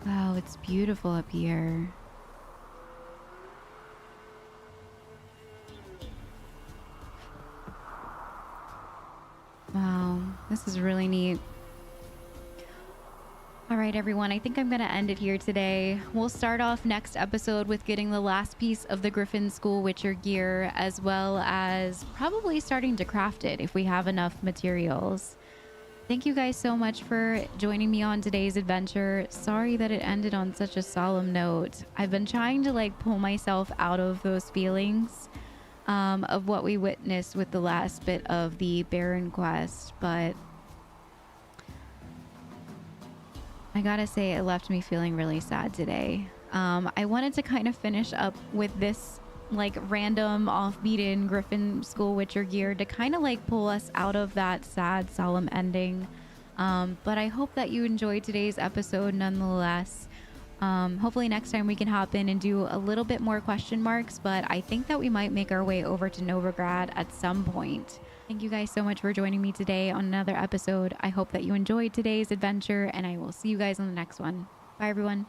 Wow, it's beautiful up here. Wow, this is really neat. All right, everyone, I think I'm going to end it here today. We'll start off next episode with getting the last piece of the Griffin School Witcher gear, as well as probably starting to craft it if we have enough materials. Thank you guys so much for joining me on today's adventure. Sorry that it ended on such a solemn note. I've been trying to like pull myself out of those feelings of what we witnessed with the last bit of the Baron quest, but I gotta say it left me feeling really sad today. I wanted to kind of finish up with this like random off-beaten Griffin School Witcher gear to kind of like pull us out of that sad solemn ending, but I hope that you enjoyed today's episode nonetheless. Hopefully next time we can hop in and do a little bit more question marks, but I think that we might make our way over to Novigrad at some point. Thank you guys so much for joining me today on another episode. I hope that you enjoyed today's adventure, and I will see you guys on the next one. Bye everyone.